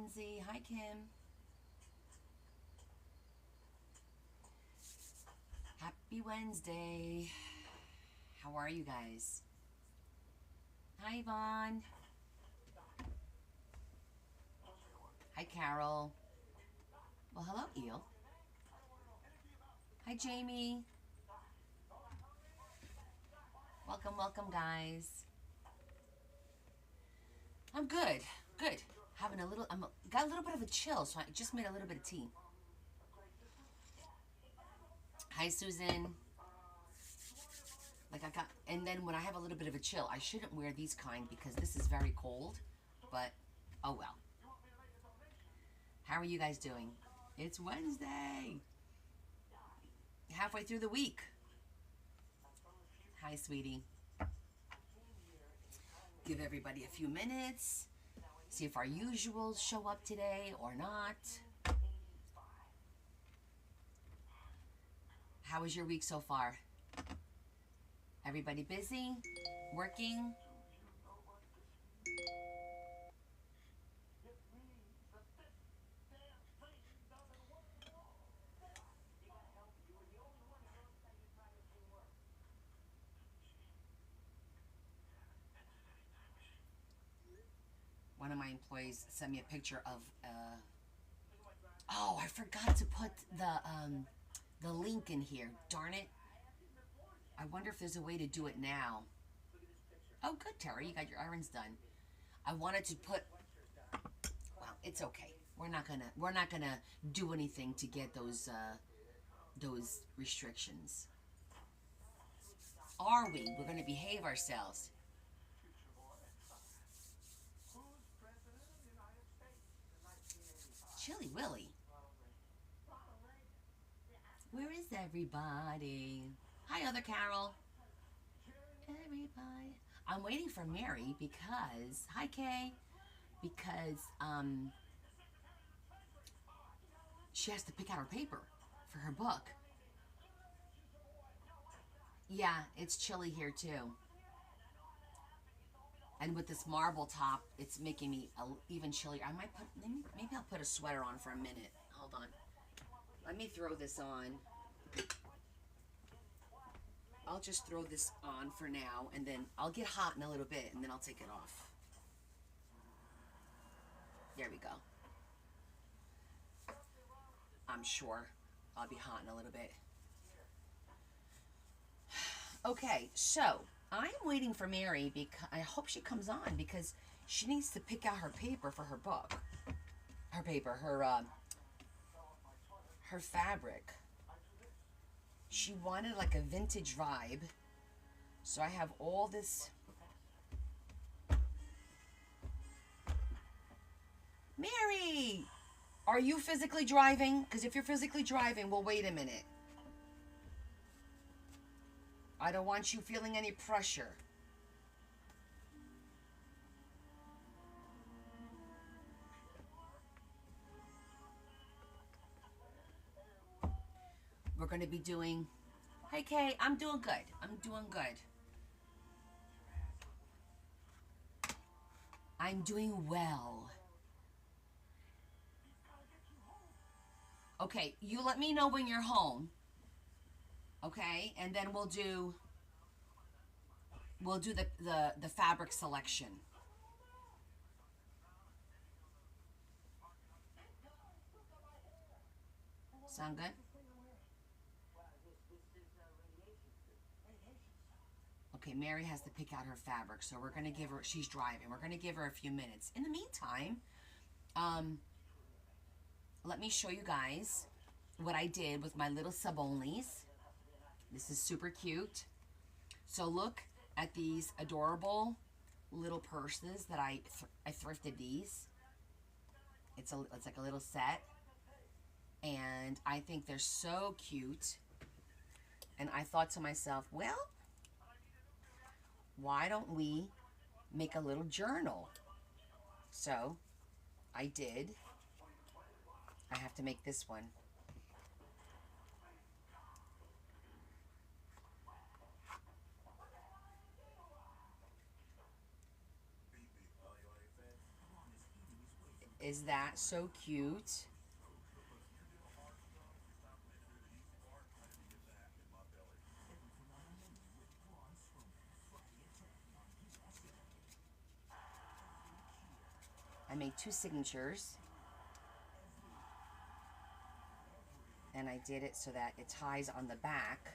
Lindsay. Hi, Kim. Happy Wednesday. How are you guys? Hi, Yvonne. Hi, Carol. Well, hello, Eel. Hi, Jamie. Welcome, welcome, guys. I'm good. Good. Having a little. Got a little bit of a chill, so I just made a little bit of tea. Hi, Susan. Like I got, and then when I have a little bit of a chill, I shouldn't wear these kind because this is very cold. But oh well. How are you guys doing? It's Wednesday. Halfway through the week. Hi, sweetie. Give everybody a few minutes. See if our usuals show up today or not. How was your week so far? Everybody busy? Working? One of my employees sent me a picture of oh, I forgot to put the link in here. Darn it. I wonder if there's a way to do it now. Oh, good, Terry. You got your errands done. I wanted to put. Well, it's okay. We're not gonna do anything to get those restrictions. Are we? We're gonna behave ourselves. Chilly Willy. Where is everybody? Hi, other Carol. Everybody. I'm waiting for Mary because hi Kay, because she has to pick out her paper for her book. Yeah, it's chilly here too. And with this marble top, it's making me even chillier. I might put maybe I'll put a sweater on for a minute. Hold on. Let me throw this on. I'll just throw this on for now, and then I'll get hot in a little bit, and then I'll take it off. There we go. I'm sure I'll be hot in a little bit. Okay, so I'm waiting for Mary because I hope she comes on because she needs to pick out her paper for her book. Her paper, her fabric. She wanted like a vintage vibe. So I have all this. Mary, are you physically driving? Because if you're physically driving, we'll wait a minute. I don't want you feeling any pressure. We're going to be doing. Hey, Kay, I'm doing good. I'm doing good. I'm doing well. Okay, you let me know when you're home. Okay, and then we'll do the fabric selection. Sound good? Okay, Mary has to pick out her fabric, so we're gonna give her. She's driving. We're gonna give her a few minutes. In the meantime, um, let me show you guys what I did with my little sub-onlys. This is super cute. So look at these adorable little purses that I thrifted these. It's like a little set, and I think they're so cute. And I thought to myself, well, why don't we make a little journal? So I did. I have to make this one. Is that so cute? I made 2 signatures. And I did it so that it ties on the back.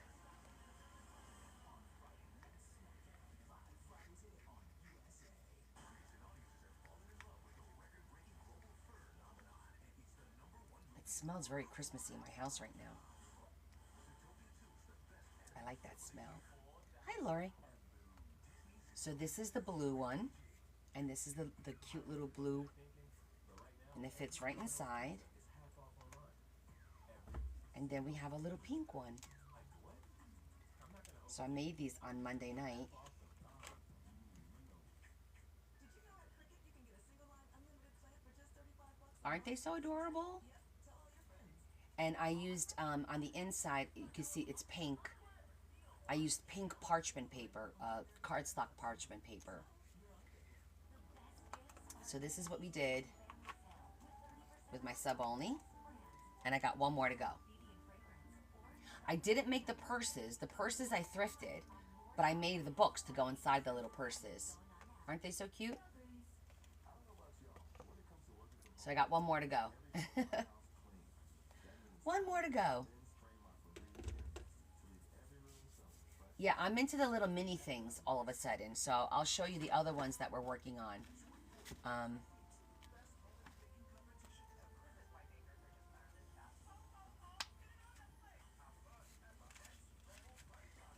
It smells very Christmassy in my house right now. I like that smell. Hi, Lori. So this is the blue one, and this is the cute little blue, and it fits right inside. And then we have a little pink one. So I made these on Monday night. Aren't they so adorable? And I used, on the inside, you can see it's pink. I used pink parchment paper, cardstock parchment paper. So this is what we did with my sub only. And I got one more to go. I didn't make the purses. The purses I thrifted, but I made the books to go inside the little purses. Aren't they so cute? So I got one more to go. One more to go. Yeah, I'm into the little mini things all of a sudden. So I'll show you the other ones that we're working on.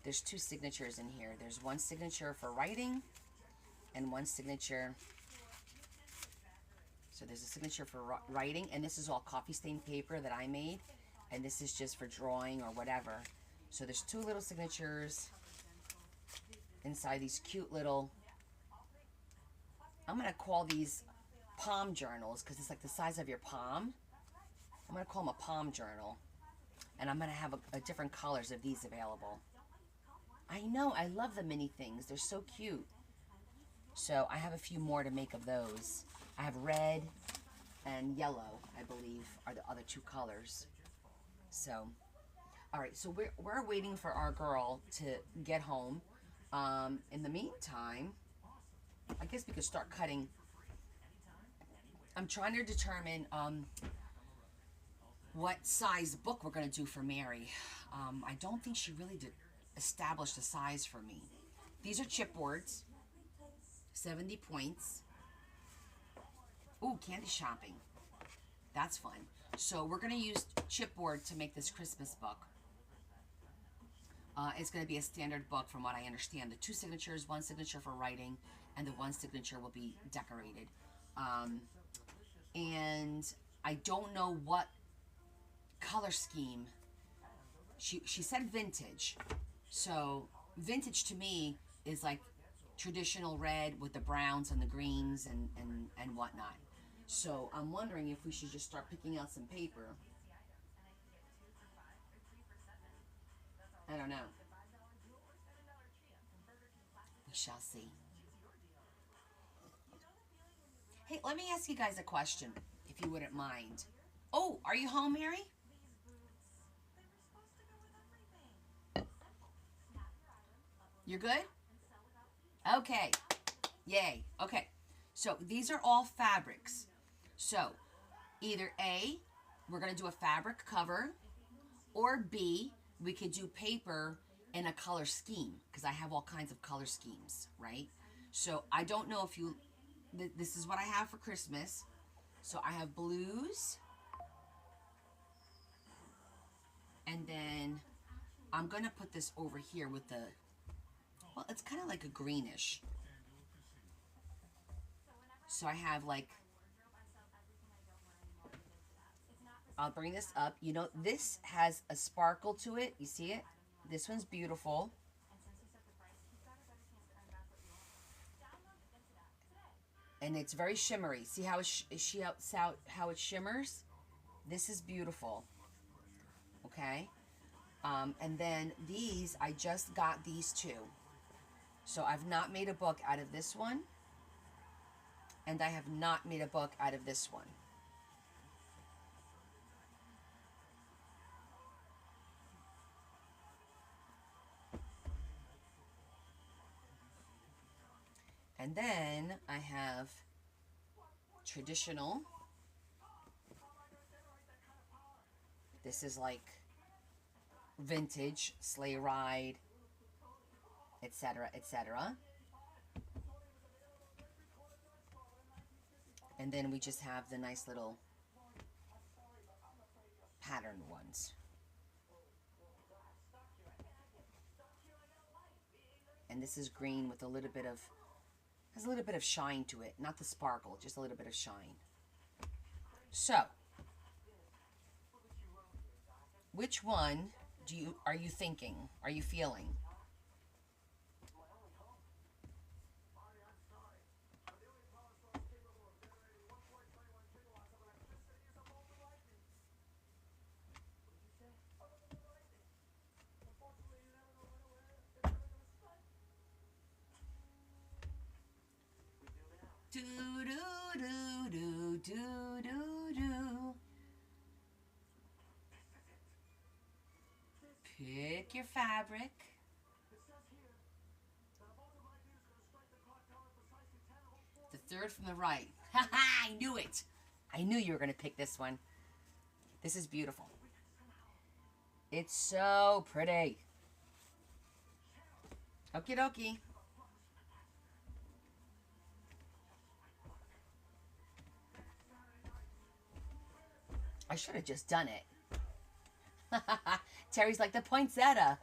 There's 2 signatures in here. There's one signature for writing and one signature. So there's a signature for writing, and this is all coffee stain paper that I made, and this is just for drawing or whatever. So there's 2 little signatures inside these cute little, I'm going to call these palm journals because it's like the size of your palm. I'm going to call them a palm journal, and I'm going to have a different colors of these available. I know, I love the mini things. They're so cute. So I have a few more to make of those. I have red and yellow, I believe, are the other 2 colors. So, all right, so we're waiting for our girl to get home. In the meantime, I guess we could start cutting. I'm trying to determine what size book we're going to do for Mary. I don't think she really did establish the size for me. These are chipboards, 70 points. Ooh, candy shopping. That's fun. So we're going to use chipboard to make this Christmas book. It's going to be a standard book from what I understand. The 2 signatures, 1 signature for writing, and the 1 signature will be decorated. And I don't know what color scheme. She said vintage. So vintage to me is like traditional red with the browns and the greens and whatnot. So I'm wondering if we should just start picking out some paper. I don't know. We shall see. Hey, let me ask you guys a question, if you wouldn't mind. Oh, are you home, Mary? You're good? Okay. Yay. Okay. So these are all fabrics. So either A, we're going to do a fabric cover, or B, we could do paper in a color scheme, because I have all kinds of color schemes, right? So I don't know if you, this is what I have for Christmas. So I have blues, and then I'm going to put this over here with the, well, it's kind of like a greenish. So I have like, I'll bring this up. You know, this has a sparkle to it. You see it? This one's beautiful. And it's very shimmery. See how how it shimmers? This is beautiful. Okay? And then these, I just got these 2. So I've not made a book out of this one. And I have not made a book out of this one. And then I have traditional. This is like vintage, sleigh ride, etc., etc. And then we just have the nice little patterned ones. And this is green with a little bit of, has a little bit of shine to it. Not the sparkle, just a little bit of shine. So, which one are you thinking? Are you feeling? Do do do do do do do. Pick your fabric. The third from the right. Ha ha! I knew it. I knew you were going to pick this one. This is beautiful. It's so pretty. Okie dokie. I should have just done it. Terry's like the poinsettia.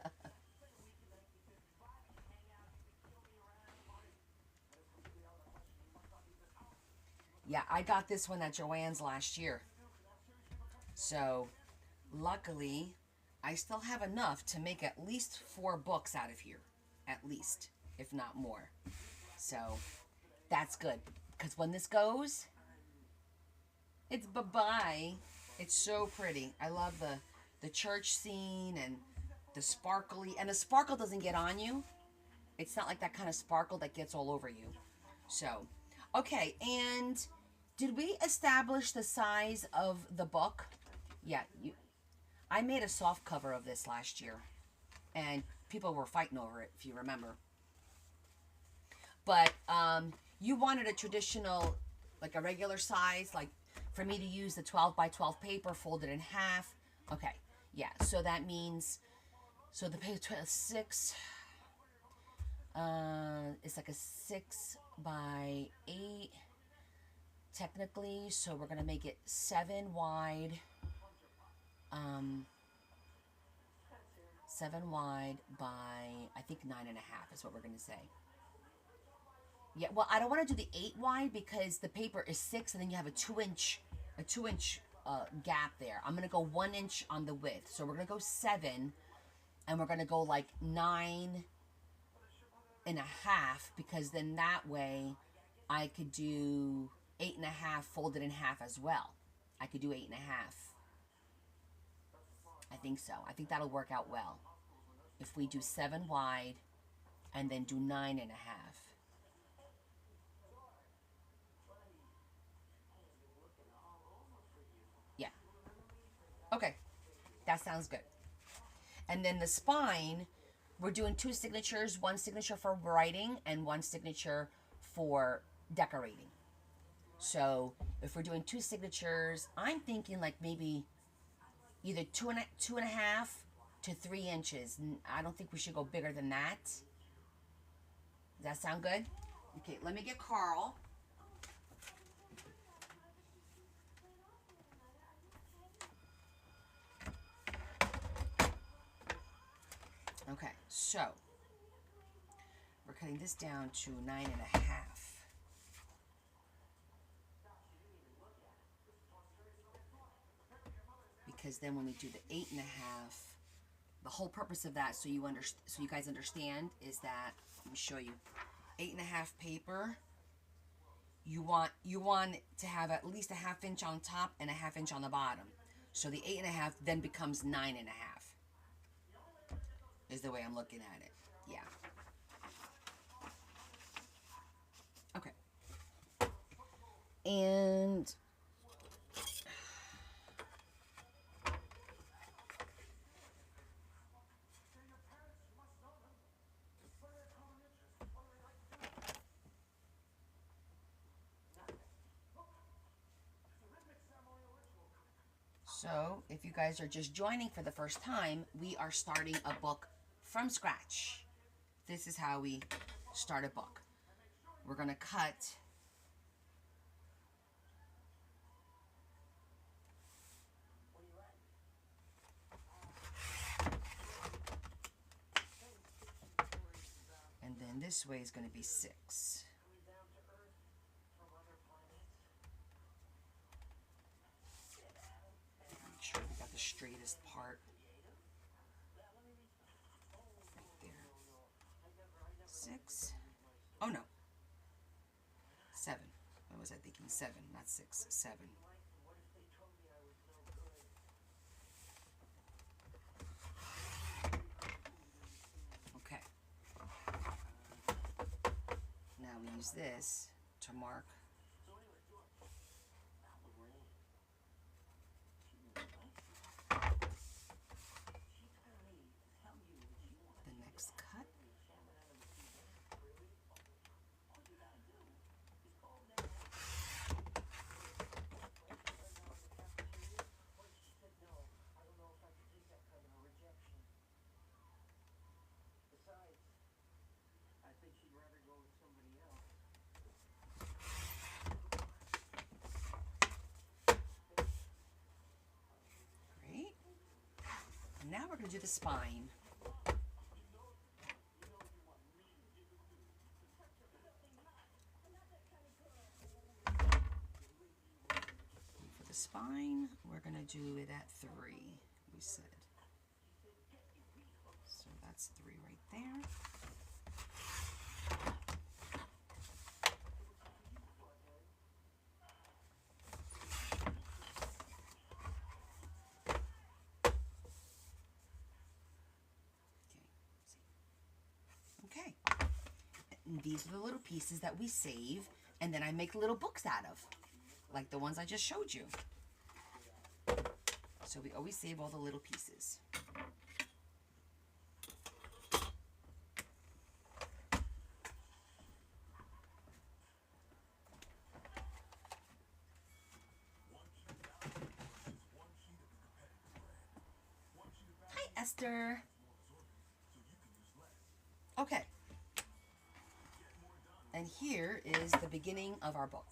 Yeah, I got this one at Joann's last year. So, luckily, I still have enough to make at least 4 books out of here. At least, if not more. So, that's good. Because when this goes, it's bye-bye. It's so pretty. I love the church scene and the sparkly. And the sparkle doesn't get on you. It's not like that kind of sparkle that gets all over you. So, okay. And did we establish the size of the book? Yeah. I made a soft cover of this last year. And people were fighting over it, if you remember. But you wanted a traditional, like a regular size, like for me to use the 12 by 12 paper, fold it in half. Okay, yeah, so that means, so the paper 6, it's like a 6 by 8, technically, so we're going to make it 7 wide, 7 wide by, I think 9.5 is what we're going to say. Yeah, well, I don't want to do the 8 wide because the paper is 6 and then you have a 2-inch gap there. I'm going to go 1 inch on the width. So we're going to go 7 and we're going to go like 9.5 because then that way I could do 8.5 folded in half as well. I could do 8.5. I think so. I think that'll work out well. If we do 7 wide and then do 9.5. Yeah. Okay. That sounds good. And then the spine, we're doing 2 signatures, 1 signature for writing and 1 signature for decorating. So if we're doing 2 signatures, I'm thinking like maybe either 2.5 to 3 inches. I don't think we should go bigger than that. Does that sound good? Okay, let me get Carl. Okay, so we're cutting this down to 9.5. Because then when we do the 8.5, the whole purpose of that, so you guys understand, is that, let me show you, 8.5 paper. You want it to have at least a 1/2 inch on top and a 1/2 inch on the bottom. So the 8.5 then becomes 9.5. Is the way I'm looking at it. Yeah. Okay. And so, if you guys are just joining for the first time, we are starting a book from scratch. This is how we start a book. We're going to cut and then this way is going to be 6. Make sure we got the straightest part. Right there. 6. Oh no. 7. What was I thinking? 7, not 6. 7. Okay. Now we use this to mark the next cut. Great. And now we're going to do the spine. For the spine, we're going to do it at 3, we said. So that's 3 right there. Okay. And these are the little pieces that we save, and then I make little books out of, like the ones I just showed you. So we always save all the little pieces. Hi, Esther. Okay. And here is the beginning of our book.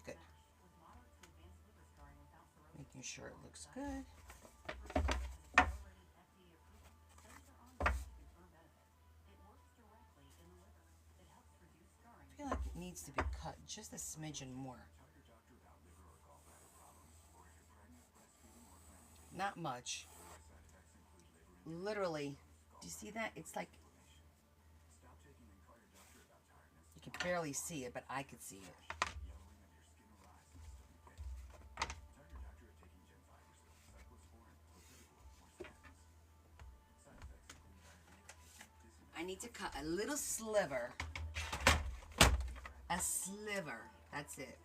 Good. Making sure it looks good. I feel like it needs to be cut just a smidgen more. Not much. Literally, do you see that? It's like, you can barely see it, but I could see it. I need to cut a little sliver. A sliver. That's it.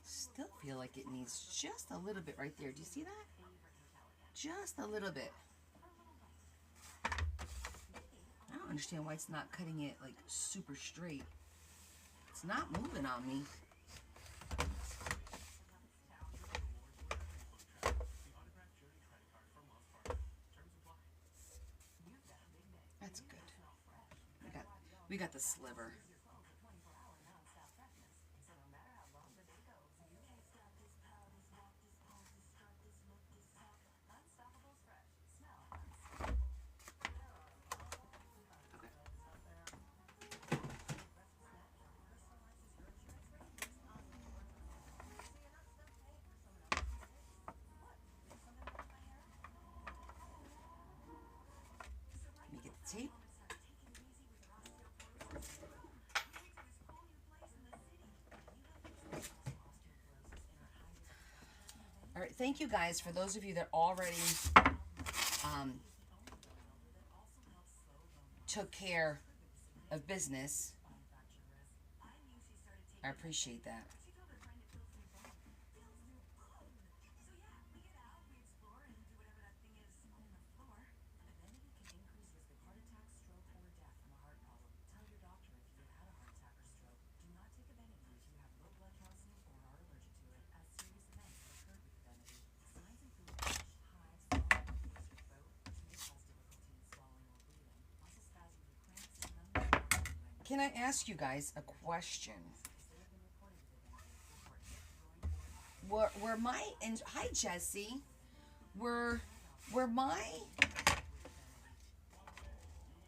Still feel like it needs just a little bit right there. Do you see that? Just a little bit. understand why it's not cutting it like super straight. It's not moving on me. That's good. We got the sliver. Let me get the tape. All right, thank you guys for those of you that already took care of business. I appreciate that. Can I ask you guys a question? Were my and hi Jesse, were my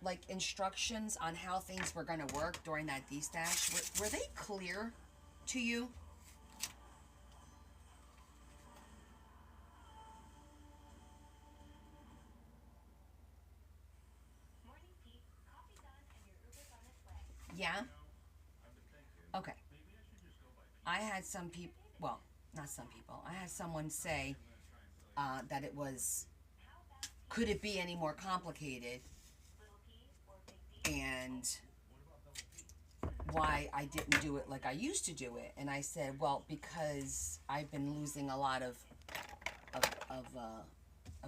like instructions on how things were gonna work during that D-stash, were they clear to you? Yeah? Okay. I had some people, well, not some people, I had someone say that it was, could it be any more complicated? And why I didn't do it like I used to do it. And I said, well, because I've been losing a lot of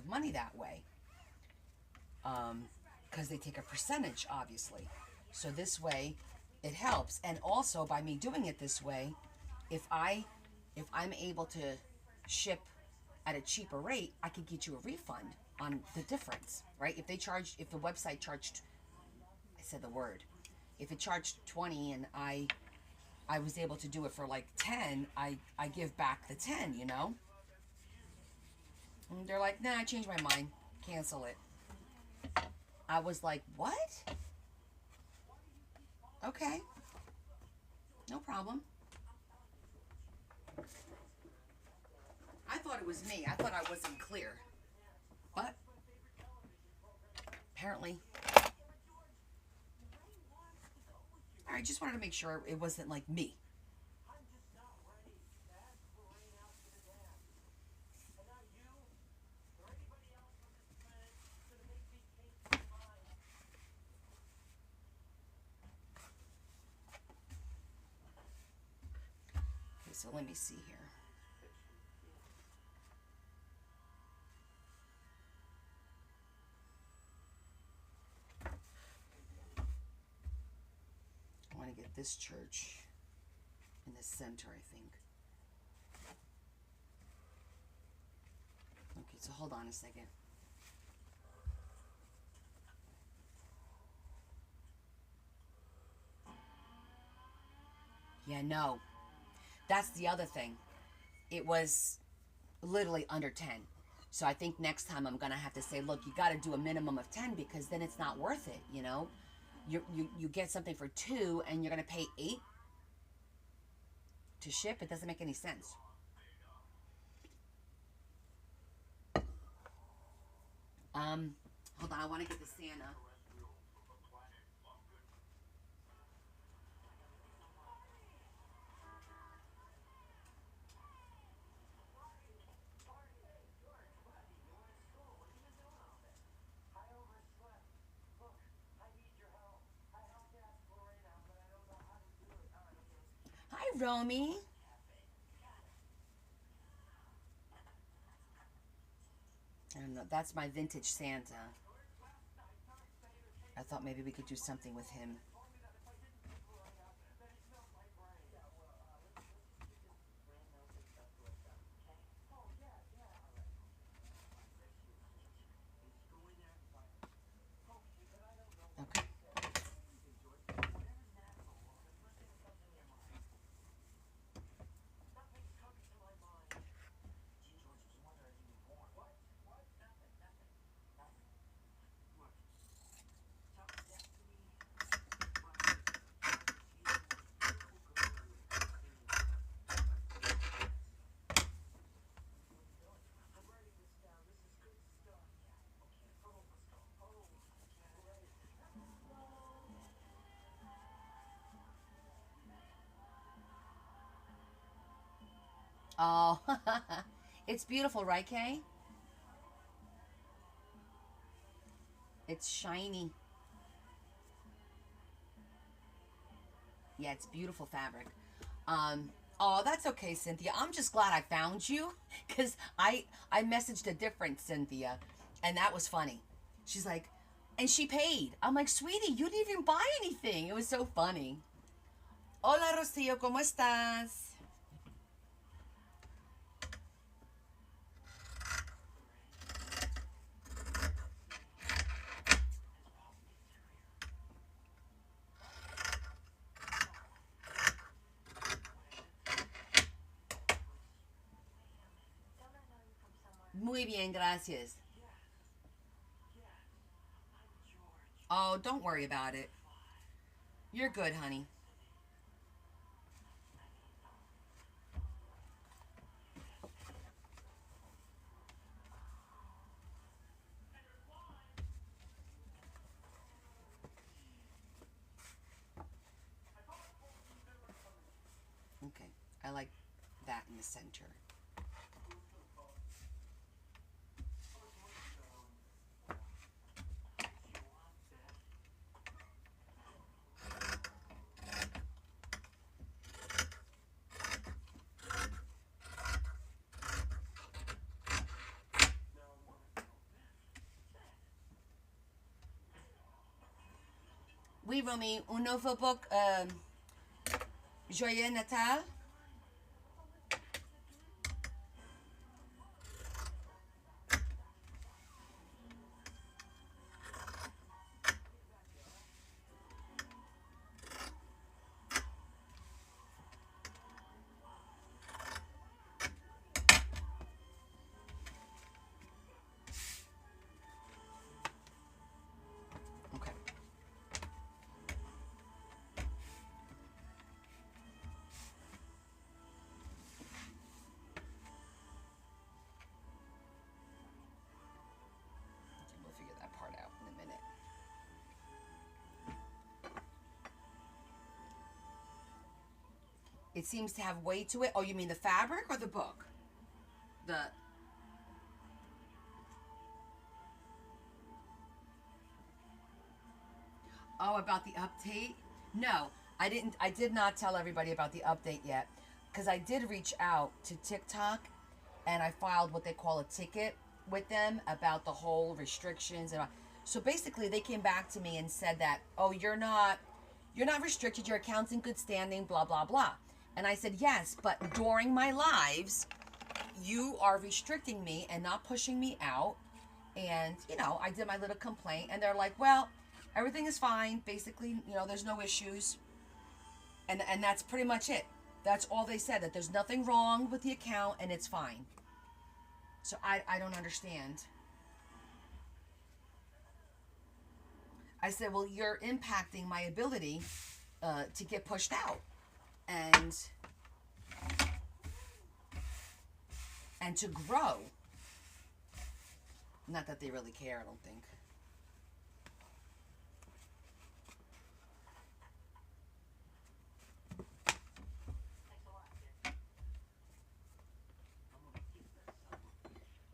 money that way. Because they take a percentage, obviously. So this way, it helps. And also, by me doing it this way, if I'm able to ship at a cheaper rate, I could get you a refund on the difference, right? If the website charged, I said the word, if it charged 20 and I was able to do it for like 10, I give back the 10, you know? And they're like, nah, I changed my mind. Cancel it. I was like, what? Okay. No problem. I thought it was me. I thought I wasn't clear. But apparently. I just wanted to make sure it wasn't like me. Okay, so let me see here. I want to get this church in the center, I think. Okay, so hold on a second. Yeah, no. That's the other thing. It was literally under 10. So I think next time I'm going to have to say, look, you got to do a minimum of 10 because then it's not worth it, you know? You get something for 2 and you're going to pay 8 to ship. It doesn't make any sense. Hold on, I want to get the Santa. Hi, Romy. I don't know. That's my vintage Santa. I thought maybe we could do something with him. Okay. Oh, it's beautiful, right, Kay? It's shiny. Yeah, it's beautiful fabric. Oh, that's okay, Cynthia. I'm just glad I found you because I messaged a different Cynthia, and that was funny. She's like, and she paid. I'm like, sweetie, you didn't even buy anything. It was so funny. Hola, Rocío, ¿cómo estás? Muy bien, gracias. Oh, don't worry about it. You're good, honey. Okay, I like that in the center. Oui, Romy, un nouveau book, Joyeux Natal. Okay. We'll figure that part out in a minute. It seems to have weight to it. Oh, you mean the fabric or the book? The Oh, about the update? No, I didn't. I did not tell everybody about the update yet because I did reach out to TikTok and I filed what they call a ticket with them about the whole restrictions and so basically they came back to me and said that, oh, you're not restricted, your account's in good standing, blah blah blah. And I said yes, but during my lives you are restricting me and not pushing me out. And I did my little complaint and they're like, well, everything is fine, basically, there's no issues. And that's pretty much it. That's all they said, that there's nothing wrong with the account and it's fine. So I don't understand. I said, well, you're impacting my ability to get pushed out and to grow. Not that they really care, I don't think.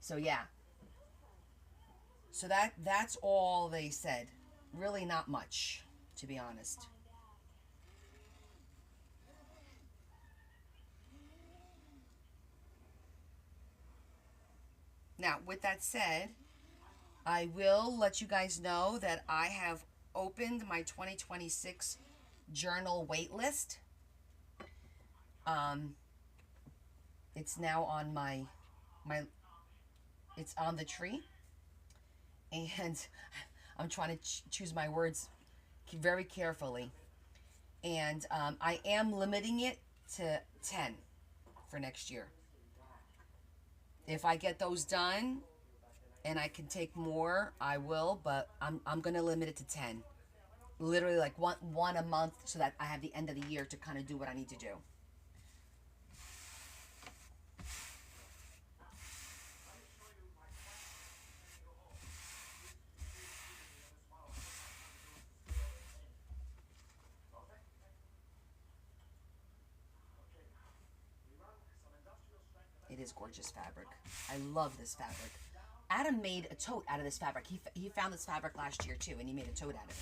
So yeah. So that's all they said. Really not much, to be honest. Now, with that said, I will let you guys know that I have opened my 2026 journal wait list. It's now on my it's on the tree, and I'm trying to choose my words very carefully. And I am limiting it to 10 for next year. If I get those done and I can take more, I will, but I'm going to limit it to 10. Literally like one a month, so that I have the end of the year to kind of do what I need to do. It is gorgeous fabric. I love this fabric. Adam made a tote out of this fabric. He found this fabric last year too, and he made a tote out of it.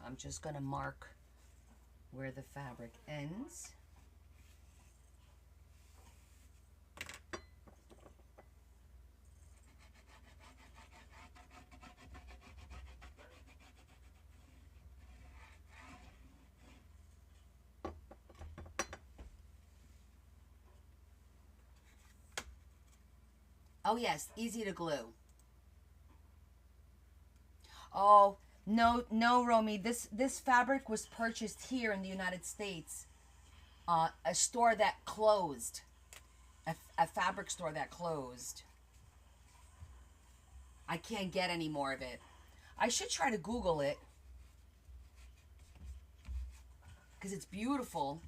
I'm just going to mark where the fabric ends. Oh yes, easy to glue. Oh, no, no, Romy. This fabric was purchased here in the United States. A store that closed. A fabric store that closed. I can't get any more of it. I should try to Google it, because it's beautiful.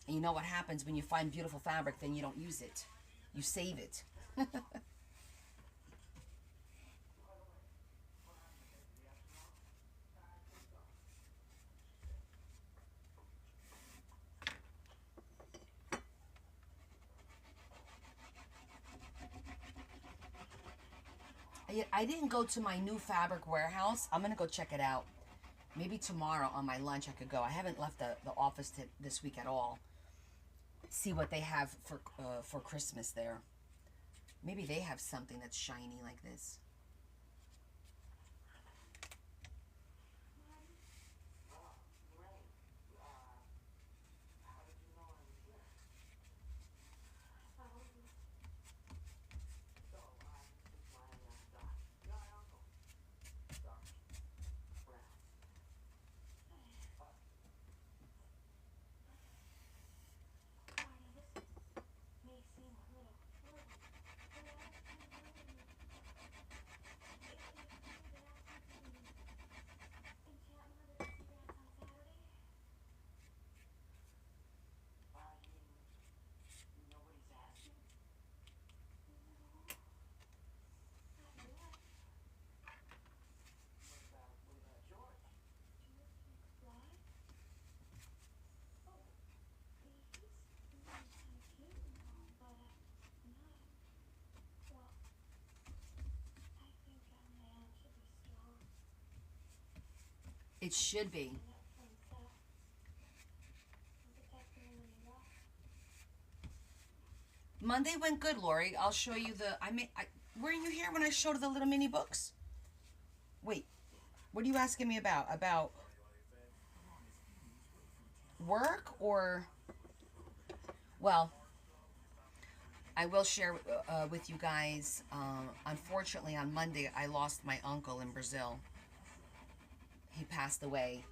And you know what happens when you find beautiful fabric, then you don't use it. You save it. I didn't go to my new fabric warehouse. I'm going to go check it out. Maybe tomorrow on my lunch I could go. I haven't left the office this week at all. See what they have for Christmas there. Maybe they have something that's shiny like this. It should be. Monday went good, Lori. I'll show you the. Weren't you here when I showed the little mini books? Wait, what are you asking me about? About work or? Well, I will share with you guys. Unfortunately, on Monday, I lost my uncle in Brazil. He passed away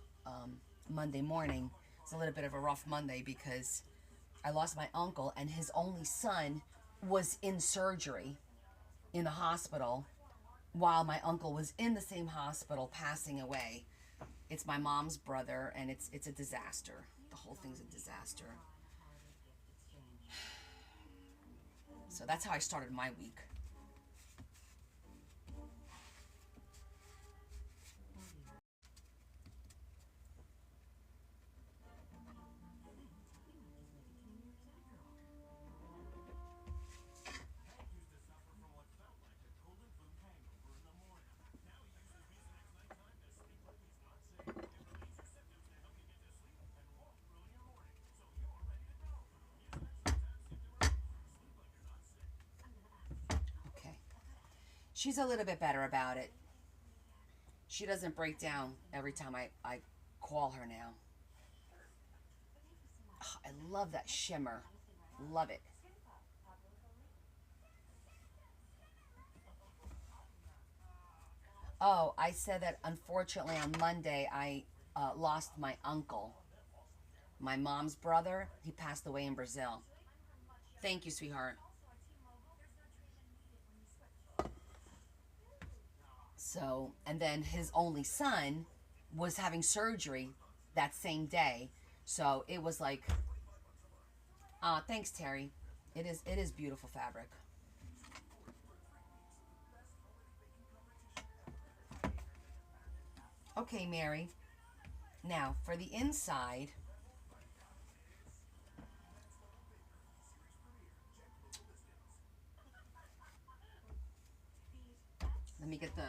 Monday morning. It's a little bit of a rough Monday because I lost my uncle, and his only son was in surgery in the hospital while my uncle was in the same hospital passing away. It's my mom's brother, and it's a disaster. The whole thing's a disaster. So that's how I started my week. Okay. She's a little bit better about it. She doesn't break down every time I call her now. Oh, I love that shimmer. Love it. Oh, I said that unfortunately on Monday I lost my uncle. My mom's brother. He passed away in Brazil. Thank you, sweetheart. So, and then his only son was having surgery that same day. So it was like, thanks, Terry. It is beautiful fabric. Okay, Mary. Now for the inside, let me get the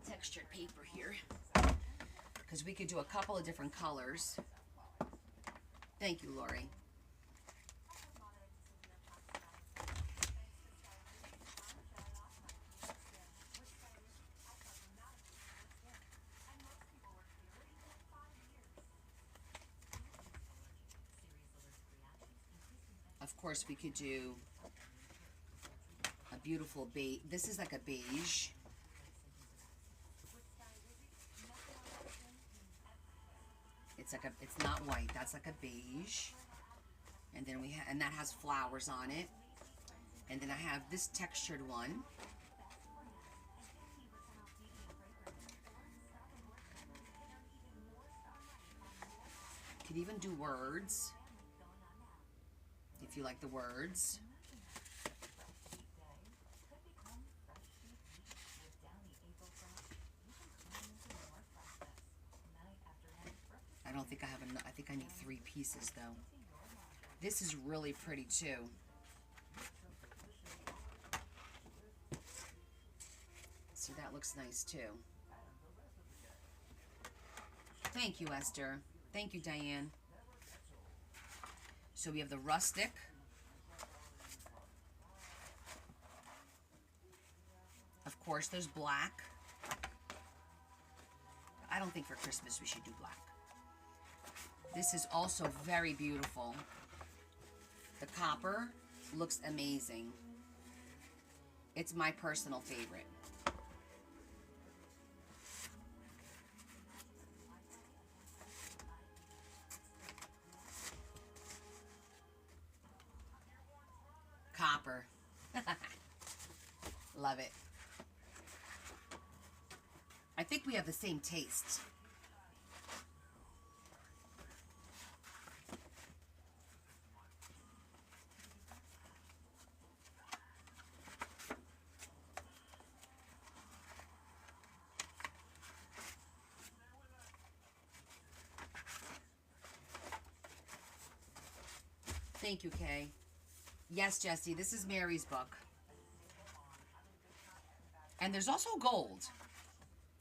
textured paper here because we could do a couple of different colors. Thank you, Lori. Of course, we could do a beautiful beige. This is like a beige. It's not white. That's like a beige. And then and that has flowers on it. And then I have this textured one. Could even do words if you like the words. I don't think I have enough. I think I need 3 pieces though. This is really pretty too. So that looks nice too. Thank you, Esther. Thank you, Diane. So we have the rustic. Of course, there's black. I don't think for Christmas we should do black. This is also very beautiful. The copper looks amazing. It's my personal favorite. Copper. Love it. I think we have the same taste. Thank you, Kay. Yes, Jessie, this is Mary's book. And there's also gold.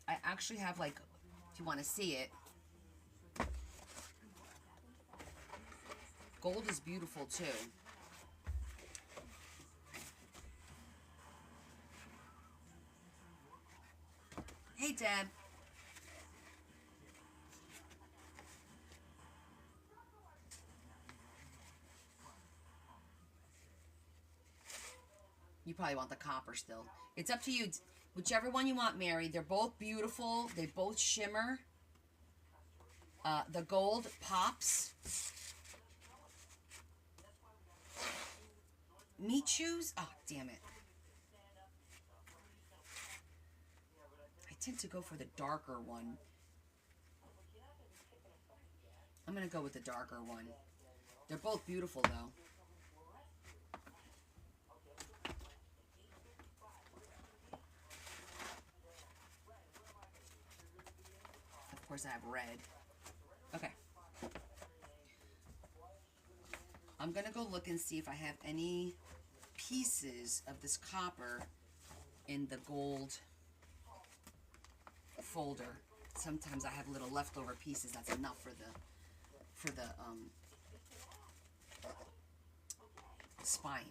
I actually have, like, if you want to see it, gold is beautiful too. Hey, Deb. You probably want the copper still. It's up to you. Whichever one you want, Mary. They're both beautiful. They both shimmer. The gold pops. Me choose? Oh, damn it. I tend to go for the darker one. I'm going to go with the darker one. They're both beautiful, though. Of course, I have red. Okay. I'm going to go look and see if I have any pieces of this copper in the gold folder. Sometimes I have little leftover pieces. That's enough for the spine.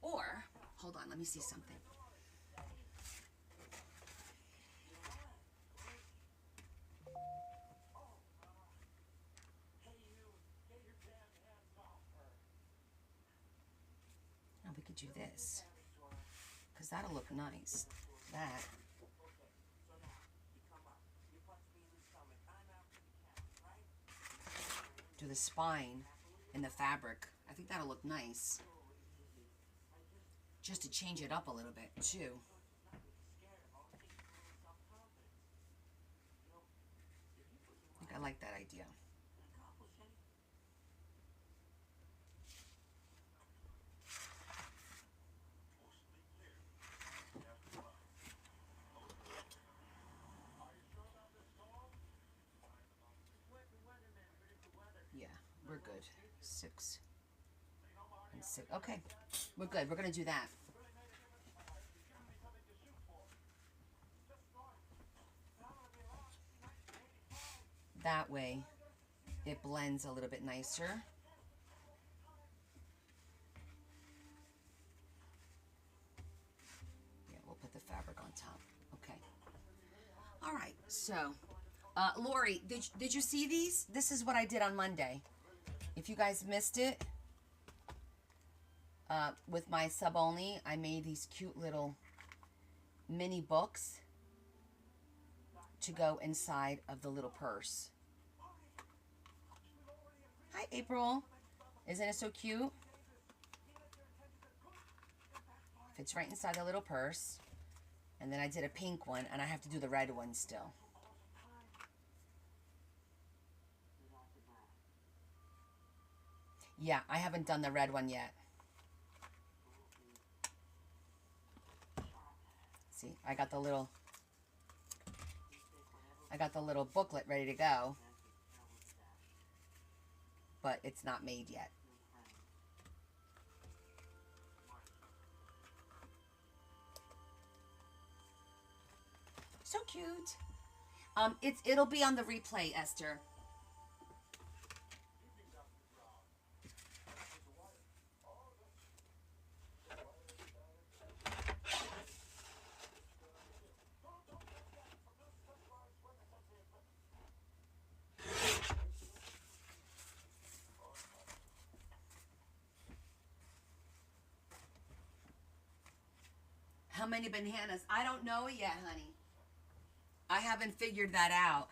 Or, hold on, let me see something. Now we could do this, because that'll look nice. That. Do the spine in the fabric. I think that'll look nice. Just to change it up a little bit, too. I think I like that idea. Yeah, we're good. 6 and 6. Okay, we're good. We're going to do that. That way, it blends a little bit nicer. Yeah, we'll put the fabric on top. Okay. All right, so, Lori, did you see these? This is what I did on Monday. If you guys missed it, with my sub only, I made these cute little mini books to go inside of the little purse. Hi, April. Isn't it so cute? Fits right inside the little purse. And then I did a pink one, and I have to do the red one still. Yeah, I haven't done the red one yet. See, I got the little booklet ready to go, but it's not made yet. So cute. It'll be on the replay, Esther. How many bananas? I don't know yet, honey. I haven't figured that out.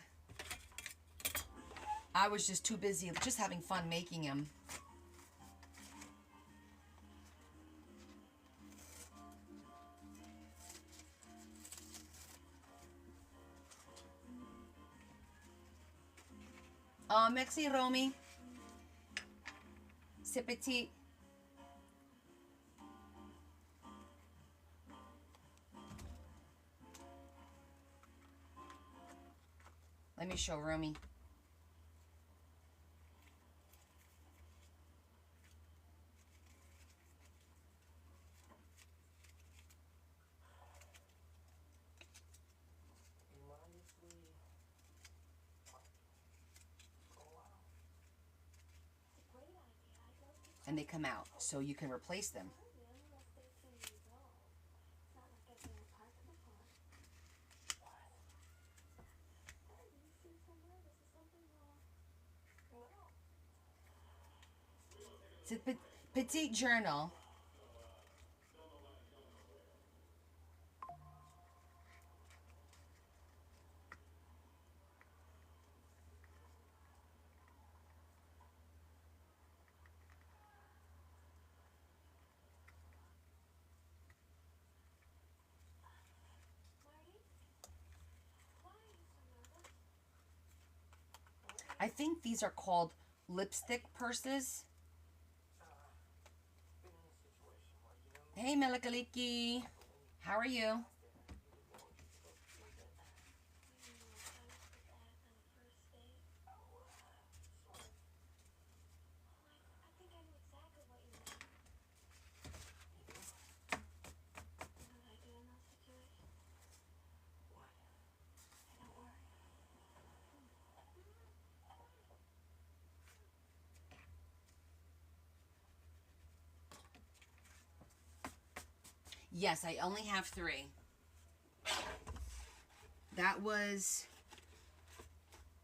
I was just too busy just having fun making them. Merci, Romy. C'est petit. Let me show Romy. And they come out, so you can replace them. It's a petite journal. I think these are called lipstick purses. Hey, Melikaliki. How are you? Yes, I only have 3. That was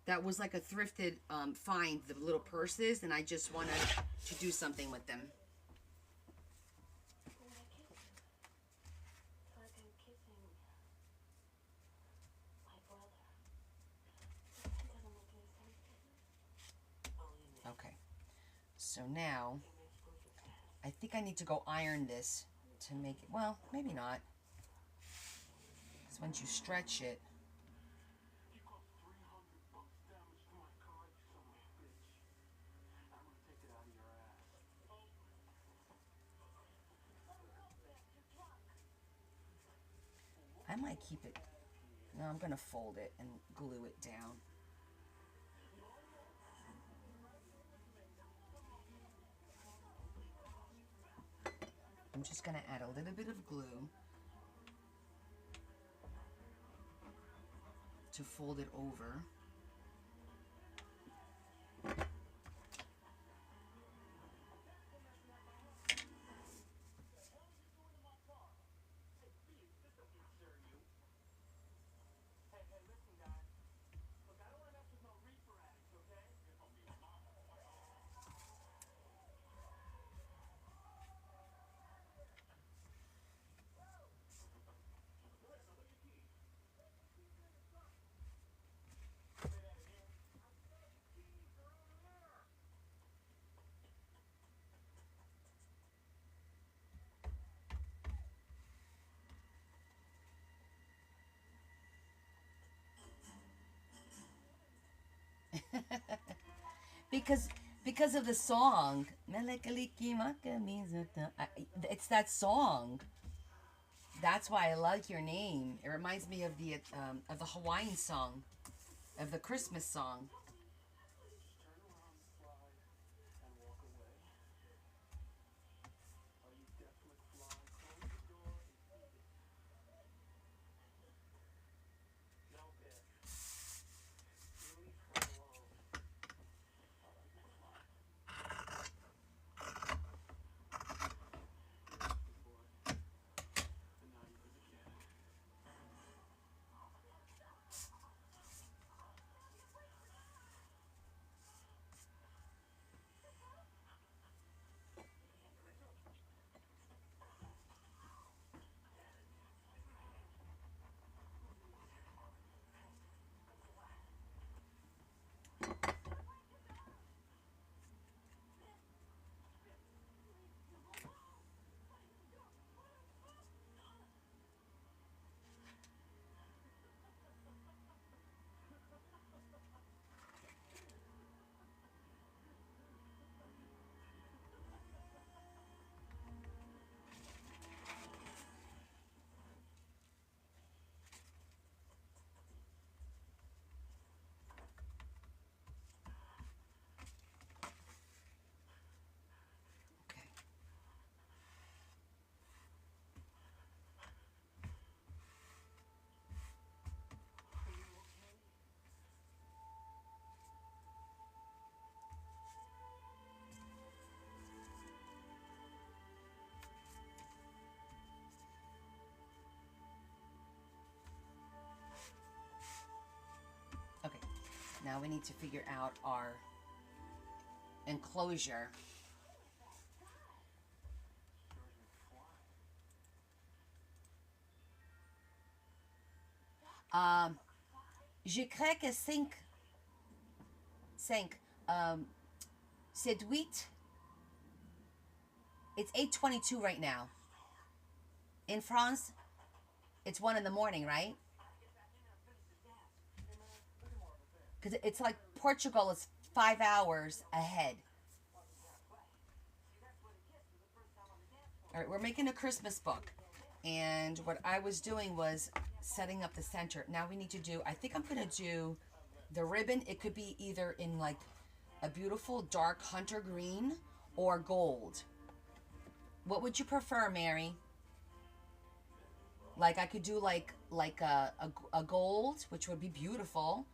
like a thrifted find, the little purses, and I just wanted to do something with them. Okay, so now I think I need to go iron this to make it, well, maybe not. Because once you stretch it, I might keep it. No, I'm going to fold it and glue it down. I'm just going to add a little bit of glue to fold it over. because because of the song. It's that song. That's why I like your name. It reminds me of the Hawaiian song, of the Christmas song. Okay, now we need to figure out our enclosure. Je crois que 5. C'est 8. It's 8:22 right now. In France, it's 1 in the morning, right? because it's like Portugal is 5 hours ahead. All right, we're making a Christmas book. And what I was doing was setting up the center. Now we need to do, I think I'm going to do the ribbon. It could be either in like a beautiful dark hunter green or gold. What would you prefer, Mary? Like I could do like a gold, which would be beautiful.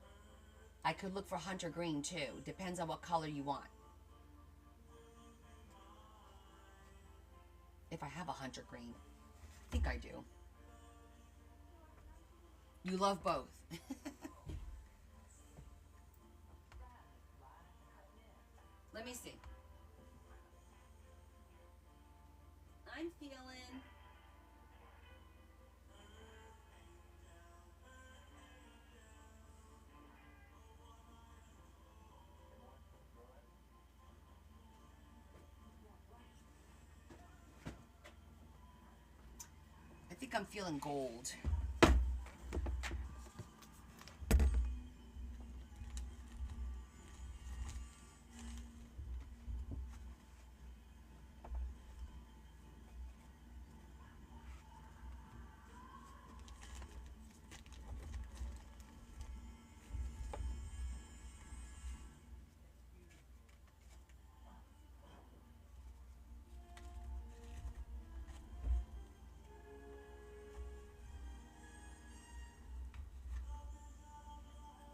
I could look for hunter green too. Depends on what color you want. If I have a hunter green. I think I do. You love both. Let me see. I'm feeling... I think I'm feeling gold.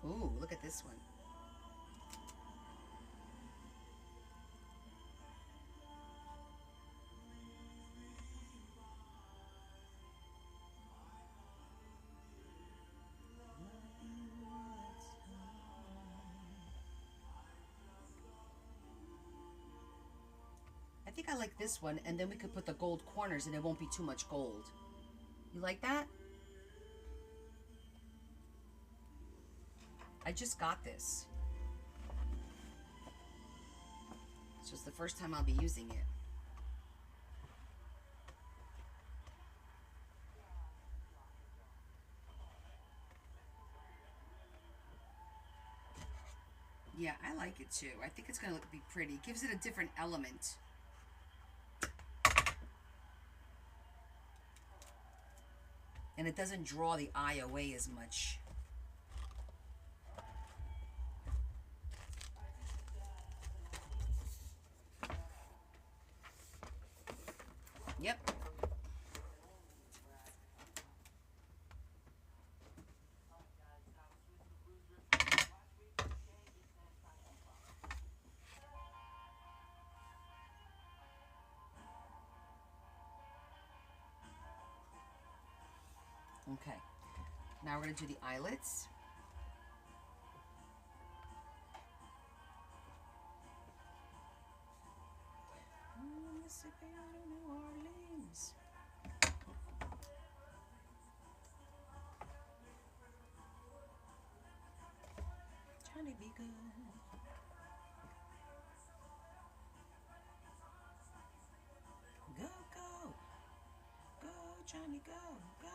Ooh, look at this one. I think I like this one, and then we could put the gold corners and it won't be too much gold. You like that? I just got this. So it's the first time I'll be using it. Yeah, I like it too. I think it's going to be pretty. It gives it a different element. And it doesn't draw the eye away as much. Yep. Okay. Now we're going to do the eyelets. Mississippi, New Orleans. Trying to be good. Go, go. Go, Johnny, go, go.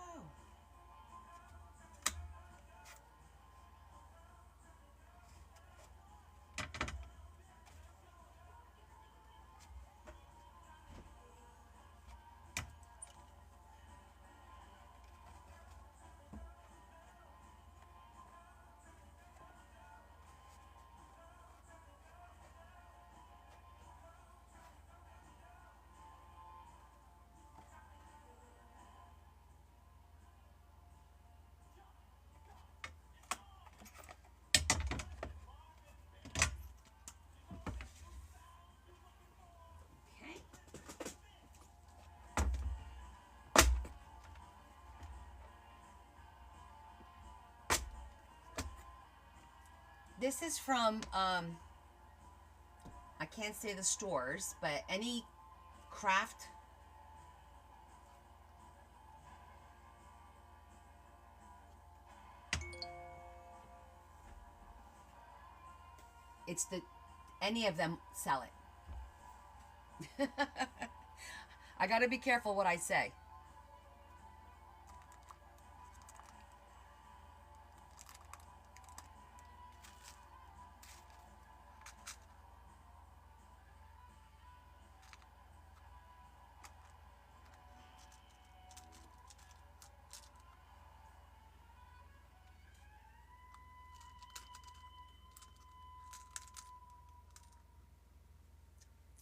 This is from, I can't say the stores, but any craft. It's the, any of them sell it. I gotta be careful what I say.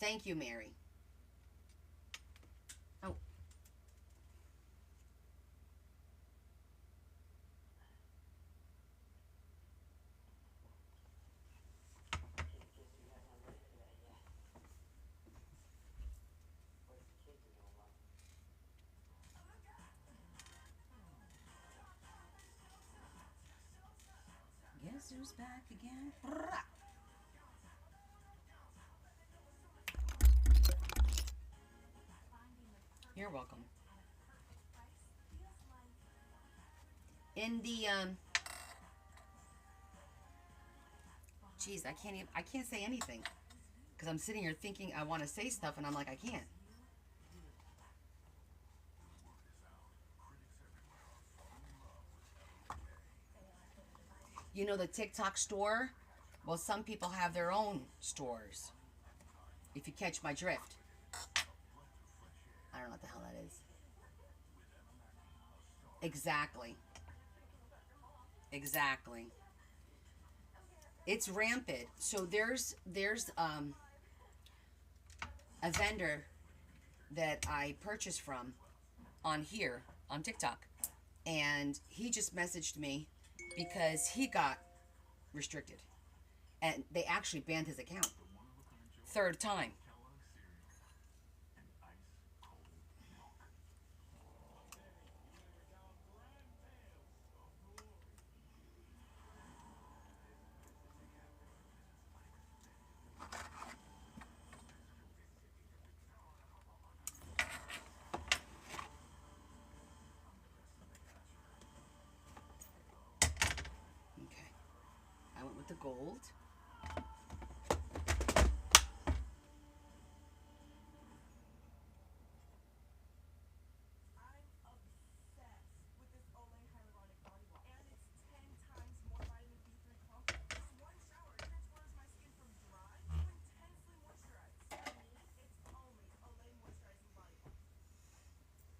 Thank you, Mary. Oh. Guess who's back again? You're welcome. In the geez, I can't say anything because I'm sitting here thinking I want to say stuff and I'm like I can't. You know the TikTok store? Well, some people have their own stores. If you catch my drift. I don't know what the hell that is. Exactly. Exactly. It's rampant. So there's a vendor that I purchased from on here on TikTok, and he just messaged me because he got restricted, and they actually banned his account. Third time. Okay, I went with the gold.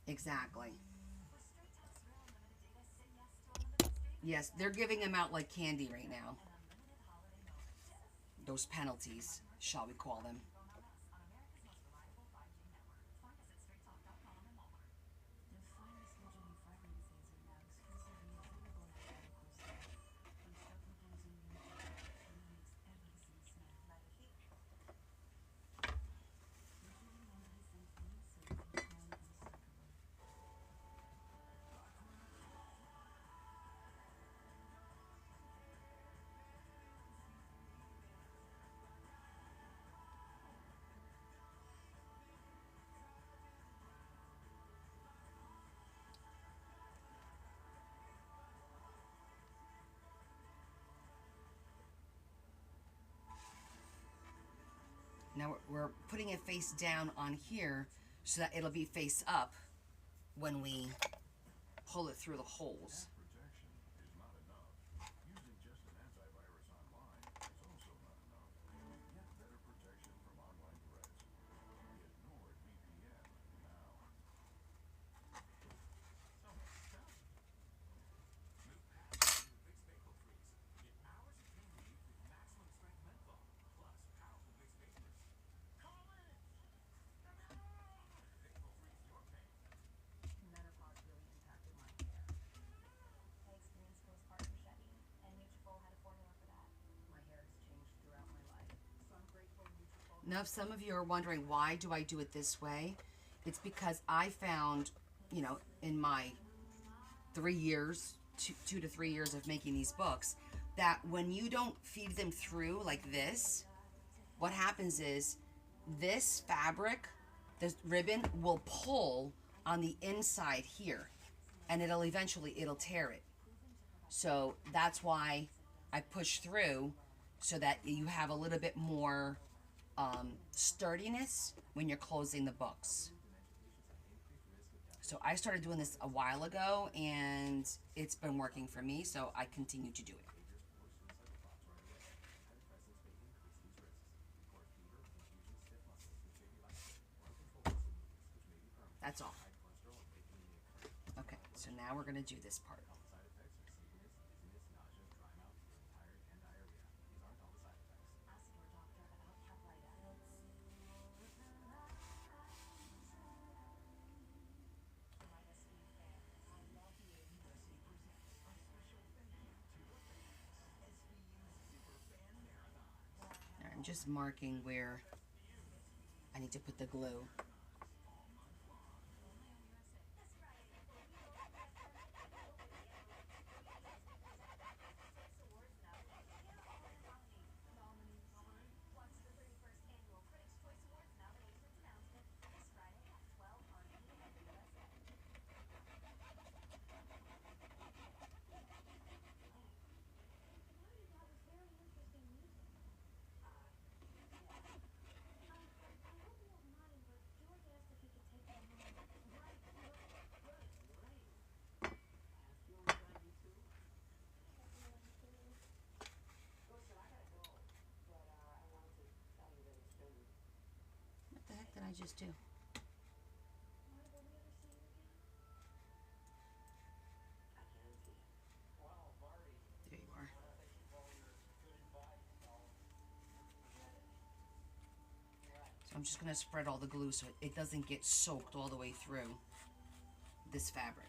Exactly. Yes, they're giving them out like candy right now. Those penalties, shall we call them. Now we're putting it face down on here so that it'll be face up when we pull it through the holes. Now, if some of you are wondering why do I do it this way, it's because I found, in my 3 years, 2 to 3 years of making these books, that when you don't feed them through like this, what happens is this fabric, this ribbon will pull on the inside here, and it'll tear it. So that's why I push through so that you have a little bit more sturdiness when you're closing the books. So I started doing this a while ago and it's been working for me, so I continue to do it. That's all. Okay, so now we're going to do this part. I'm just marking where I need to put the glue. What the heck did I just do? There you are. So I'm just going to spread all the glue so it doesn't get soaked all the way through this fabric.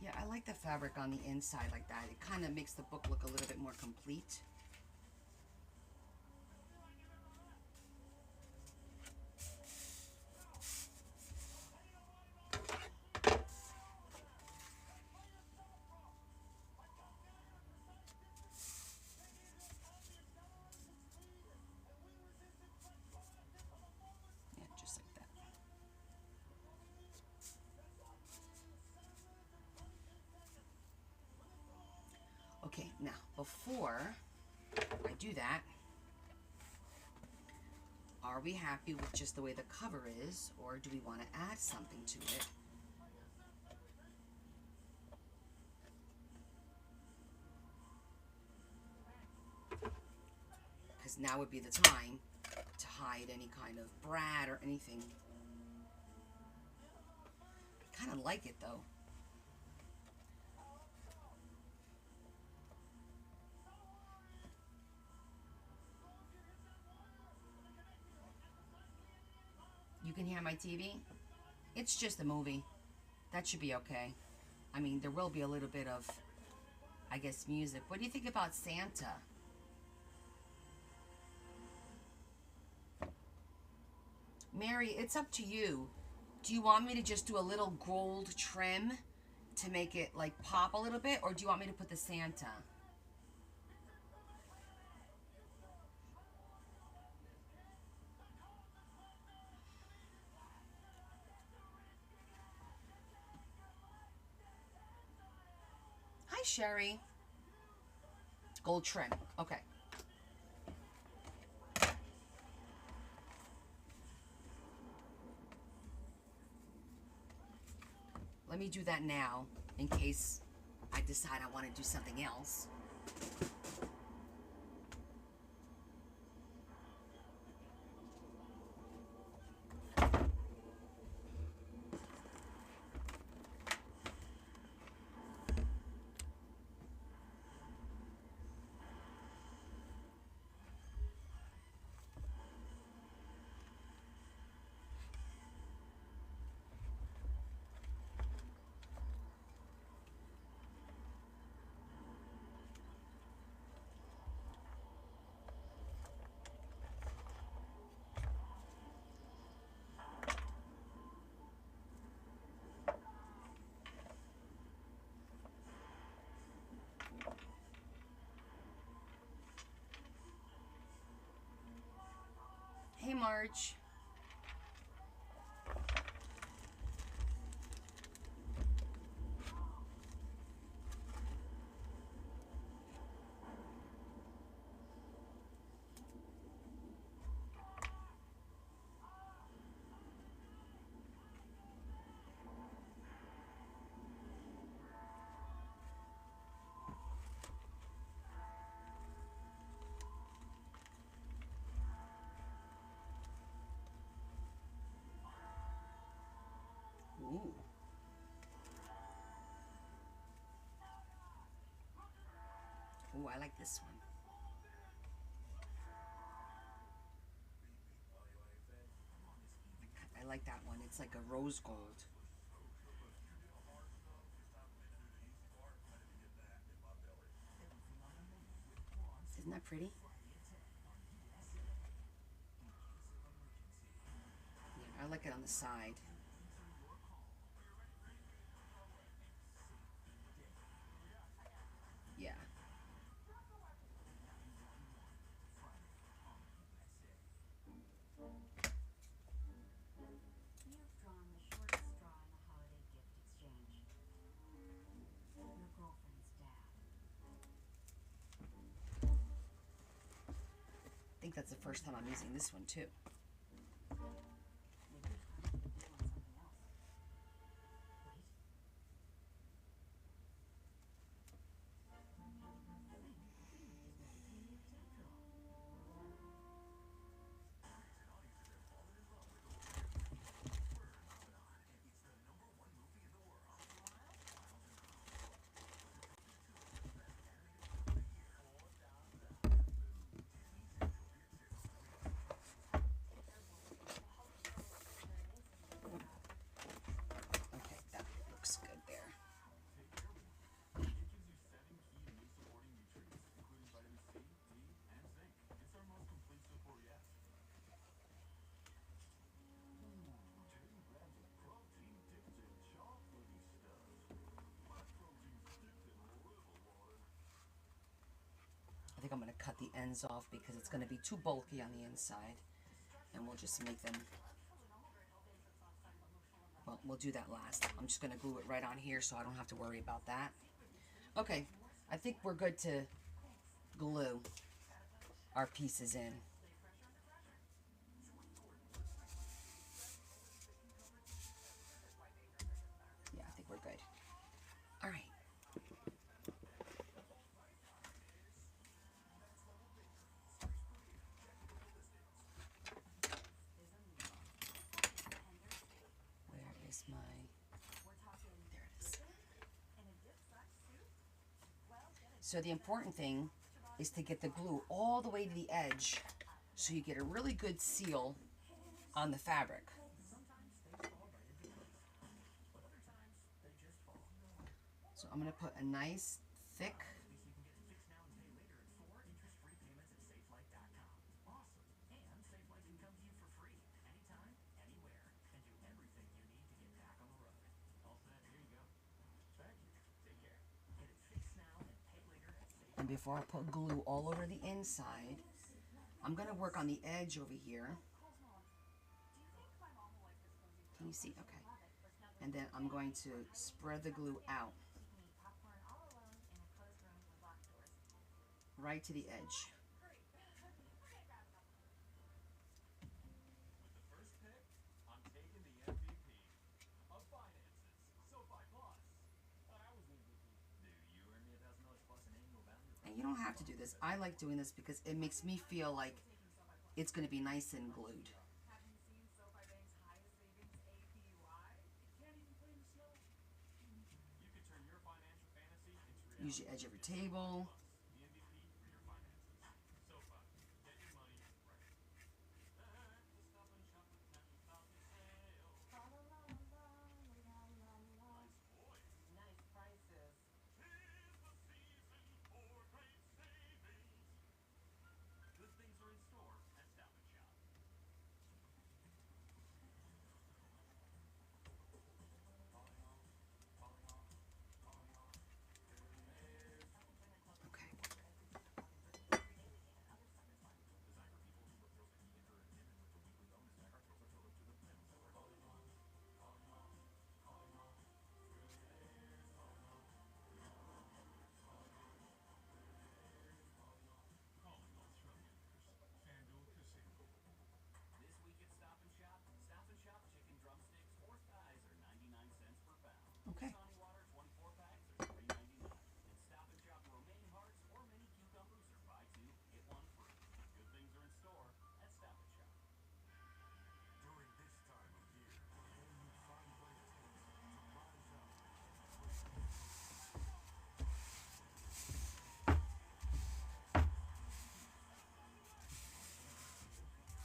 Yeah, I like the fabric on the inside like that. It kind of makes the book look a little bit more complete. Yeah, just like that. Okay, now before I do that, are we happy with just the way the cover is, or do we want to add something to it? Because now would be the time to hide any kind of brad or anything. I kind of like it though. You can hear my TV? It's just a movie. That should be okay. I mean, there will be a little bit of, I guess, music. What do you think about Santa? Mary, it's up to you. Do you want me to just do a little gold trim to make it like pop a little bit, or do you want me to put the Santa? Hi, Sherry. Gold trim. Okay. Let me do that now in case I decide I want to do something else. March. Ooh. Ooh, I like this one. I like that one. It's like a rose gold. Isn't that pretty? Yeah, I like it on the side. Yeah. I think that's the first time I'm using this one too. Okay, that looks good there. I think I'm going to cut the ends off because it's going to be too bulky on the inside. And we'll just make them, well, we'll do that last. I'm just going to glue it right on here so I don't have to worry about that. Okay, I think we're good to glue our pieces in. Yeah, I think we're good. All right. Where is my, there it is. So the important thing is to get the glue all the way to the edge so you get a really good seal on the fabric. So I'm going to put a nice thick and before I put glue all over the inside, I'm going to work on the edge over here. Can you see? Okay. And then I'm going to spread the glue out right to the edge. And you don't have to do this. I like doing this because it makes me feel like it's going to be nice and glued. Use your edge of your table.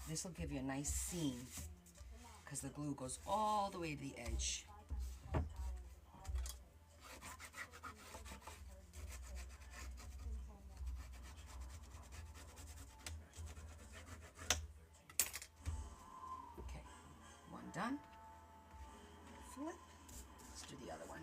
This will give you a nice seam because the glue goes all the way to the edge. Okay, one done. Flip. Let's do the other one.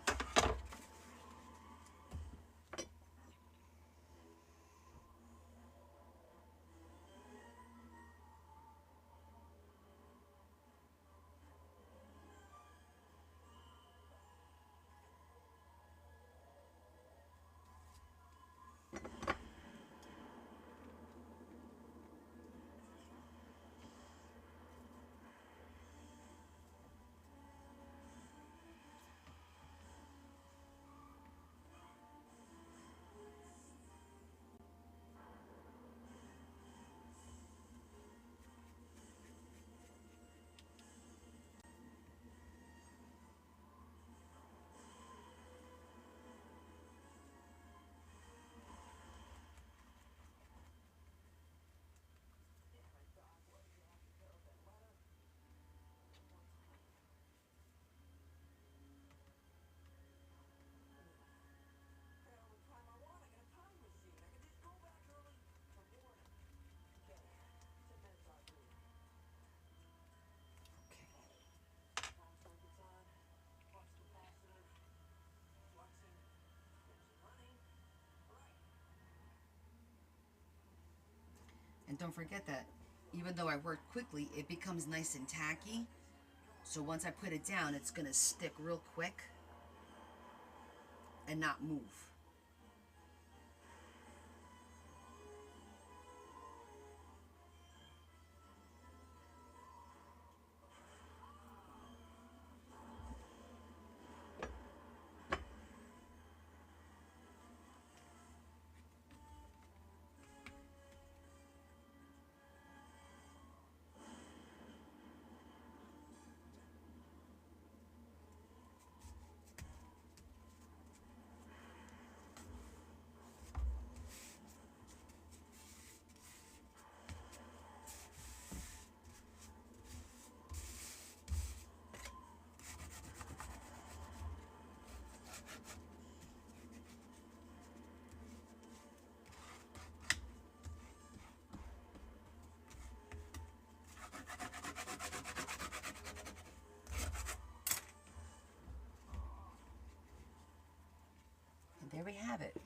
And don't forget that even though I work quickly, it becomes nice and tacky. So once I put it down, it's going to stick real quick and not move. And there we have it.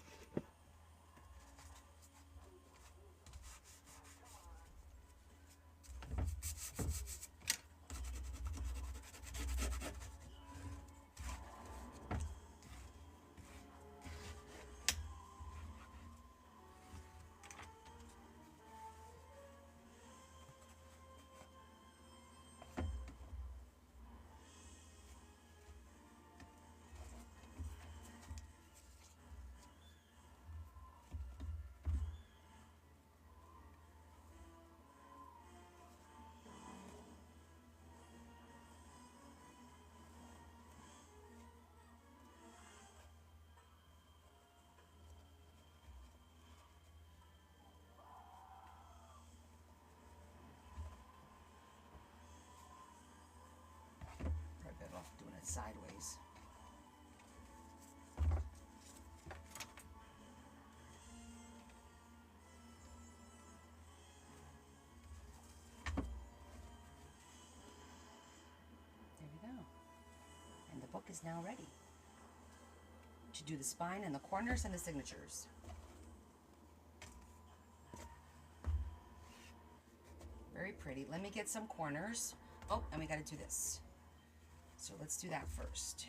Better off doing it sideways. There we go. And the book is now ready to do the spine and the corners and the signatures. Very pretty. Let me get some corners. Oh, and we got to do this. So let's do that first.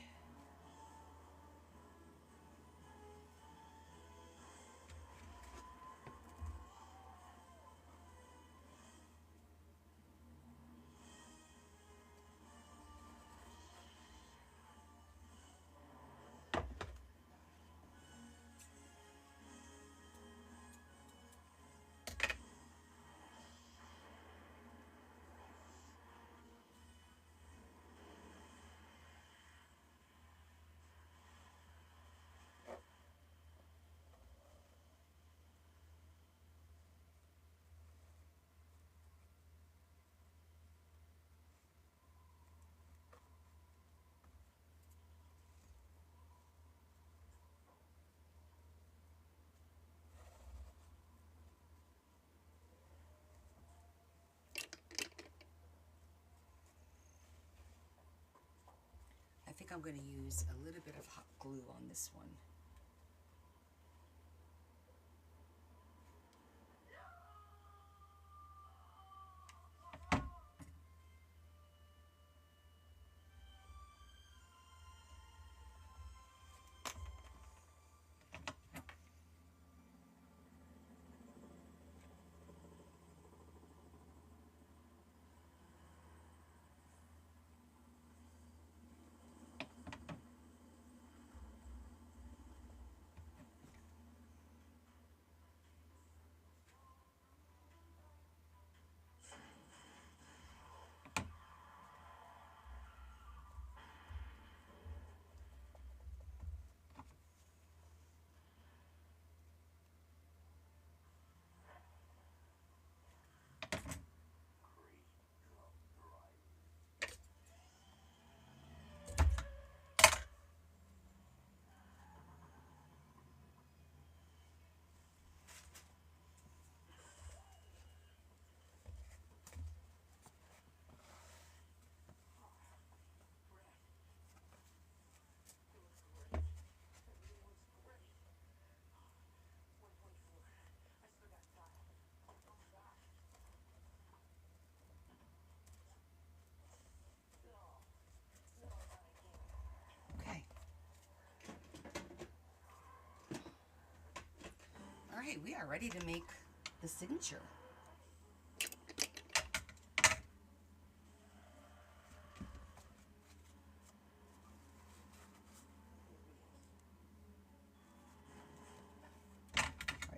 think I'm going to use a little bit of hot glue on this one. Okay. All right, we are ready to make the signature.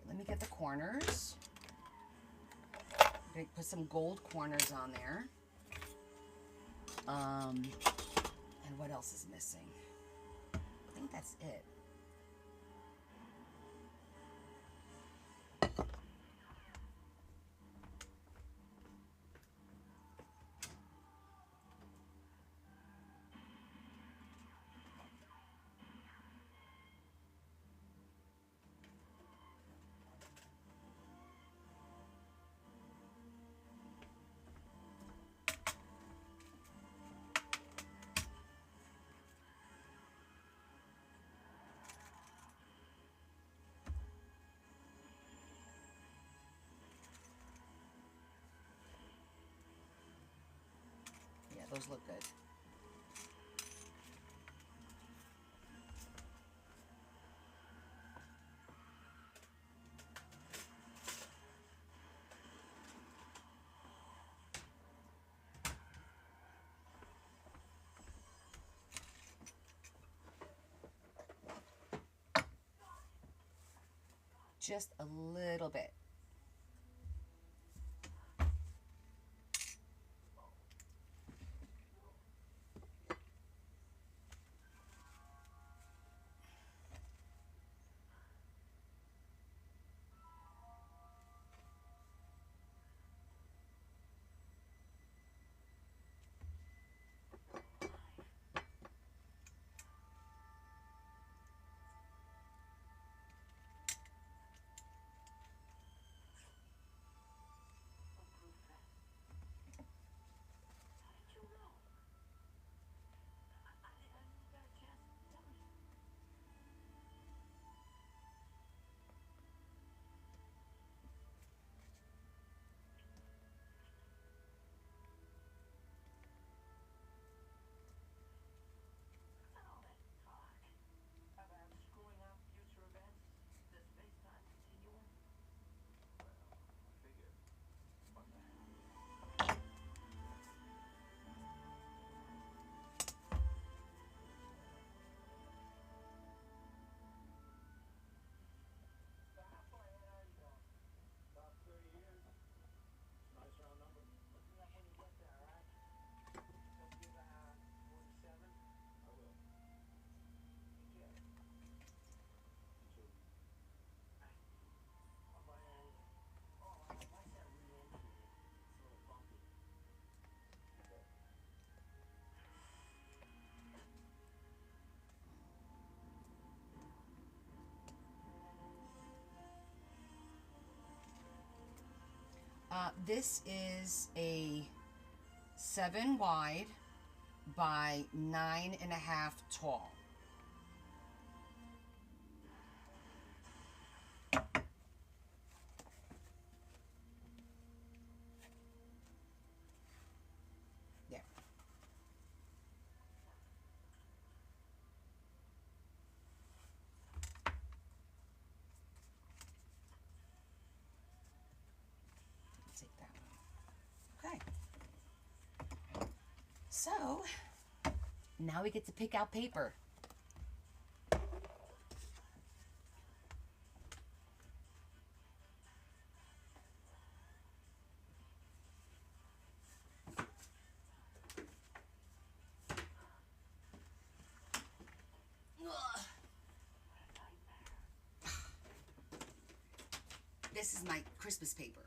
Let me get the corners. I'm going to put some gold corners on there. And what else is missing? I think that's it. Yeah, those look good. Just a little bit. This is a 7 wide by 9.5 tall. There. Take that one. Okay. So, now we get to pick out paper. This is my Christmas paper.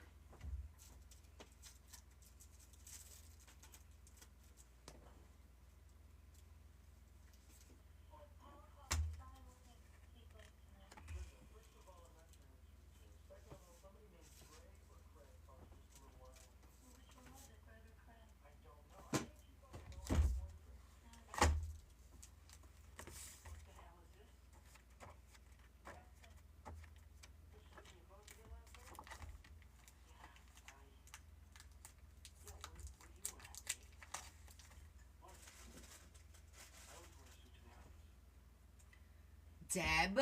Deb,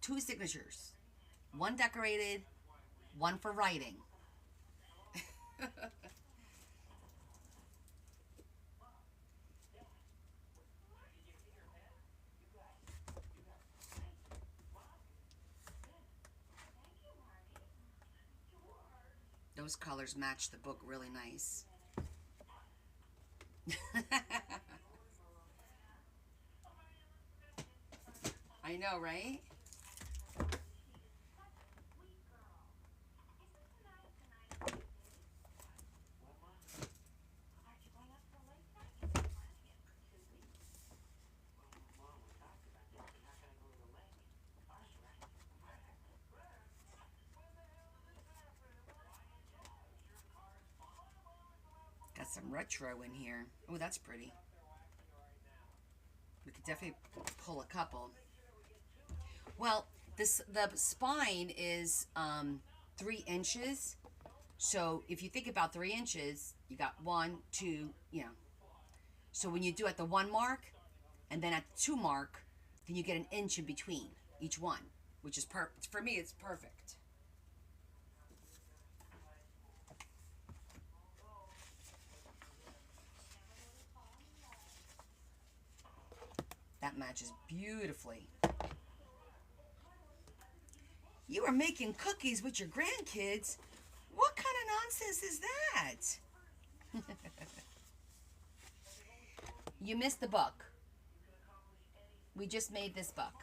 2 signatures. 1 decorated, 1 for writing. Those colors match the book really nice. I know, right? Got some retro in here. Oh, that's pretty. We could definitely pull a couple. Well, the spine is 3 inches. So if you think about 3 inches, you got 1, 2, you know. So when you do at the 1 mark, and then at the 2 mark, then you get an inch in between each one, which is perfect. For me, it's perfect. That matches beautifully. You are making cookies with your grandkids? What kind of nonsense is that? You missed the book. We just made this book.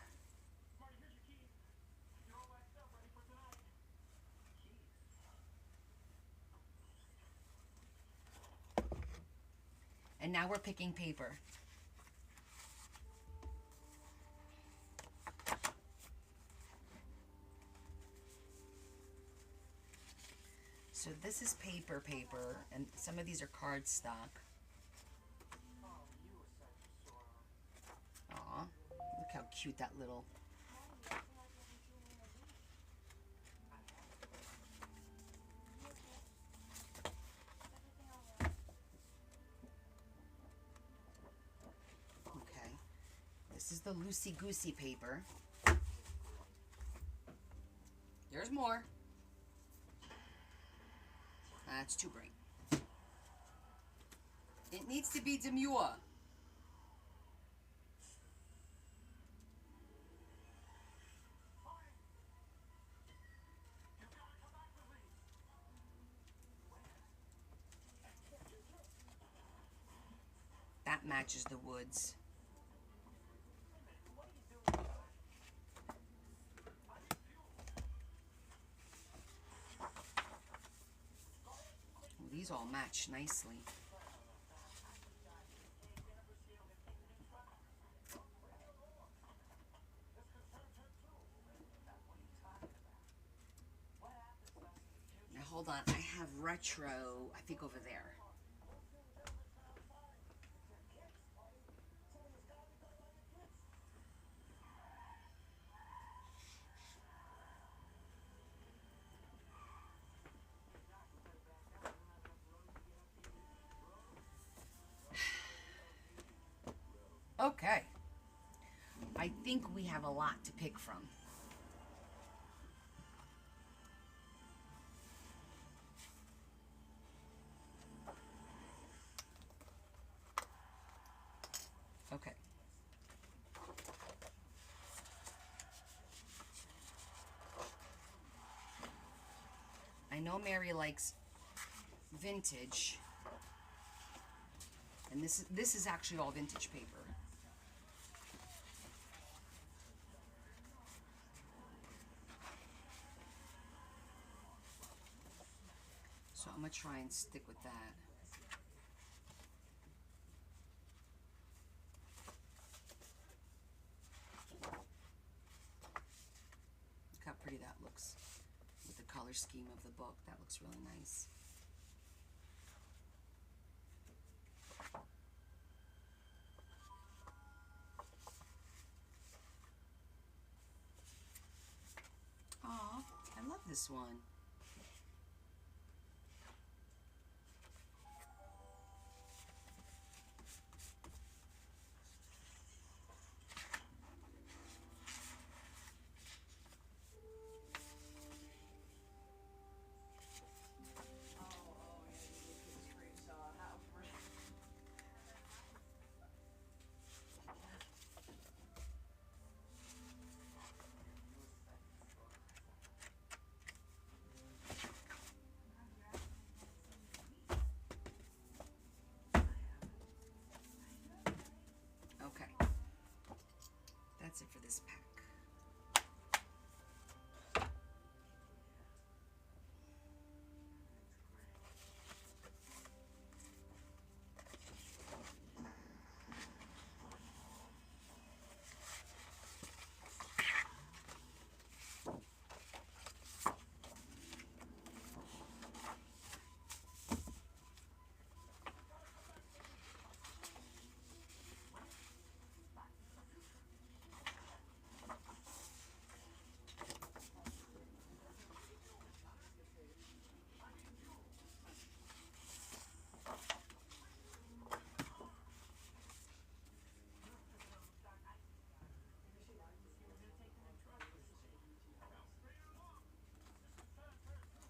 And now we're picking paper. So this is paper, and some of these are cardstock. Aw, look how cute that little... Okay, this is the loosey-goosey paper. There's more. That's too bright. It needs to be demure. That matches the woods. These all match nicely. Now hold on, I have retro, I think over there. Okay. I think we have a lot to pick from. Okay. I know Mary likes vintage. And this is actually all vintage paper. So I'm going to try and stick with that. Look how pretty that looks with the color scheme of the book. That looks really nice. Aw, I love this one. Okay, that's it for this pack.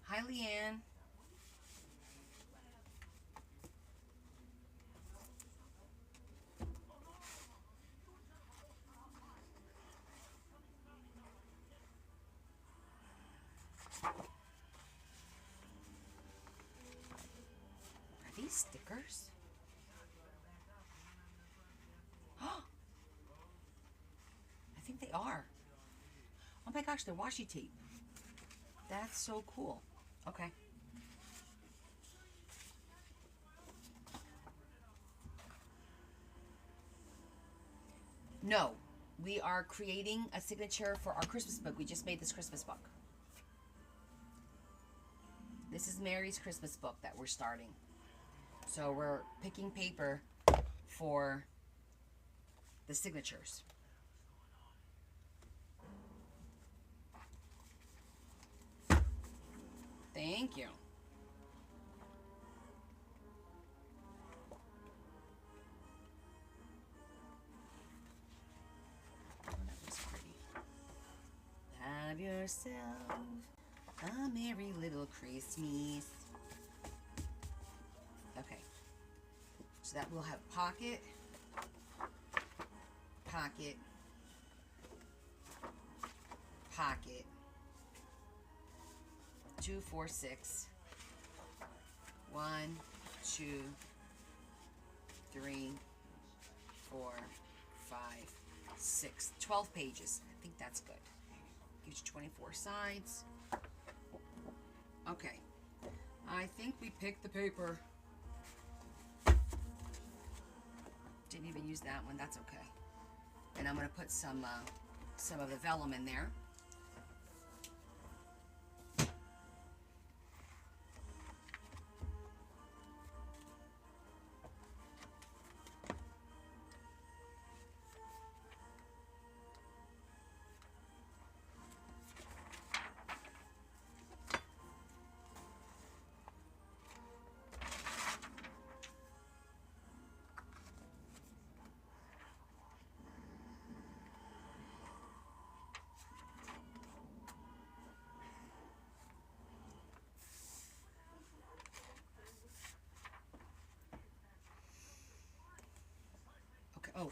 Hi, Leanne. Are these stickers? I think they are. Oh my gosh, they're washi tape. That's so cool. Okay. No, we are creating a signature for our Christmas book. We just made this Christmas book. This is Mary's Christmas book that we're starting. So we're picking paper for the signatures. Thank you. Oh, that looks pretty. Have yourself a merry little Christmas. Okay. So that will have pocket, pocket, pocket, 2, 4, 6. 1, 2, 3, 4, 5, 6. 12 pages. I think that's good. Gives you 24 sides. Okay. I think we picked the paper. Didn't even use that one. That's okay. And I'm going to put some of the vellum in there.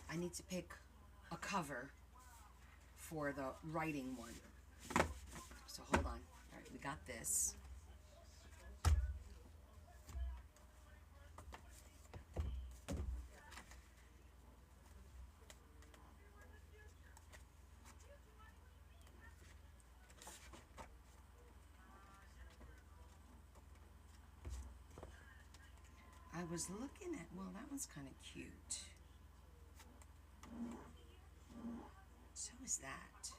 I need to pick a cover for the writing one. So hold on. All right, we got this. I was looking at, well, that one's kind of cute. So is that.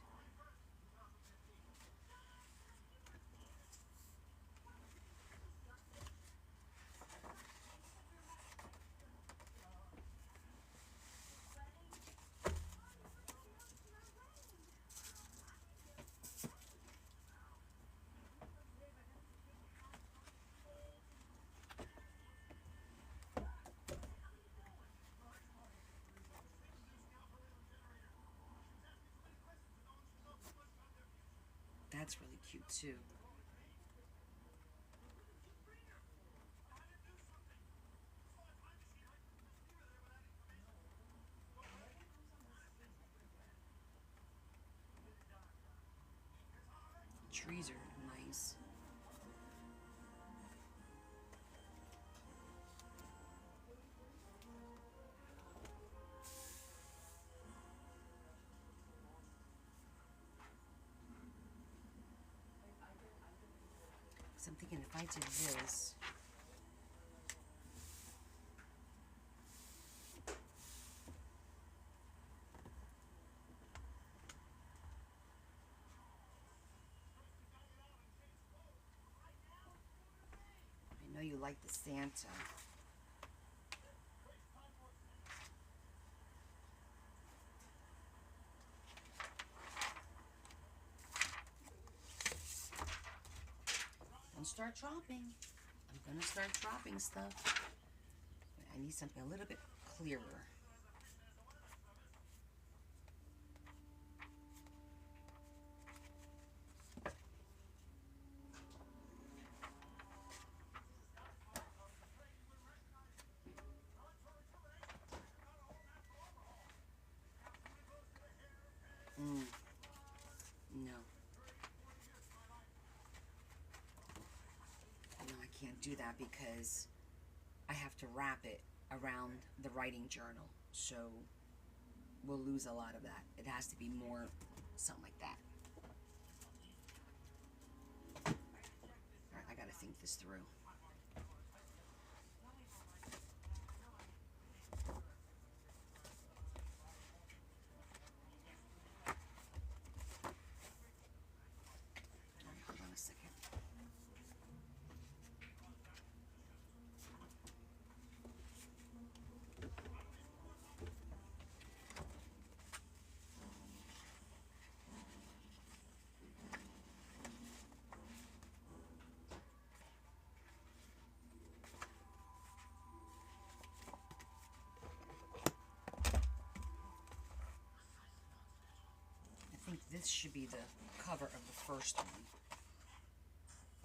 That's really cute too. Trees are nice. So I'm thinking if I did this, I know you like the Santa. Don't start dropping. I'm gonna start dropping stuff. I need something a little bit clearer. No. No, I can't do that because I have to wrap it around the writing journal. So we'll lose a lot of that. It has to be more something like that. Alright, I gotta think this through. Alright, hold on a second. I think this should be the cover of the first one.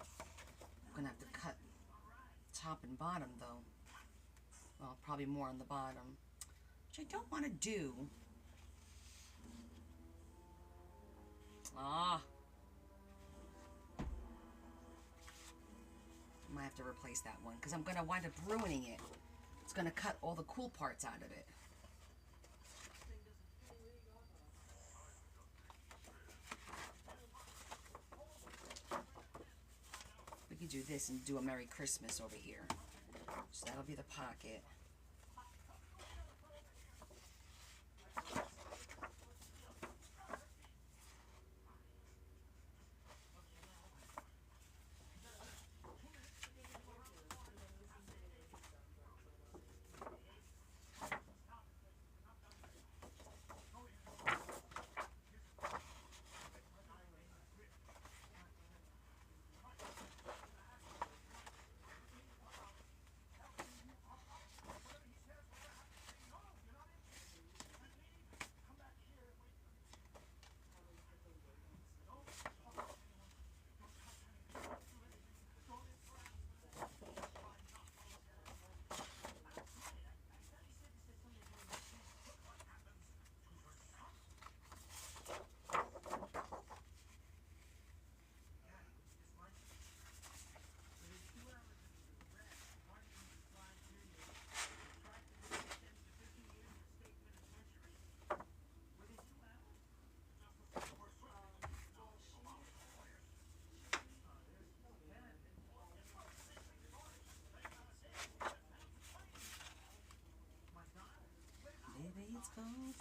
I'm gonna have to cut top and bottom though. Well, probably more on the bottom, which I don't want to do. I might have to replace that one because I'm gonna wind up ruining it. It's gonna cut all the cool parts out of it. We could do this and do a Merry Christmas over here. So that'll be the pocket.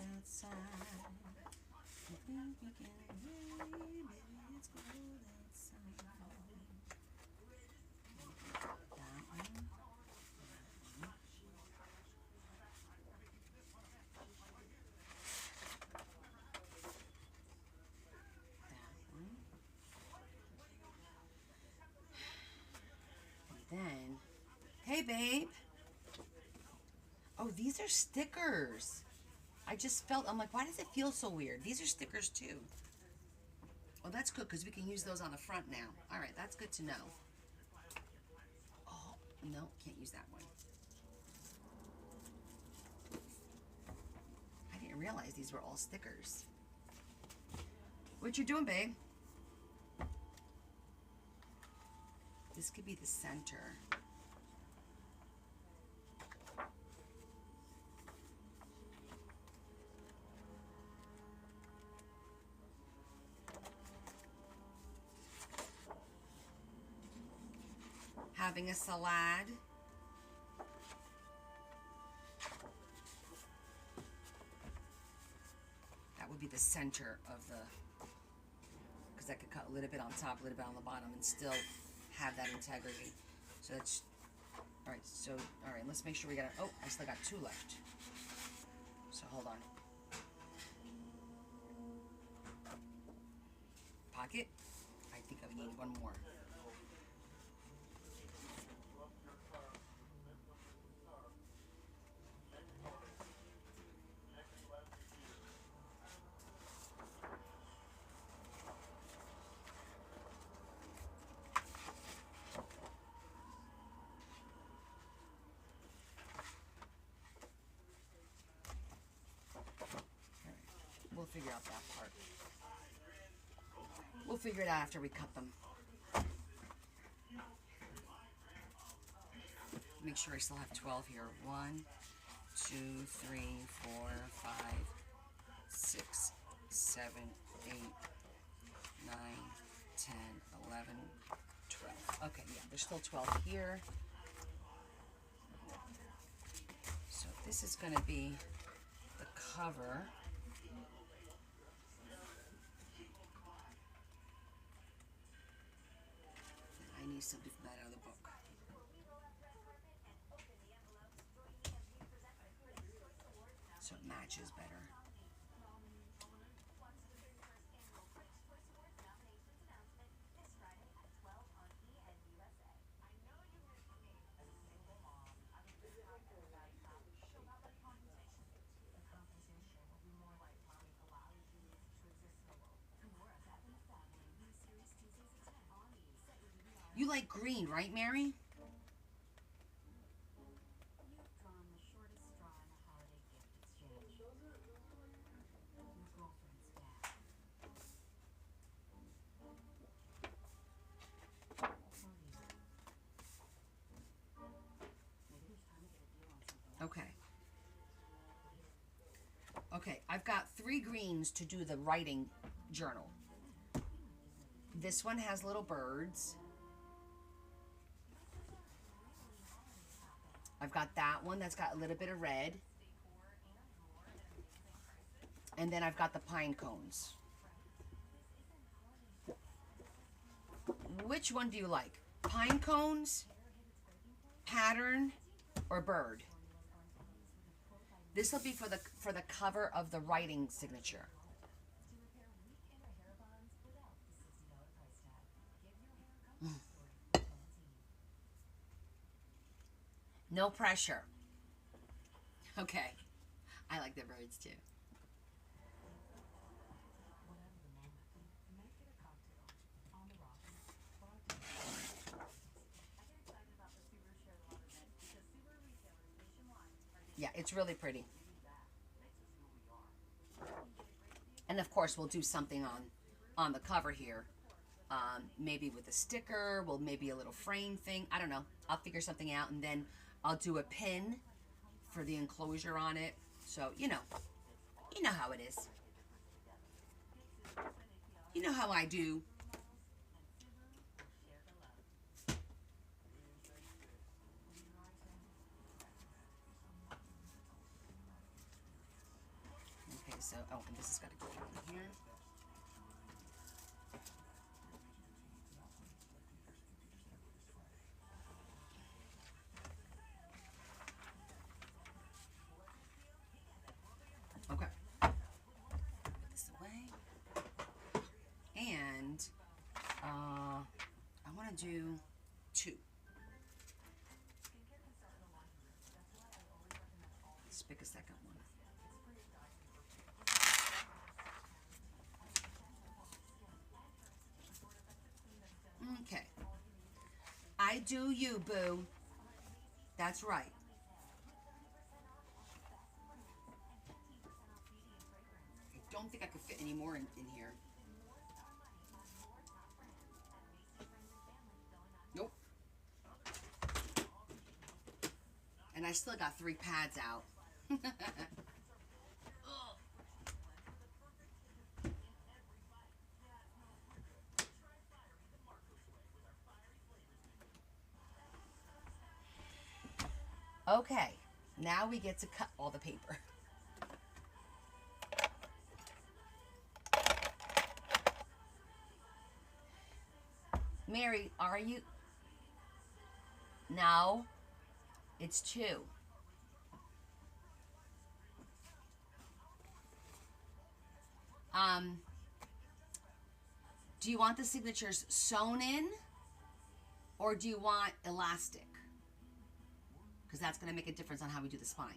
outside. You think we can wait, baby, it's cold outside. That one. And then, hey babe. Oh, these are stickers. I just felt, I'm like, why does it feel so weird? These are stickers too. Oh, that's good because we can use those on the front now. All right, that's good to know. Oh, no, can't use that one. I didn't realize these were all stickers. What you doing, babe? This could be the center. Having a salad. That would be the center of the, because I could cut a little bit on top, a little bit on the bottom, and still have that integrity. So that's, all right, so, all right, let's make sure we got, oh, I still got 2 left. So hold on. Pocket. I think I need one more. We'll figure out that part. We'll figure it out after we cut them. Make sure I still have 12 here. 1, 2, 3, 4, 5, 6, 7, 8, 9, 10, 11, 12. Okay, yeah, there's still 12 here. So this is going to be the cover. I need something from that other book. So it matches better. You like green, right, Mary? Okay. Okay, I've got 3 greens to do the writing journal. This one has little birds. I've got that one that's got a little bit of red. And then I've got the pine cones. Which one do you like? Pine cones, pattern, or bird? This will be for the cover of the writing signature. No pressure. Okay. I like the birds too. Yeah, it's really pretty. And of course, we'll do something on the cover here. Maybe with a sticker, well, maybe a little frame thing. I don't know. I'll figure something out, and then I'll do a pin for the enclosure on it. So, you know how it is. You know how I do. so, oh, and this has got to go in here. Okay. Put this away. And I want to do 2. Let's pick a second one. Okay. I do you, boo. That's right. I don't think I could fit any more in here. Nope. And I still got 3 pads out. Okay, now we get to cut all the paper. Mary, are you? No, it's 2. Do you want the signatures sewn in, or do you want elastic? Because that's going to make a difference on how we do the spine.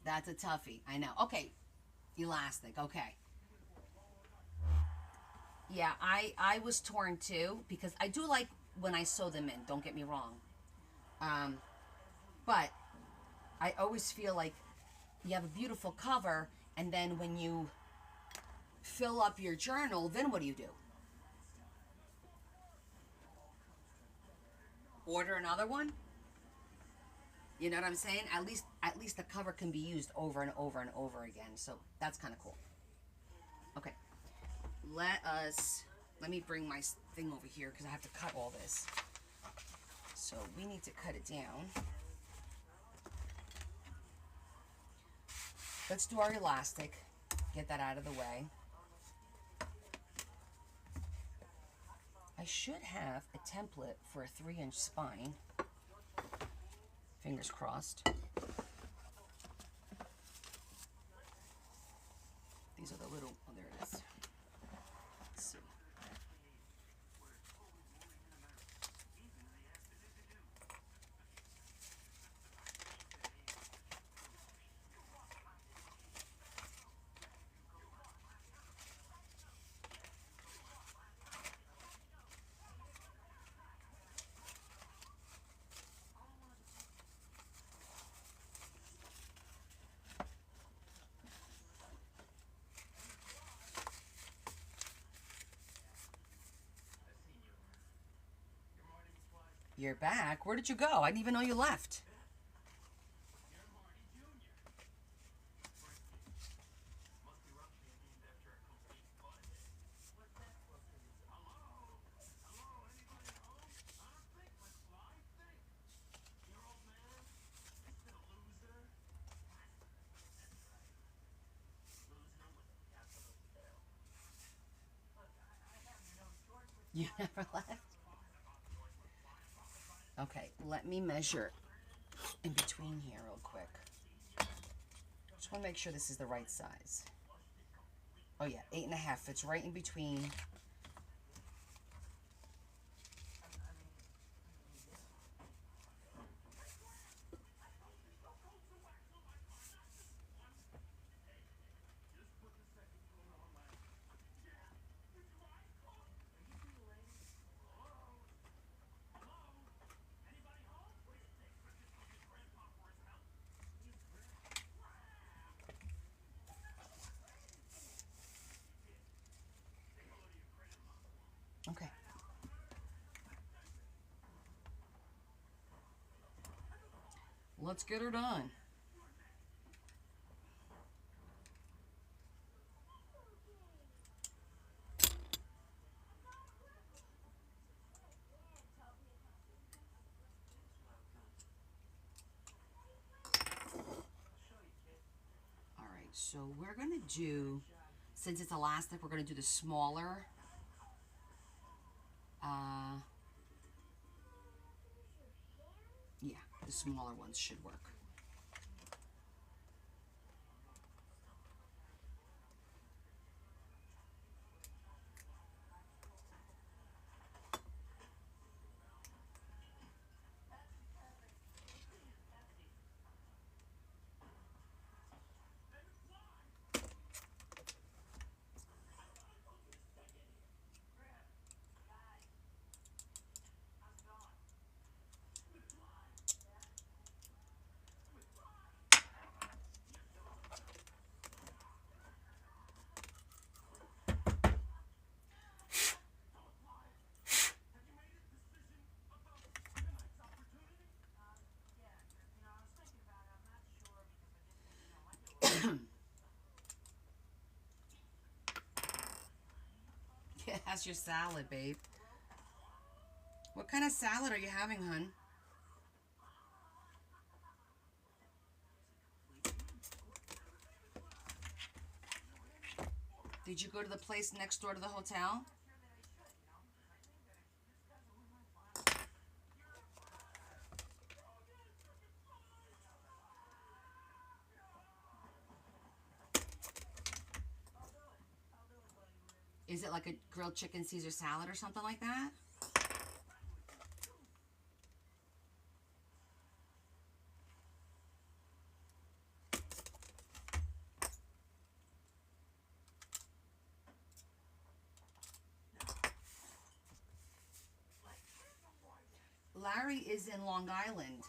That's a toughie. I know. Okay. Elastic. Okay. Yeah, I was torn too, because I do like when I sew them in. Don't get me wrong. But I always feel like you have a beautiful cover, and then when you fill up your journal, then what do you do? Order another one? You know what I'm saying? At least the cover can be used over and over and over again. So that's kind of cool. Okay. Let me bring my thing over here because I have to cut all this. So we need to cut it down. Let's do our elastic. Get that out of the way. I should have a template for a 3-inch spine. Fingers crossed. These are the little, oh, there it is. Let's see. You're back? Where did you go? I didn't even know you left. You never left? Okay, let me measure in between here real quick. Just want to make sure this is the right size. Oh yeah, 8.5 fits right in between. Okay. Let's get her done. All right, so we're gonna do, since it's elastic, we're gonna do the smaller. Yeah, the smaller ones should work. Yeah, that's your salad, babe. What kind of salad are you having, hun? Did you go to the place next door to the hotel? Is it like a grilled chicken Caesar salad or something like that? Larry is in Long Island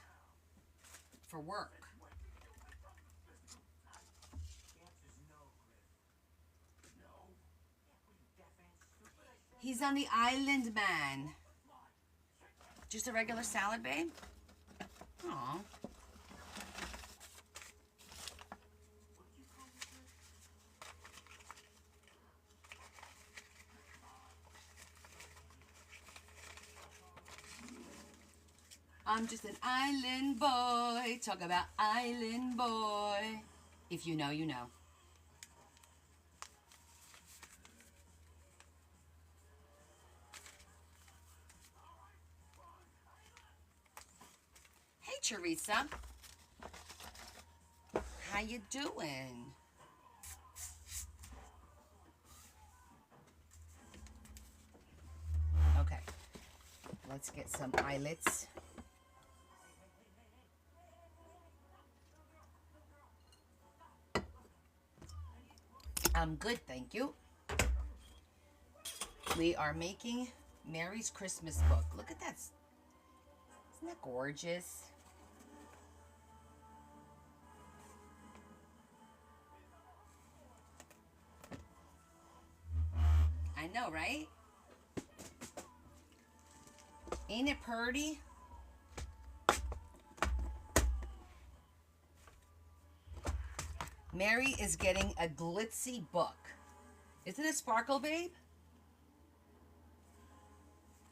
for work. He's on the island, man. Just a regular salad, babe? Aw. I'm just an island boy. Talk about island boy. If you know, you know. Hey, Teresa. How you doing? Okay. Let's get some eyelets. I'm good, thank you. We are making Mary's Christmas book. Look at that. Isn't that gorgeous? I know, right? Ain't it pretty? Mary is getting a glitzy book. Isn't it sparkle, babe?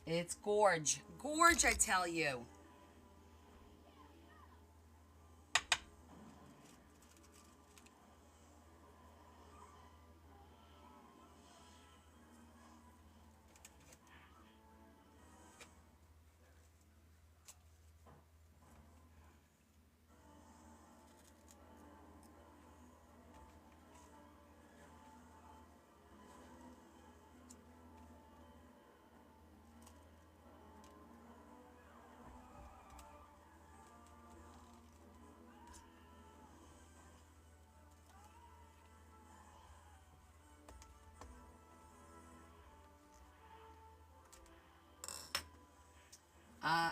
It's gorge. Gorge, I tell you.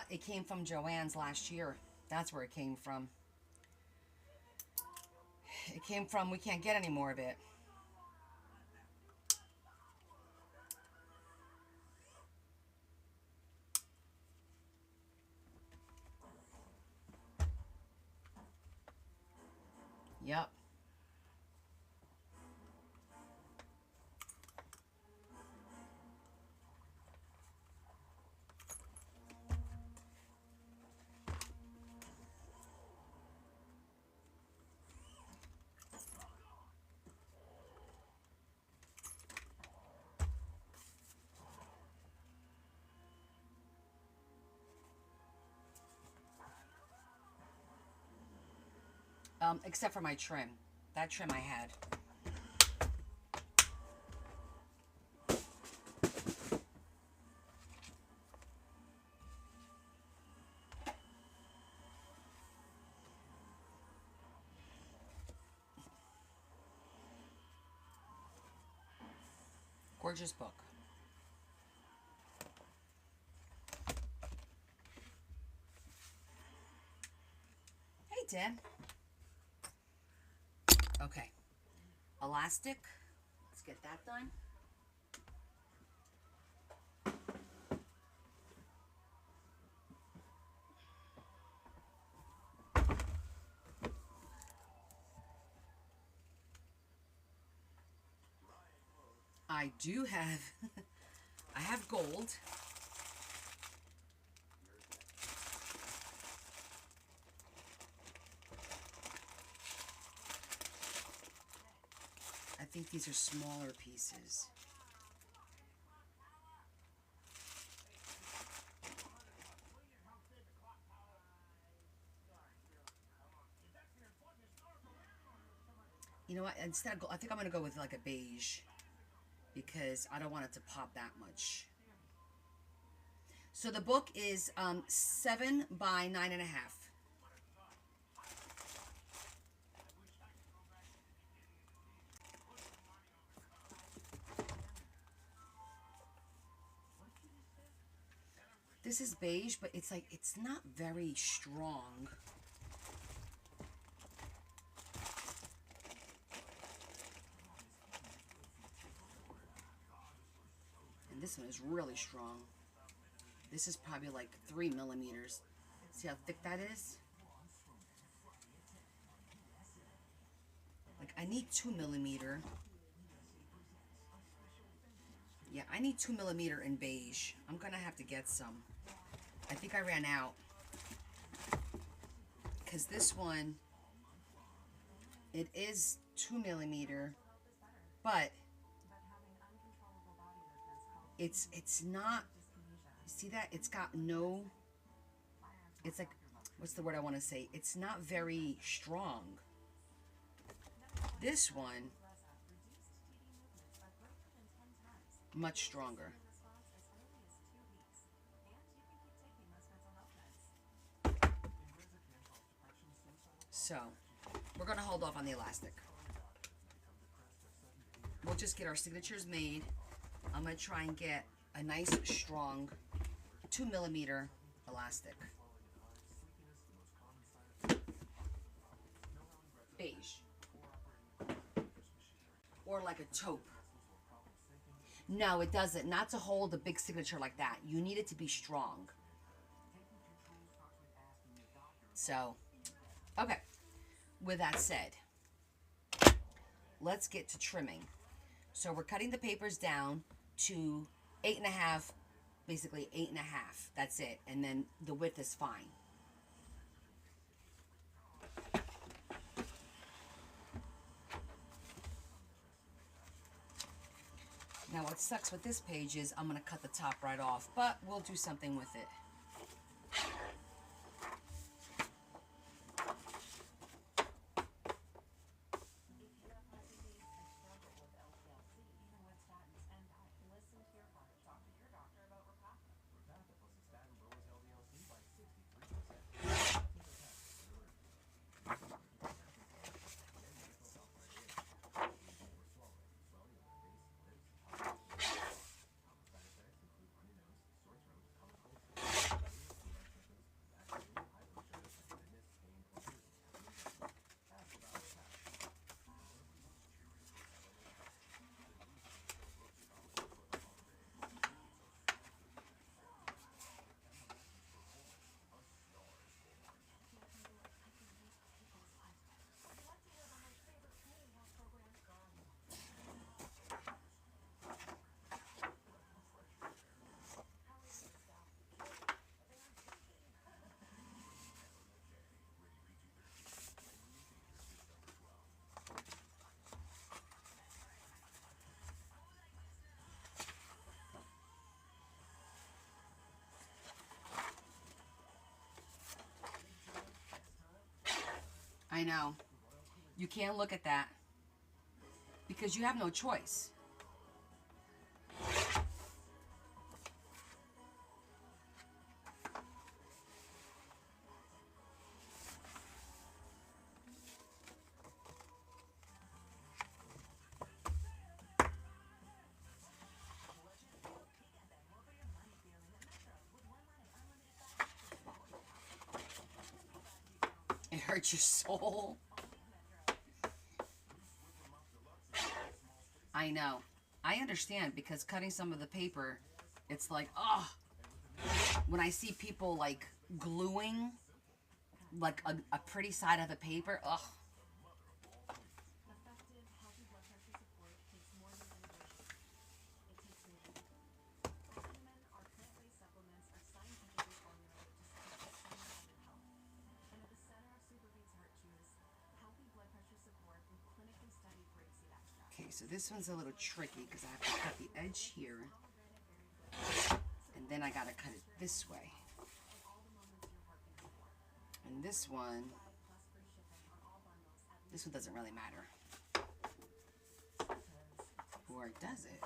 It came from Joann's last year. That's where it came from. It came from, we can't get any more of it. Yep. Except for my trim. That trim I had. Gorgeous book. Hey, Dan. Okay. Elastic. Let's get that done. I do have, I have gold. I think these are smaller pieces. You know what? Instead of gold, I think I'm going to go with like a beige because I don't want it to pop that much. So the book is 7 by 9.5. This is beige, but it's like, it's not very strong. And this one is really strong. This is probably like 3 millimeters. See how thick that is? Like, I need 2 millimeter. Yeah, I need 2 millimeter in beige. I'm gonna have to get some. I think I ran out. Because this one, it is 2 millimeter, but it's not, see that? It's got no, it's like, what's the word I want to say? It's not very strong. This one, much stronger. So, we're going to hold off on the elastic. We'll just get our signatures made. I'm going to try and get a nice, strong 2 millimeter elastic. Beige. Or like a taupe. No, it doesn't. Not to hold a big signature like that. You need it to be strong. So, okay. With that said, let's get to trimming. So we're cutting the papers down to 8.5, basically 8.5. That's it. And then the width is fine. Now what sucks with this page is I'm going to cut the top right off, but we'll do something with it. I know. You can't look at that because you have no choice. It hurts your soul. I know. I understand because cutting some of the paper, it's like, oh, when I see people like gluing like a pretty side of the paper, ugh. Okay, so this one's a little tricky because I have to cut the edge here, and then I gotta cut it this way. And this one doesn't really matter. Or does it?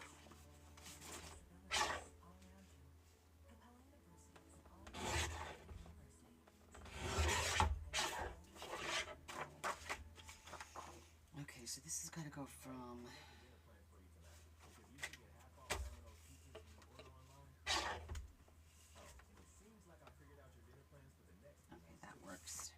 Okay, so this has got to go from... Okay, that works.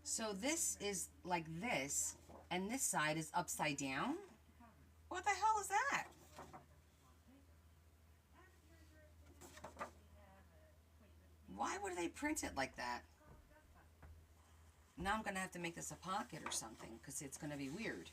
So this is like this, and this side is upside down? What the hell is that? Why would they print it like that? Now I'm going to have to make this a pocket or something, because it's going to be weird.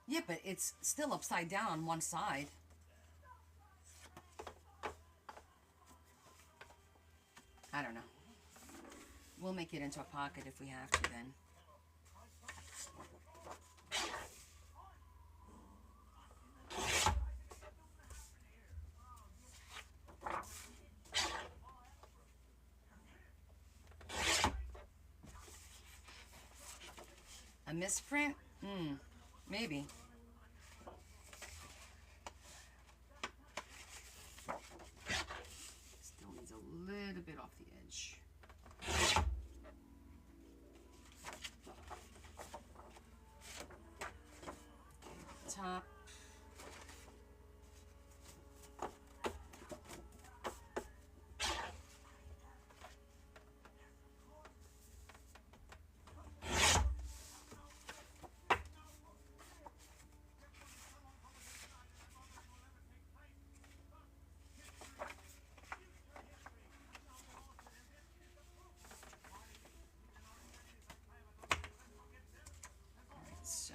Yeah, but it's still upside down on one side. I don't know. We'll make it into a pocket if we have to then. A misprint? Maybe. Still needs a little bit off the edge. Okay, top. So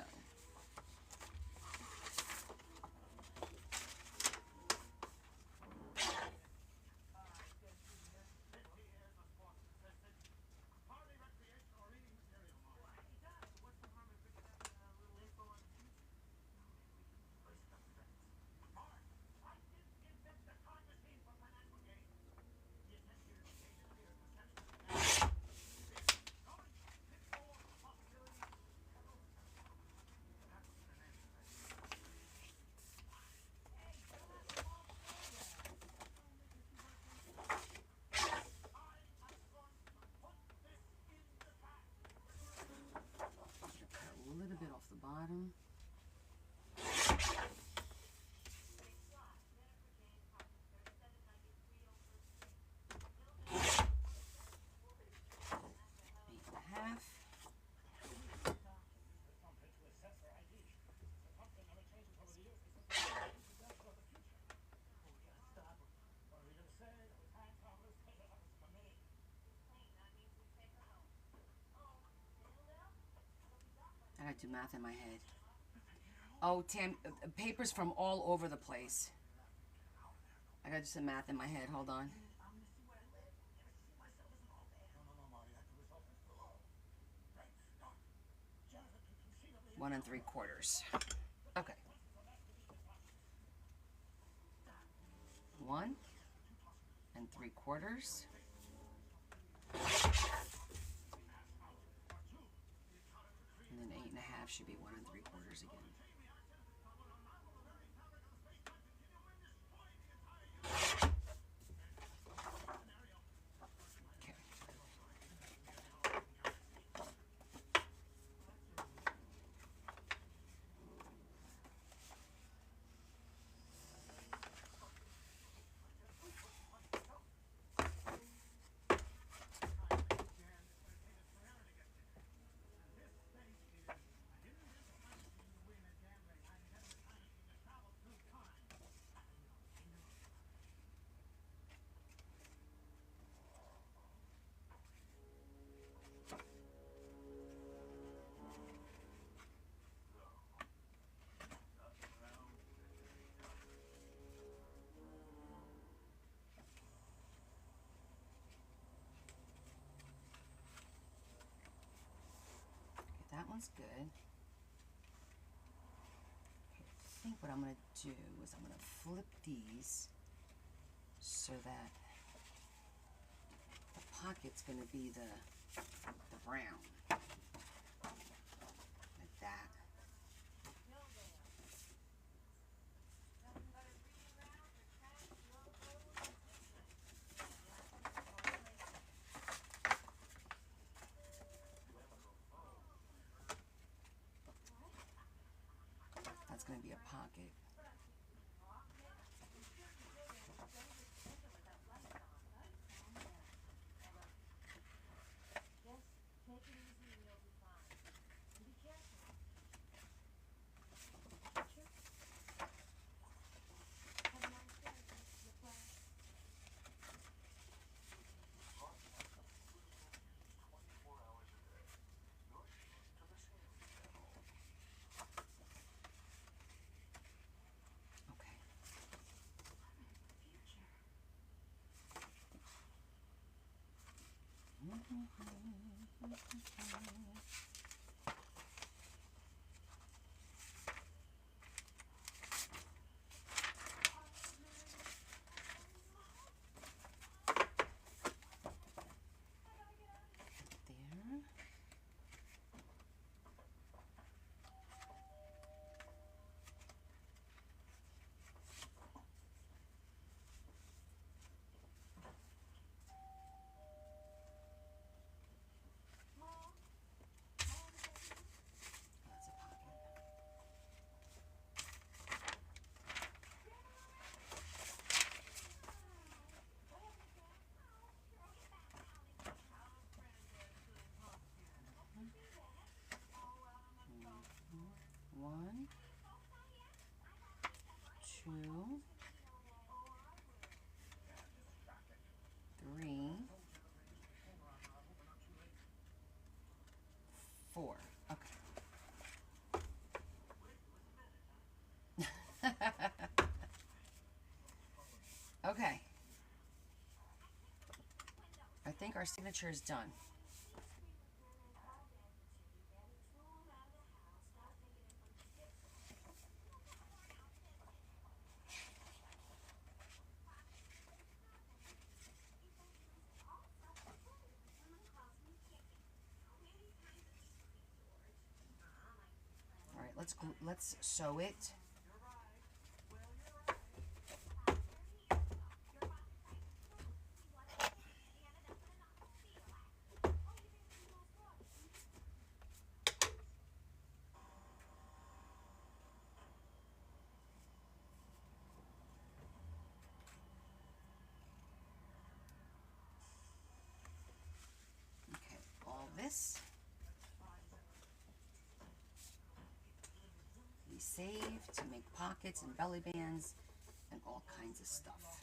I do math in my head. Oh, Tam, papers from all over the place. I got just some math in my head. Hold on. 1 3/4. Okay. 1 3/4. And then 8 1/2 should be 1 3/4 again. That one's good. Okay, I think what I'm going to do is I'm going to flip these so that the pocket's going to be the brown. Like that. That's going to be a pocket. One, two, three, 4. Okay. Okay. I think our signature is done. All right, let's sew it. This. We save to make pockets and belly bands and all kinds of stuff.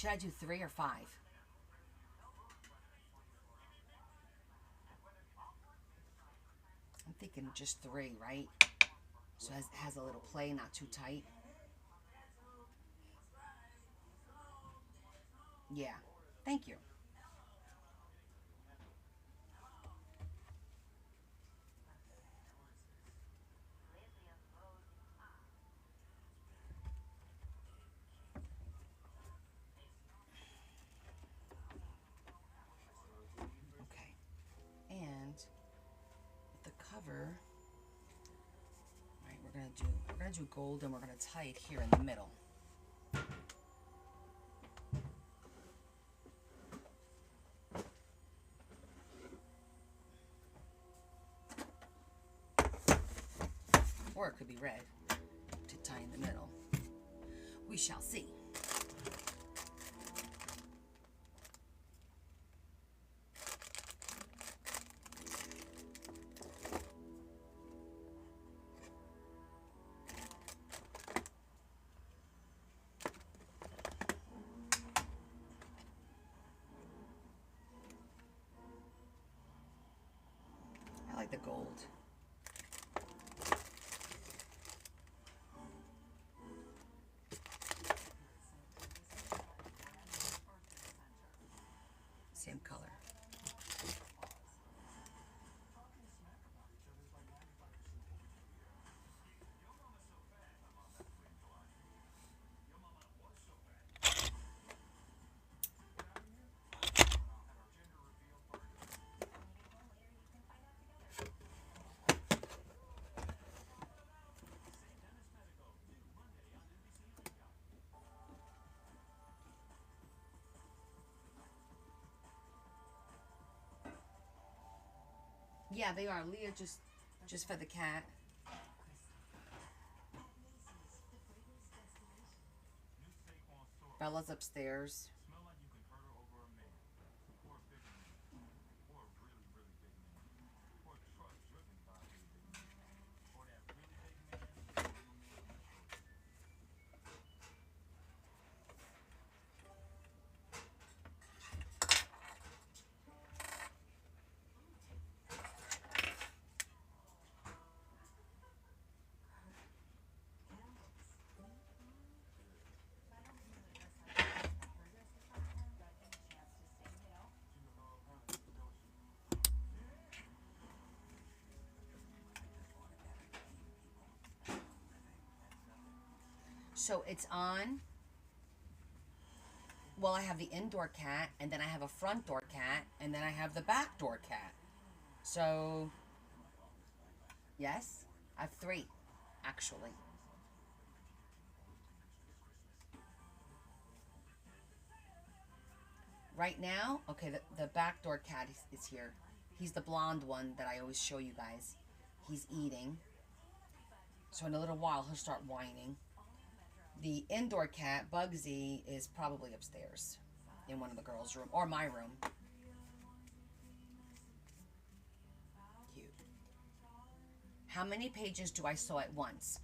Should I do 3 or 5? I'm thinking just 3, right? So it has a little play, not too tight. Yeah. Thank you. Okay. And with the cover, right, we're gonna do gold, and we're gonna tie it here in the middle. Or it could be red to tie in the middle. We shall see. I like the gold. Same color. Yeah, they are. Leah just fed the cat. Bella's upstairs. So it's on. Well, I have the indoor cat, and then I have a front door cat, and then I have the back door cat. So, yes, I have 3, actually. Right now, okay, the back door cat is here. He's the blonde one that I always show you guys. He's eating. So in a little while, he'll start whining. The indoor cat, Bugsy, is probably upstairs in one of the girls' room, or my room. Cute. How many pages do I sew at once?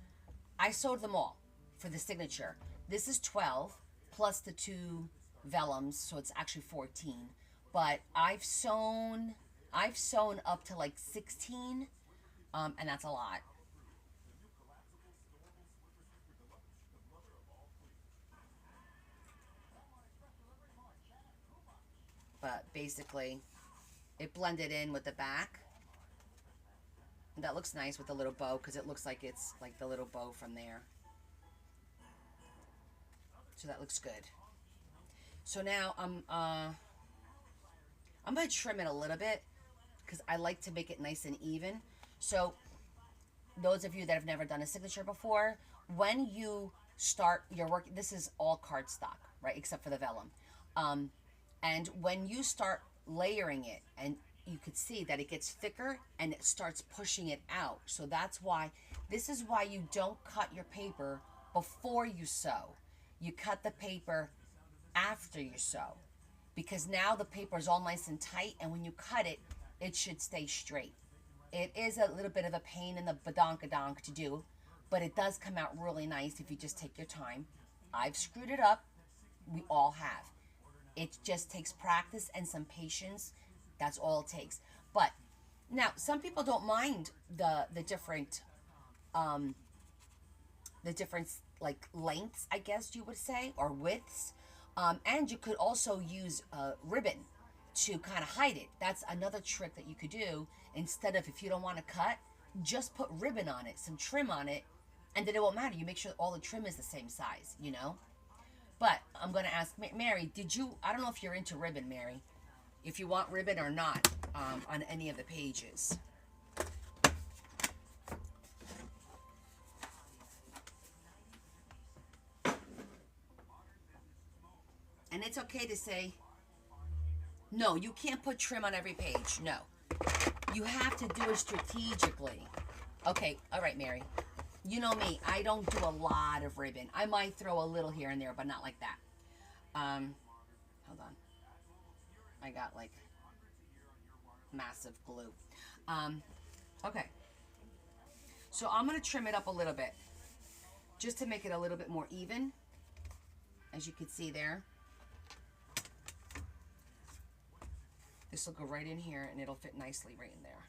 I sewed them all for the signature. This is 12 plus the 2 vellums, so it's actually 14. But I've sewn up to like 16, and that's a lot. But basically, it blended in with the back. And that looks nice with the little bow, because it looks like it's like the little bow from there. So that looks good. So now I'm gonna trim it a little bit, because I like to make it nice and even. So those of you that have never done a signature before, when you start your work, this is all cardstock, right, except for the vellum. And when you start layering it, and you could see that it gets thicker and it starts pushing it out. So that's why, this is why you don't cut your paper before you sew. You cut the paper after you sew, because now the paper is all nice and tight, and when you cut it, it should stay straight. It is a little bit of a pain in the badonkadonk to do, but it does come out really nice if you just take your time. I've screwed it up, we all have. It just takes practice and some patience. That's all it takes. But now some people don't mind the different the different like lengths, I guess you would say, or widths. And you could also use ribbon to kind of hide it. That's another trick that you could do. Instead of, if you don't want to cut, just put ribbon on it, some trim on it, and then it won't matter. You make sure all the trim is the same size, you know? But I'm going to ask Mary, did you, I don't know if you're into ribbon, Mary, if you want ribbon or not on any of the pages. And it's okay to say, no, you can't put trim on every page. No. You have to do it strategically. Okay, all right, Mary. You know me, I don't do a lot of ribbon. I might throw a little here and there, but not like that. Hold on. I got like massive glue. Okay. So I'm going to trim it up a little bit just to make it a little bit more even, as you can see there. This will go right in here and it'll fit nicely right in there.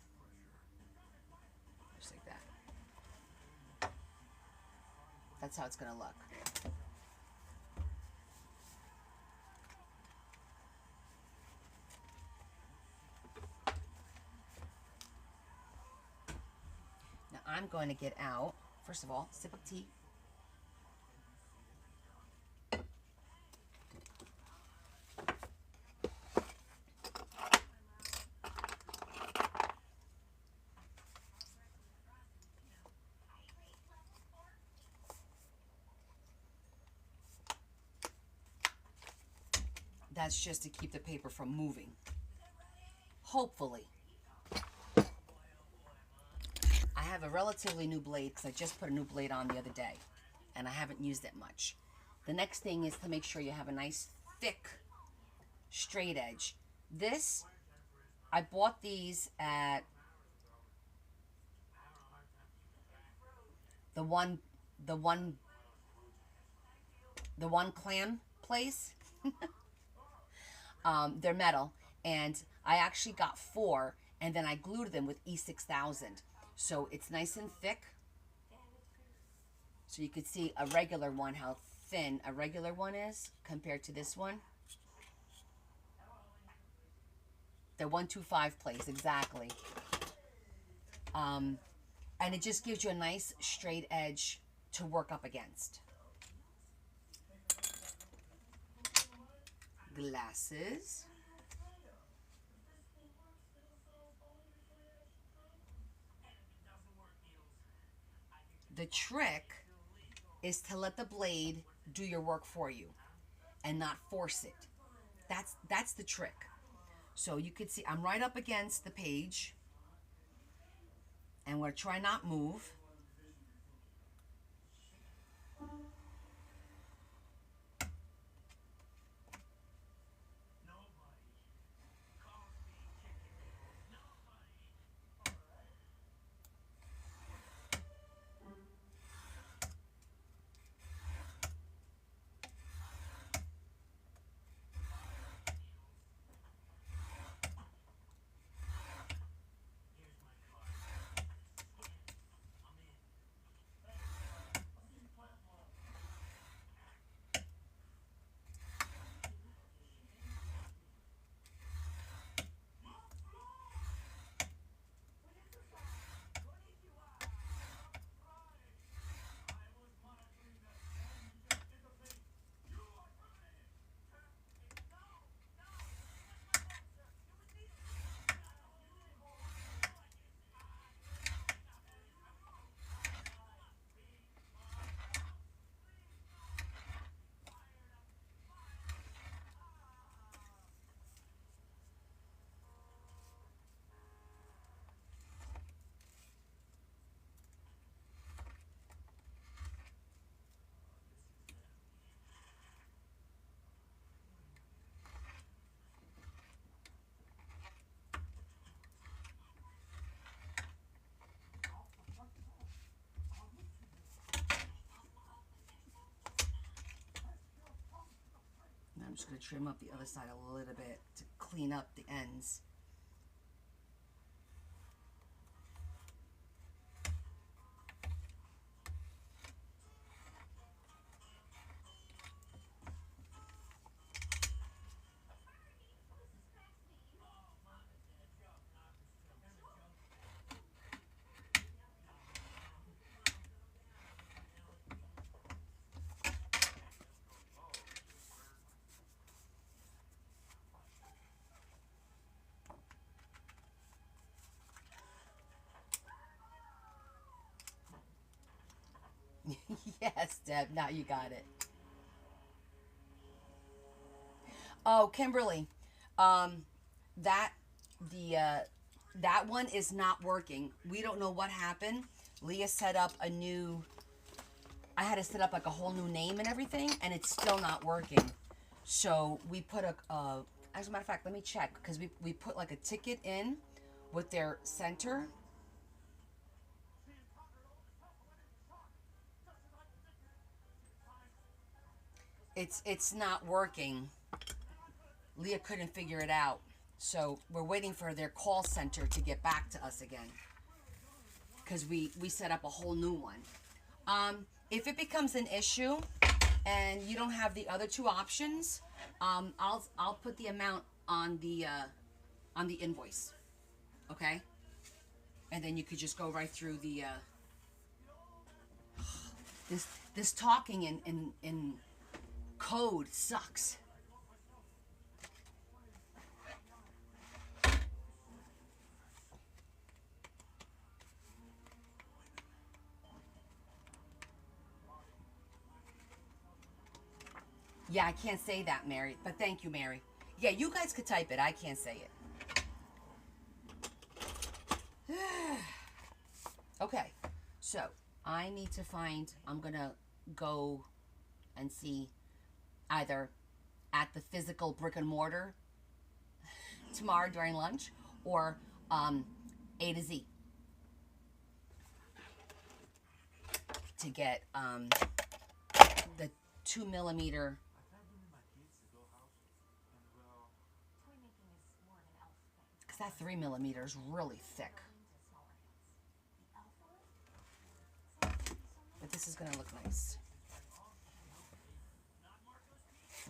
Just like that. That's how it's going to look. Now I'm going to get out, first of all, sip of tea. That's just to keep the paper from moving. Hopefully. I have a relatively new blade because I just put a new blade on the other day and I haven't used it much. The next thing is to make sure you have a nice thick straight edge. This, I bought these at the one clam place. They're metal, and I actually got 4, and then I glued them with E6000, so it's nice and thick. So you could see a regular one, how thin a regular one is compared to this one. The 125 place, exactly. And it just gives you a nice straight edge to work up against. Glasses. The trick is to let the blade do your work for you and not force it. That's the trick. So you can see I'm right up against the page and I'm going to try not move. I'm just going to trim up the other side a little bit to clean up the ends. Yes, Deb, now you got it. Oh, Kimberly, um, that the that one is not working. We don't know what happened. Leah set up a new. I had to set up like a whole new name and everything, and it's still not working. So we put as a matter of fact, let me check because we put like a ticket in with their center. It's not working. Leah couldn't figure it out. So we're waiting for their call center to get back to us again because we set up a whole new one. If it becomes an issue and you don't have the other two options, I'll put the amount on the invoice, okay? And then you could just go right through the this talking in code sucks. Yeah, I can't say that, Mary, but thank you, Mary. Yeah, you guys could type it. I can't say it. Okay, so I need to find, I'm going to go and see either at the physical brick and mortar tomorrow during lunch or A to Z to get the 2mm. Because that 3mm is really thick. But this is going to look nice.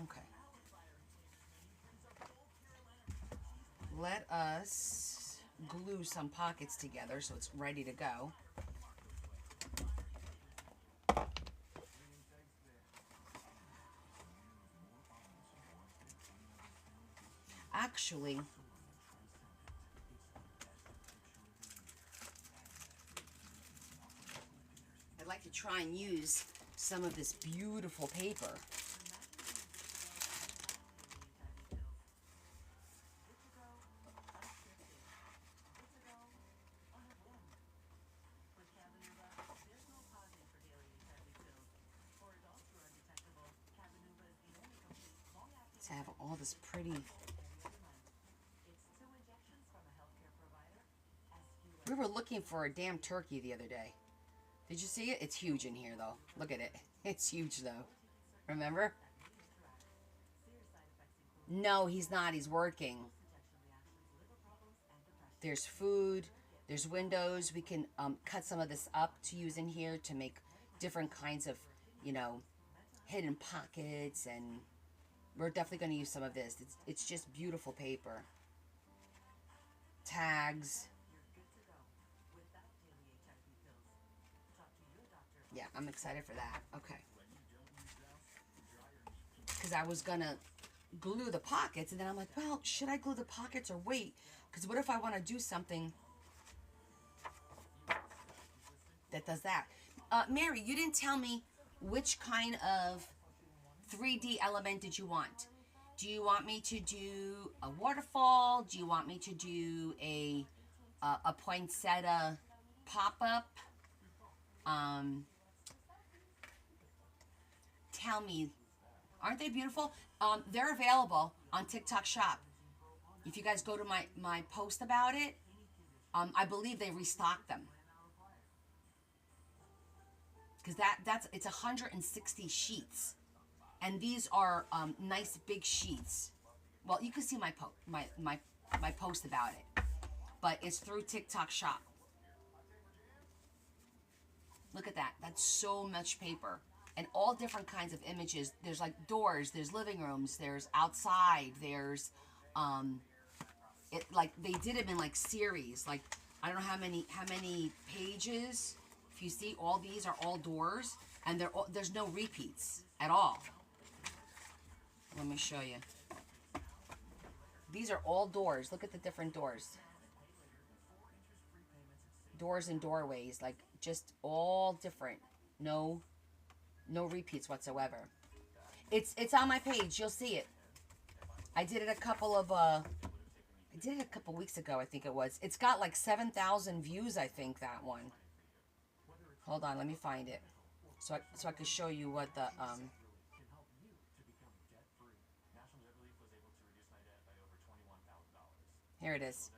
Okay. Let us glue some pockets together so it's ready to go. Actually, I'd like to try and use some of this beautiful paper. To have all this pretty. We were looking for a damn turkey the other day. Did you see it? It's huge in here, though. Look at it. It's huge, though. Remember? No, he's not. He's working. There's food. There's windows. We can cut some of this up to use in here to make different kinds of, hidden pockets. And we're definitely going to use some of this. It's just beautiful paper. Tags. Yeah, I'm excited for that. Okay. Because I was going to glue the pockets, and then I'm like, well, should I glue the pockets or wait? Because what if I want to do something that does that? Mary, you didn't tell me which kind of 3D element did you want? Do you want me to do a waterfall? Do you want me to do a poinsettia pop-up? Tell me, aren't they beautiful? They're available on TikTok Shop. If you guys go to my post about it, I believe they restocked them. Because it's 160 sheets. And these are nice big sheets. Well, you can see my post about it, but it's through TikTok Shop. Look at that. That's so much paper. And all different kinds of images. There's like doors, there's living rooms, there's outside, there's it like they did them in like series. Like I don't know how many pages. If you see, all these are all doors, and there's no repeats at all. Let me show you. These are all doors. Look at the different doors. Doors and doorways, like just all different. No repeats whatsoever. It's on my page. You'll see it. I did it a couple weeks ago, I think it was. It's got like 7,000 views, I think, that one. Hold on, let me find it. So I can show you what the here it is.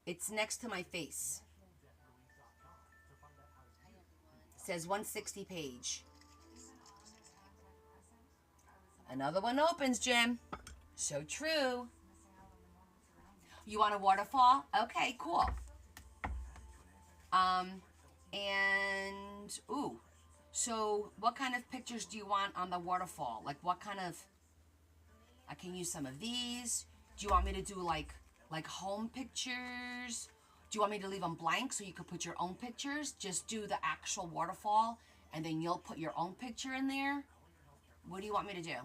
It's next to my face. It says 160 page. Another one opens, Jim. So true. You want a waterfall? Okay, cool. And ooh, so what kind of pictures do you want on the waterfall? Like what kind of? I can use some of these. Do you want me to do like home pictures? Do you want me to leave them blank so you can put your own pictures? Just do the actual waterfall and then you'll put your own picture in there? What do you want me to do?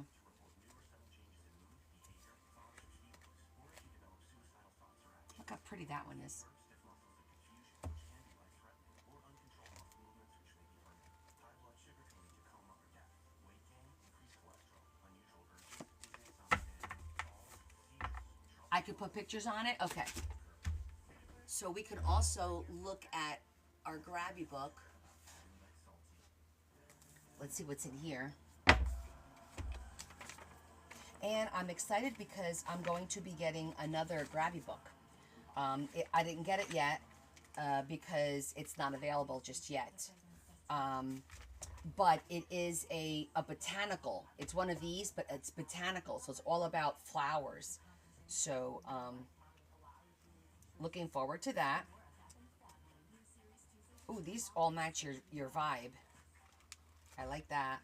Look how pretty that one is. I could put pictures on it? Okay. So we can also look at our Grabby book. Let's see what's in here. And I'm excited because I'm going to be getting another Grabby book. I didn't get it yet because it's not available just yet. But it is a botanical. It's one of these, but it's botanical. So it's all about flowers. So, looking forward to that. Ooh, these all match your vibe. I like that.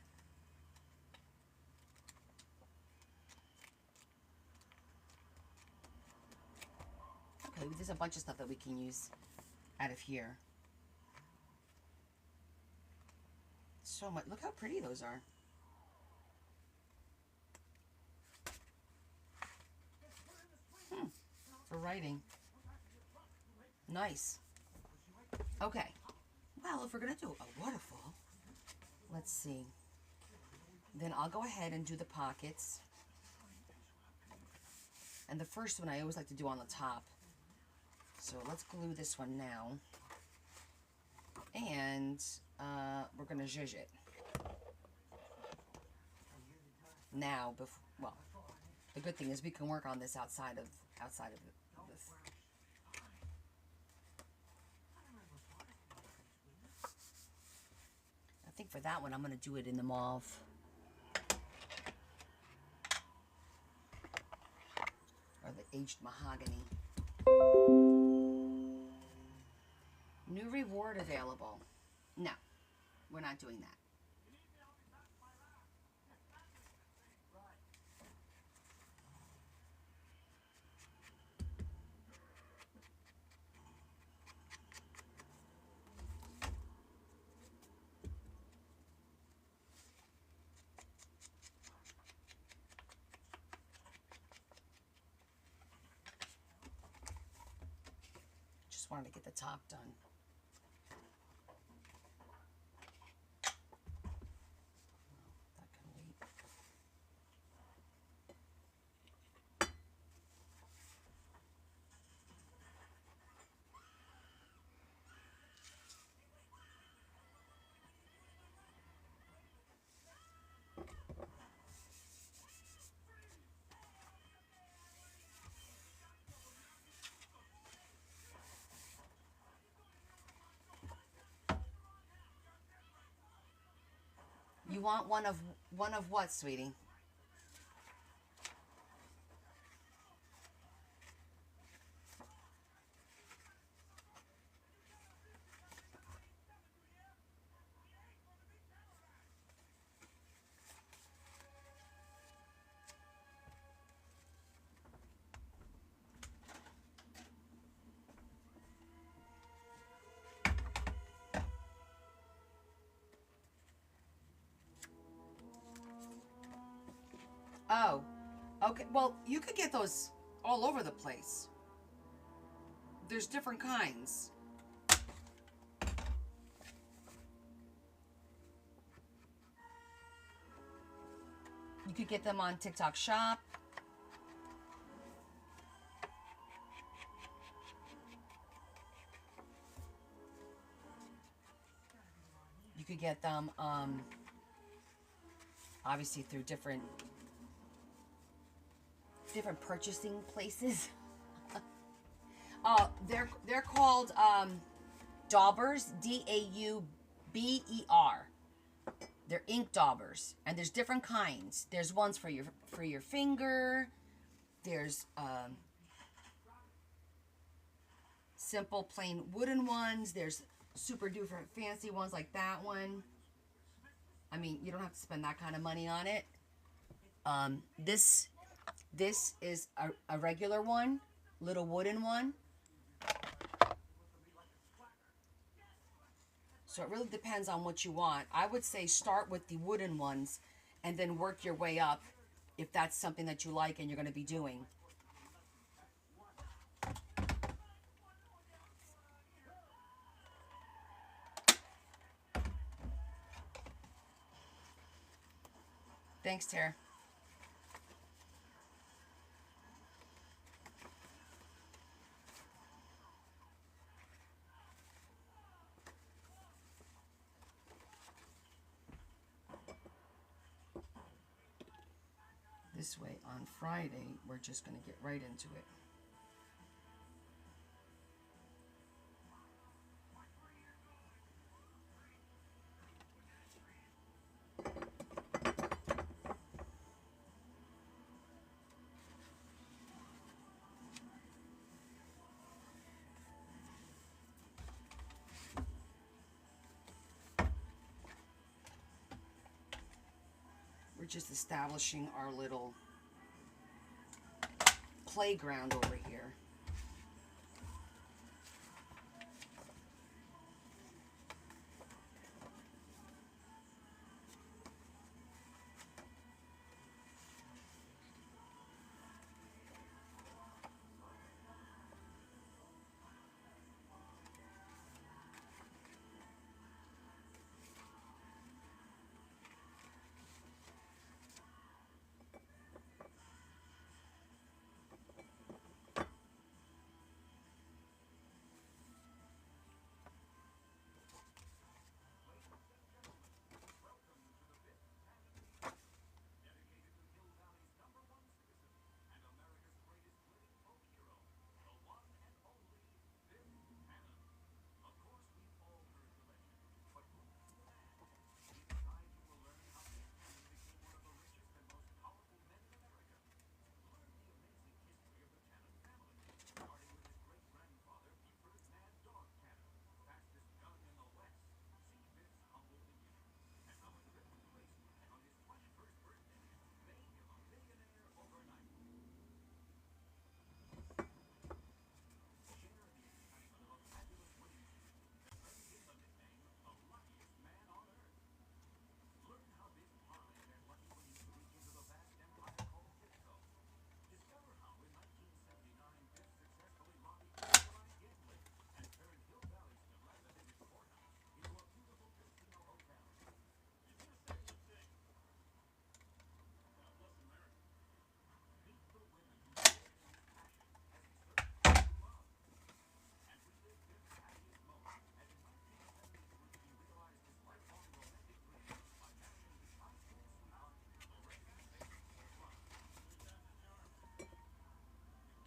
Okay, there's a bunch of stuff that we can use out of here. So much. Look how pretty those are. For writing. Nice. Okay. Well, if we're going to do a waterfall, let's see. Then I'll go ahead and do the pockets. And the first one I always like to do on the top. So let's glue this one now. And we're going to zhuzh it. Now, well, the good thing is we can work on this outside of this. I think for that one, I'm going to do it in the mauve. Or the aged mahogany. New reward available. No, we're not doing that. Just wanted to get the top done. That can wait. You want one of what, sweetie? Oh, okay. Well, you could get those all over the place. There's different kinds. You could get them on TikTok Shop. You could get them, obviously through different purchasing places. They're called daubers, Dauber. They're ink daubers, and there's different kinds. There's ones for your finger. There's simple plain wooden ones. There's super duper fancy ones like that one. I mean, you don't have to spend that kind of money on it. This is a regular one, little wooden one. So it really depends on what you want. I would say start with the wooden ones and then work your way up if that's something that you like and you're going to be doing. Thanks, Tara. This way, on Friday, we're just going to get right into it. We're just establishing our little playground over here.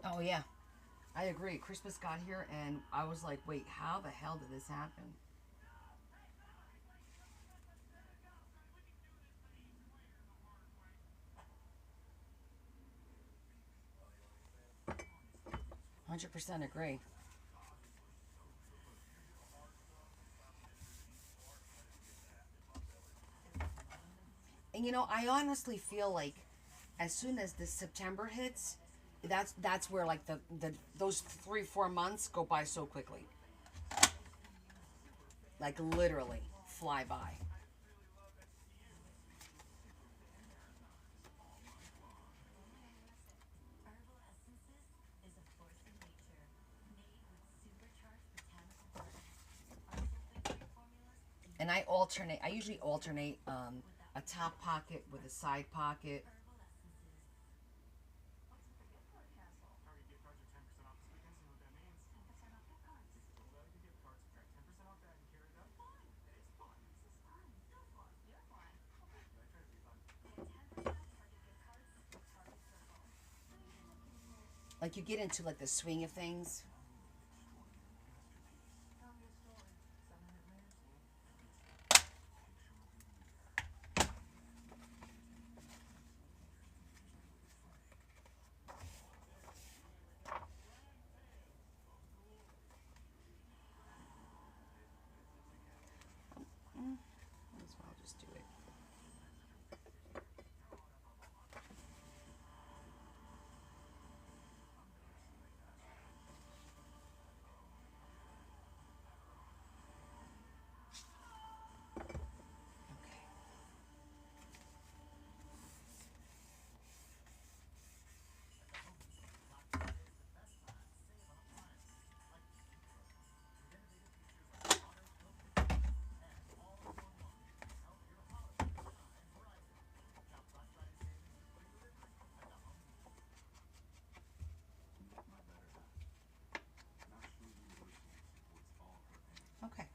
Oh, yeah. I agree. Christmas got here and I was like, wait, how the hell did this happen? 100% agree. And you know, I honestly feel like as soon as this September hits, that's where like the those 3 4 months go by so quickly, like literally fly by. And I alternate. I usually alternate a top pocket with a side pocket. Like you get into like the swing of things. Might as well just do it. Okay. Okay.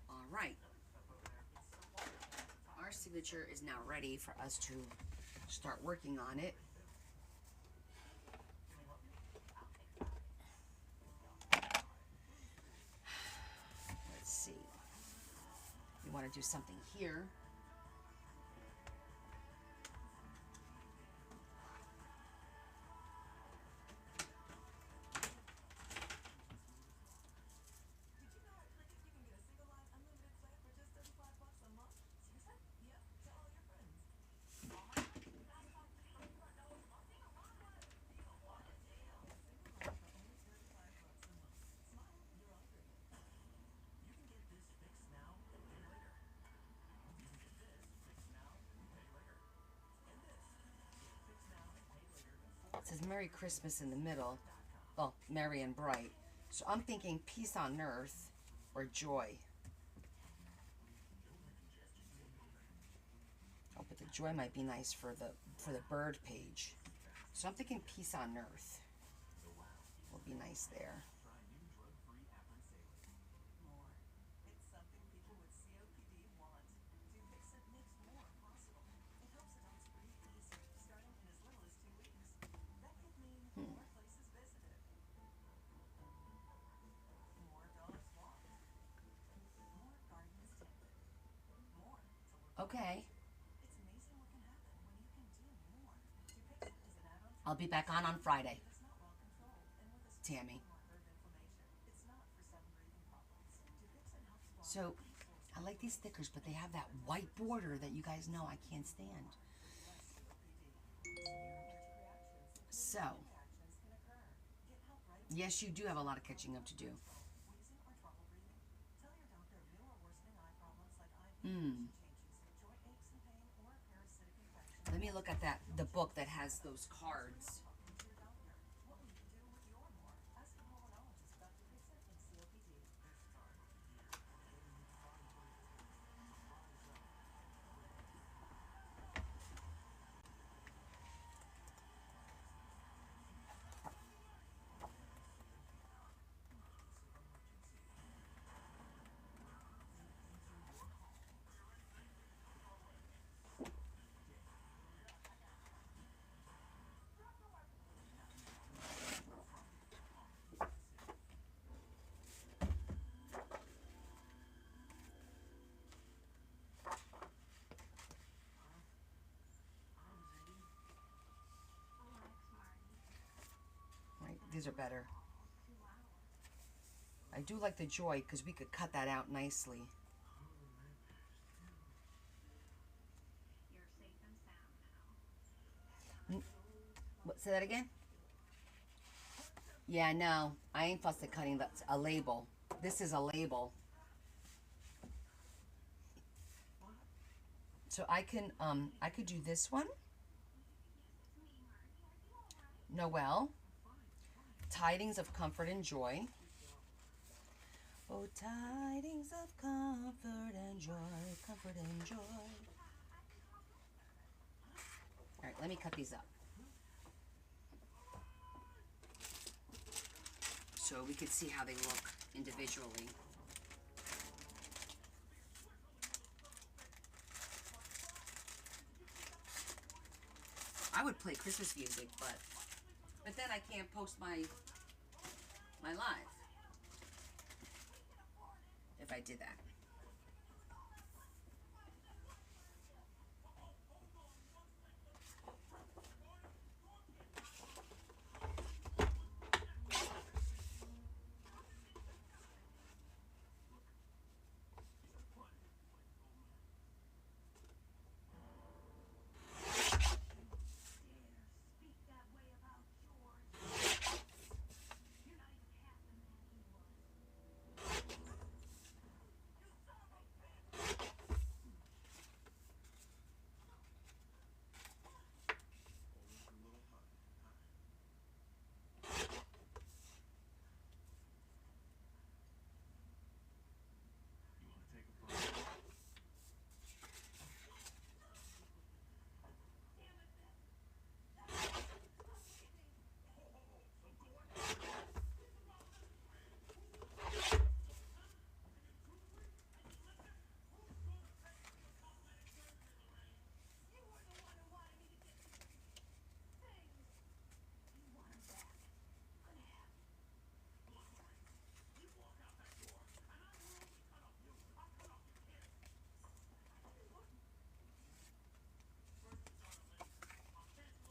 All right. Our signature is now ready for us to start working on it. Let's see. We want to do something here. It says Merry Christmas in the middle. Well, merry and bright. So I'm thinking peace on earth or joy. Oh, but the joy might be nice for the bird page. So I'm thinking peace on earth will be nice there. Okay. I'll be back on Friday. Tammy. So, I like these stickers, but they have that white border that you guys know I can't stand. So, yes, you do have a lot of catching up to do. Let me look at the book that has those cards. his are better. I do like the joy because we could cut that out nicely. What, say that again? Yeah, no, I ain't fussy cutting. That's a label. This is a label. So I could do this one. Noel, tidings of comfort and joy. Oh, tidings of comfort and joy, comfort and joy. All right, let me cut these up. So we could see how they look individually. I would play Christmas music, but then I can't post my live if I did that.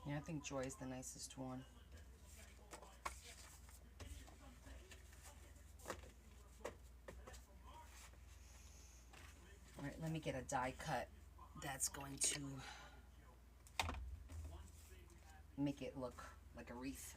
Yeah, I think Joy is the nicest one. All right, let me get a die cut that's going to make it look like a wreath.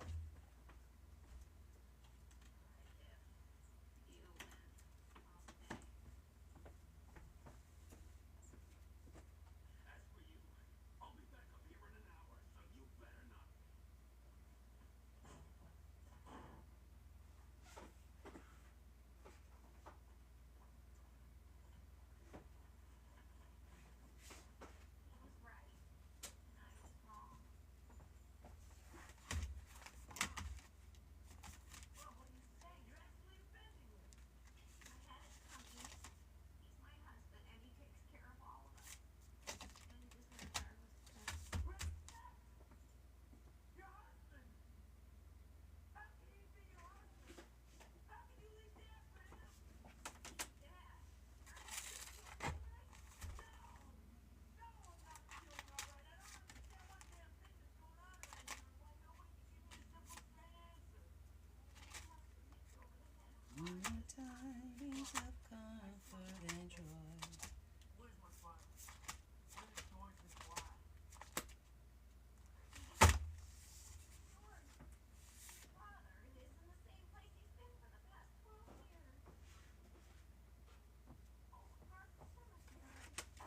Tidings of comfort and joy.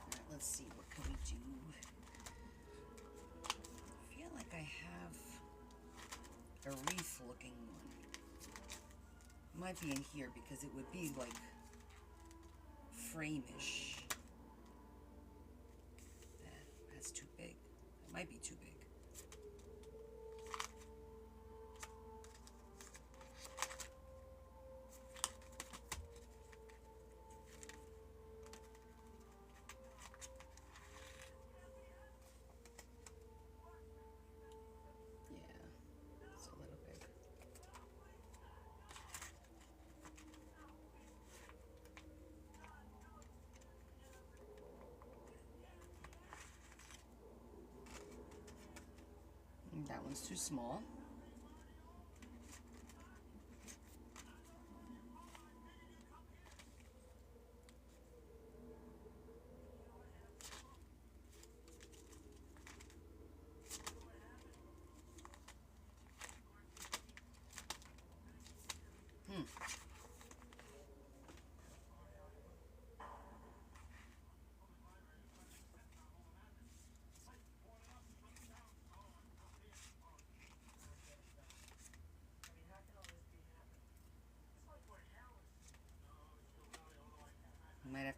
Alright, let's see, what can we do? I feel like I have a wreath looking one. Might be in here because it would be like frame-ish. That's too big. It might be too big. Yeah, it's a little big. That one's too small.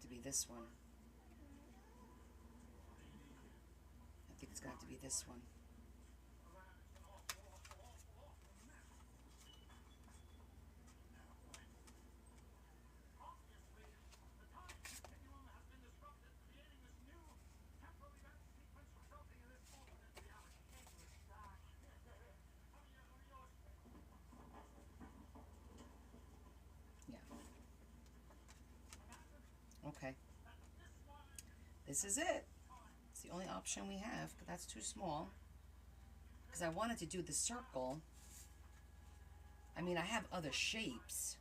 to be this one. I think it's going to have to be this one. Yeah. Okay. This is it. It's the only option we have, but that's too small. Because I wanted to do the circle. I mean, I have other shapes.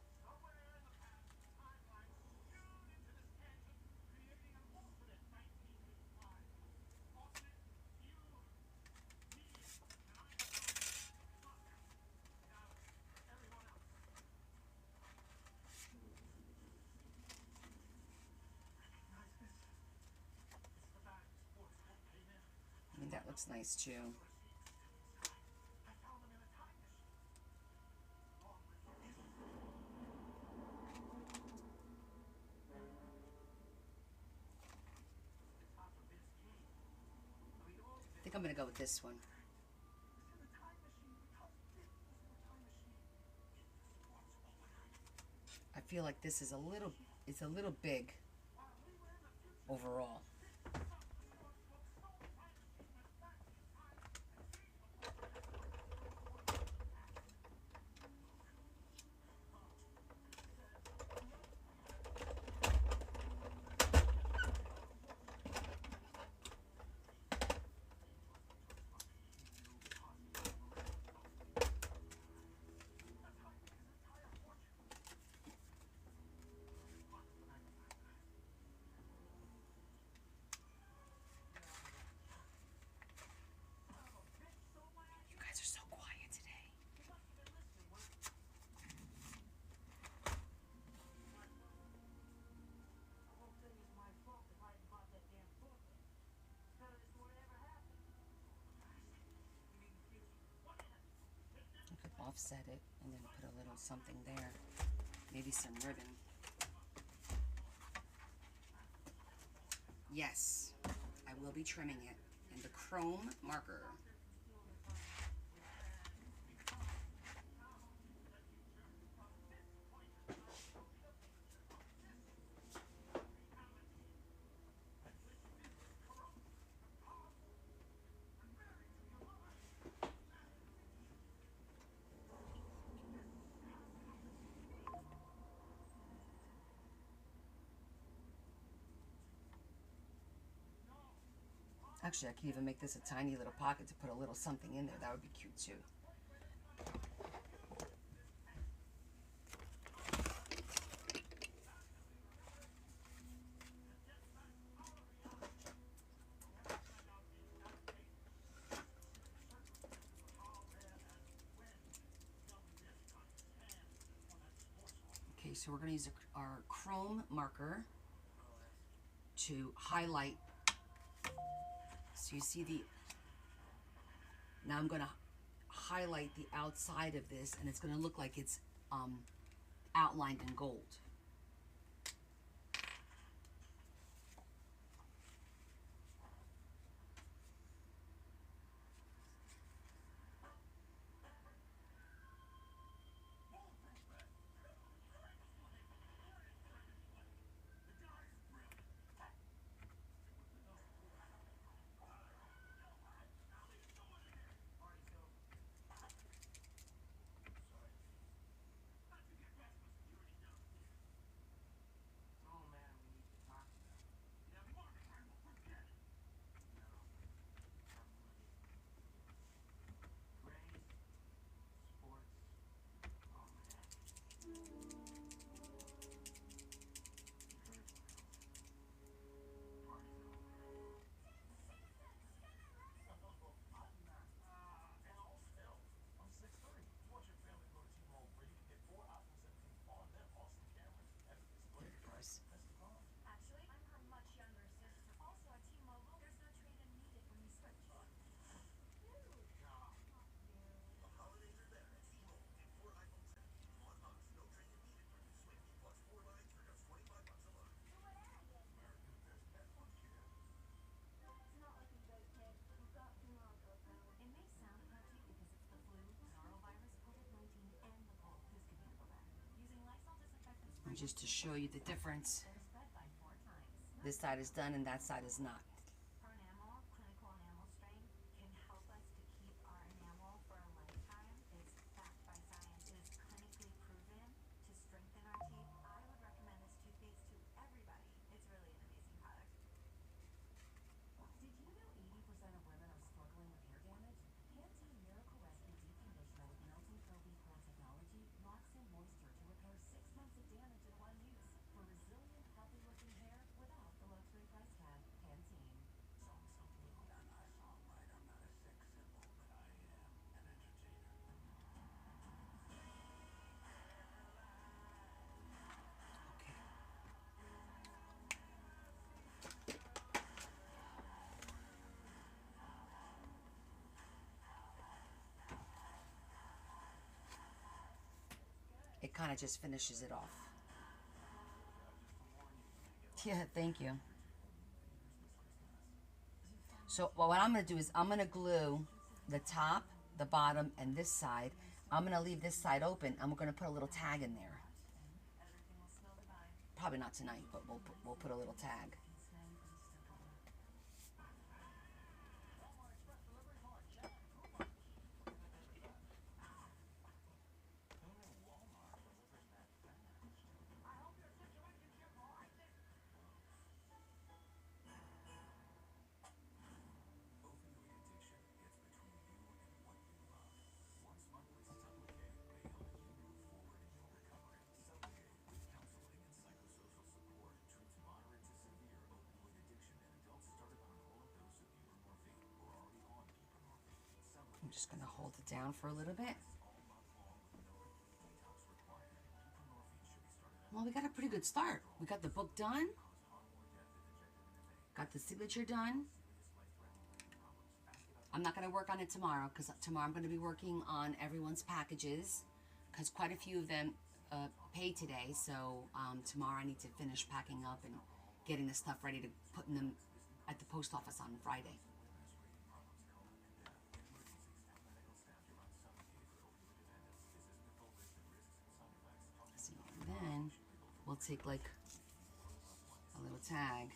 I mean, that looks nice too. I think I'm going to go with this one. I feel like this is it's a little big overall. You guys are so quiet today. You could offset it and then put a little something there. Maybe some ribbon. Yes, I will be trimming it in the chrome marker. Actually, I could even make this a tiny little pocket to put a little something in there. That would be cute too. Okay, so we're going to use our chrome marker to highlight. So you see now I'm going to highlight the outside of this, and it's going to look like it's outlined in gold. just to show you the difference. This side is done and that side is not. It kind of just finishes it off. Yeah, thank you. So well, what I'm going to do is I'm going to glue the top, the bottom, and this side. I'm going to leave this side open. I'm going to put a little tag in there. Probably not tonight, but we'll put a little tag. I'm just going to hold it down for a little bit. Well, we got a pretty good start. We got the book done. Got the signature done. I'm not going to work on it tomorrow because tomorrow I'm going to be working on everyone's packages because quite a few of them paid today. So tomorrow I need to finish packing up and getting the stuff ready to put them at the post office on Friday. And then we'll take like a little tag,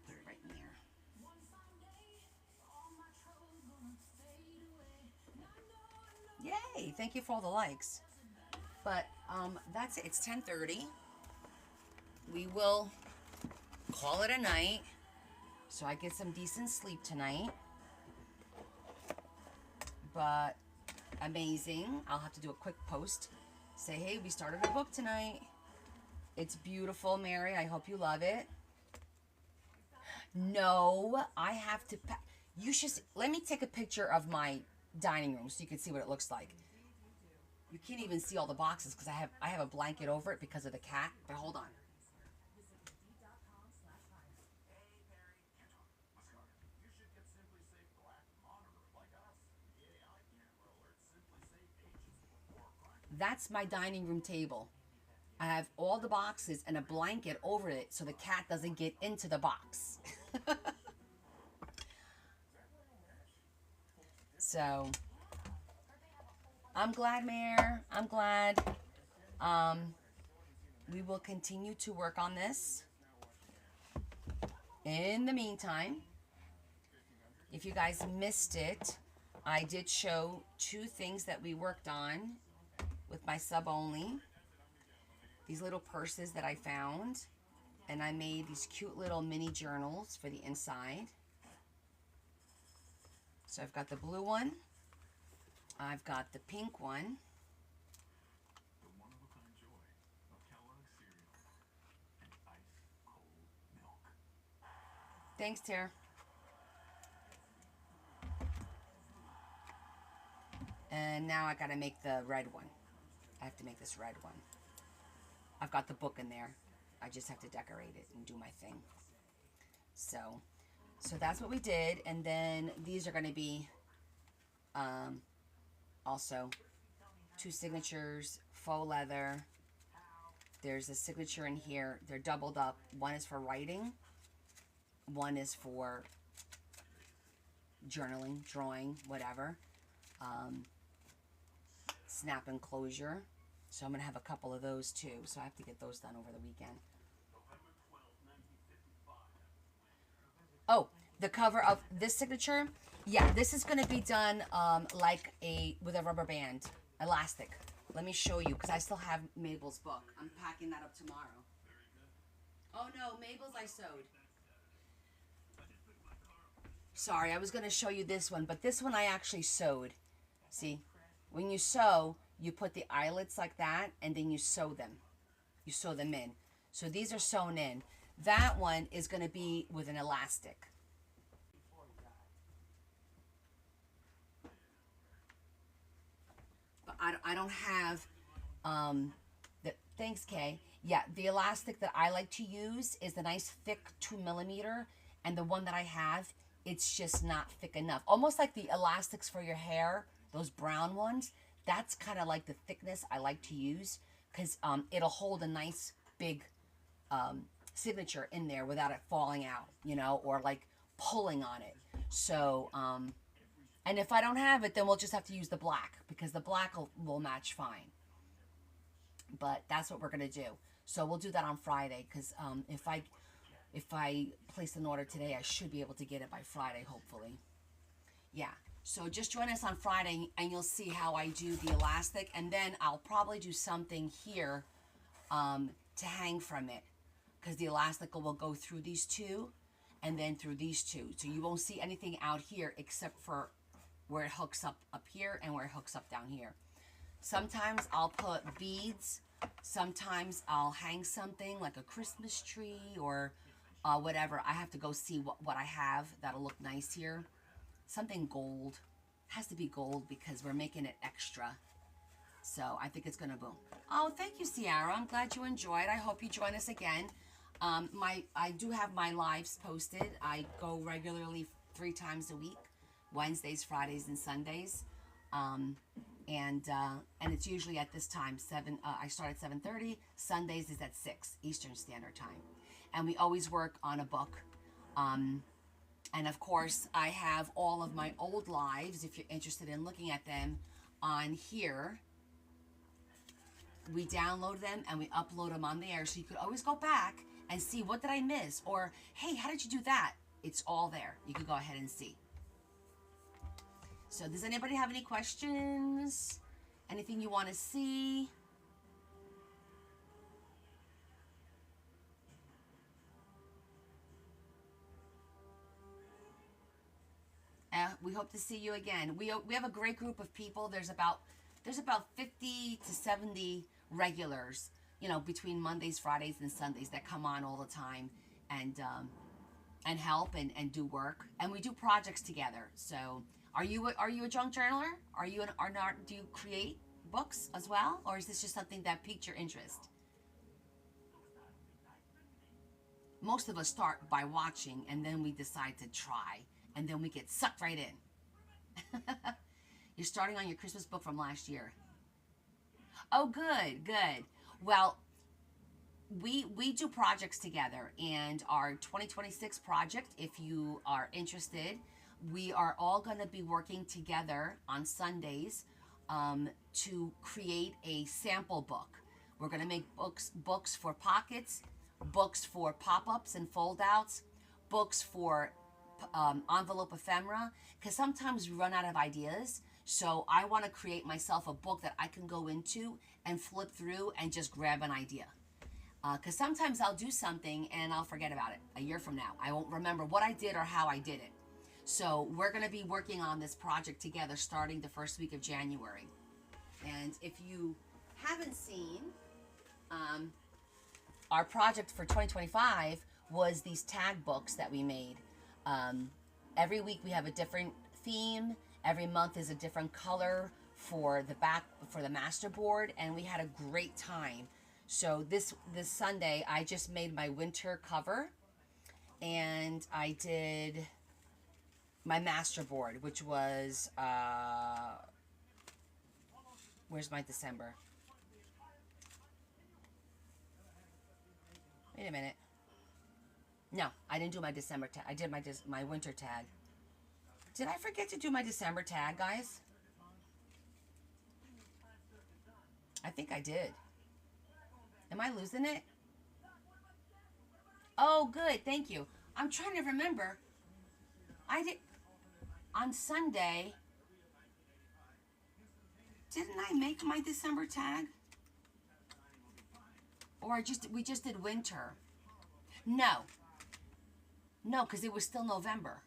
put it right in there. Yay! Thank you for all the likes. But that's it. It's 10:30. We will call it a night so I get some decent sleep tonight. But amazing. I'll have to do a quick post. Say, hey, we started a book tonight. It's beautiful, Mary. I hope you love it. No, I have to... You should... Let me take a picture of my dining room so you can see what it looks like. You can't even see all the boxes because I have a blanket over it because of the cat. But hold on. That's my dining room table. I have all the boxes and a blanket over it so the cat doesn't get into the box. So, I'm glad, Mayor. I'm glad. We will continue to work on this. In the meantime, if you guys missed it, I did show 2 things that we worked on with my sub only. These little purses that I found. And I made these cute little mini journals for the inside. So I've got the blue one. I've got the pink one. Thanks, Tara. And now I gotta make the red one. I have to make this red one. I've got the book in there. I just have to decorate it and do my thing. So that's what we did. And then these are gonna be also 2 signatures, faux leather. There's a signature in here. They're doubled up. One is for writing. One is for journaling, drawing, whatever. Snap and closure. So I'm going to have a couple of those too. So I have to get those done over the weekend. Oh, the cover of this signature. Yeah, this is going to be done like with a rubber band, elastic. Let me show you because I still have Mabel's book. I'm packing that up tomorrow. Oh no, Mabel's I sewed. Sorry, I was going to show you this one, but this one I actually sewed. See, when you sew, you put the eyelets like that, and then you sew them. You sew them in. So these are sewn in. That one is going to be with an elastic. But I don't have, thanks, Kay. Yeah, the elastic that I like to use is the nice thick 2mm, and the one that I have, it's just not thick enough. Almost like the elastics for your hair, those brown ones. That's kind of like the thickness I like to use because it'll hold a nice big signature in there without it falling out, you know, or like pulling on it. So, and if I don't have it, then we'll just have to use the black because the black will match fine. But that's what we're going to do. So we'll do that on Friday because if I place an order today, I should be able to get it by Friday, hopefully. Yeah. So just join us on Friday and you'll see how I do the elastic. And then I'll probably do something here to hang from it. Because the elastic will go through these two and then through these two. So you won't see anything out here except for where it hooks up here and where it hooks up down here. Sometimes I'll put beads. Sometimes I'll hang something like a Christmas tree or whatever. I have to go see what I have that'll look nice here. Something gold. It has to be gold because we're making it extra. So I think it's going to boom. Oh, thank you, Ciara. I'm glad you enjoyed. I hope you join us again. I do have my lives posted. I go regularly 3 times a week. Wednesdays, Fridays, and Sundays. And it's usually at this time, I start at 7:30. Sundays is at 6 Eastern Standard Time. And we always work on a book. And of course, I have all of my old lives, if you're interested in looking at them, on here. We download them and we upload them on there. So you could always go back and see what did I miss? Or, hey, how did you do that? It's all there. You can go ahead and see. So does anybody have any questions? Anything you want to see? We hope to see you again. We have a great group of people. There's about 50 to 70 regulars, you know, between Mondays, Fridays, and Sundays that come on all the time and help and do work. And we do projects together. So are you a junk journaler? Do you create books as well? Or is this just something that piqued your interest? Most of us start by watching and then we decide to try and then we get sucked right in. You're starting on your Christmas book from last year. Oh, good, good. Well, we do projects together, and our 2026 project, if you are interested, we are all going to be working together on Sundays to create a sample book. We're going to make books for pockets, books for pop-ups and fold-outs, books for envelope ephemera, because sometimes we run out of ideas. So I want to create myself a book that I can go into and flip through and just grab an idea. Because sometimes I'll do something and I'll forget about it a year from now. I won't remember what I did or how I did it. So we're going to be working on this project together starting the first week of January. And if you haven't seen, our project for 2025 was these tag books that we made. Every week we have a different theme. Every month is a different color for the master board, and we had a great time. So this Sunday I just made my winter cover, and I did my master board, which was where's my December? Wait a minute. No, I didn't do my December tag. I did my winter tag. Did I forget to do my December tag, guys? I think I did. Am I losing it? Oh, good. Thank you. I'm trying to remember. I did on Sunday. Didn't I make my December tag? Or we just did winter. No. No, because it was still November.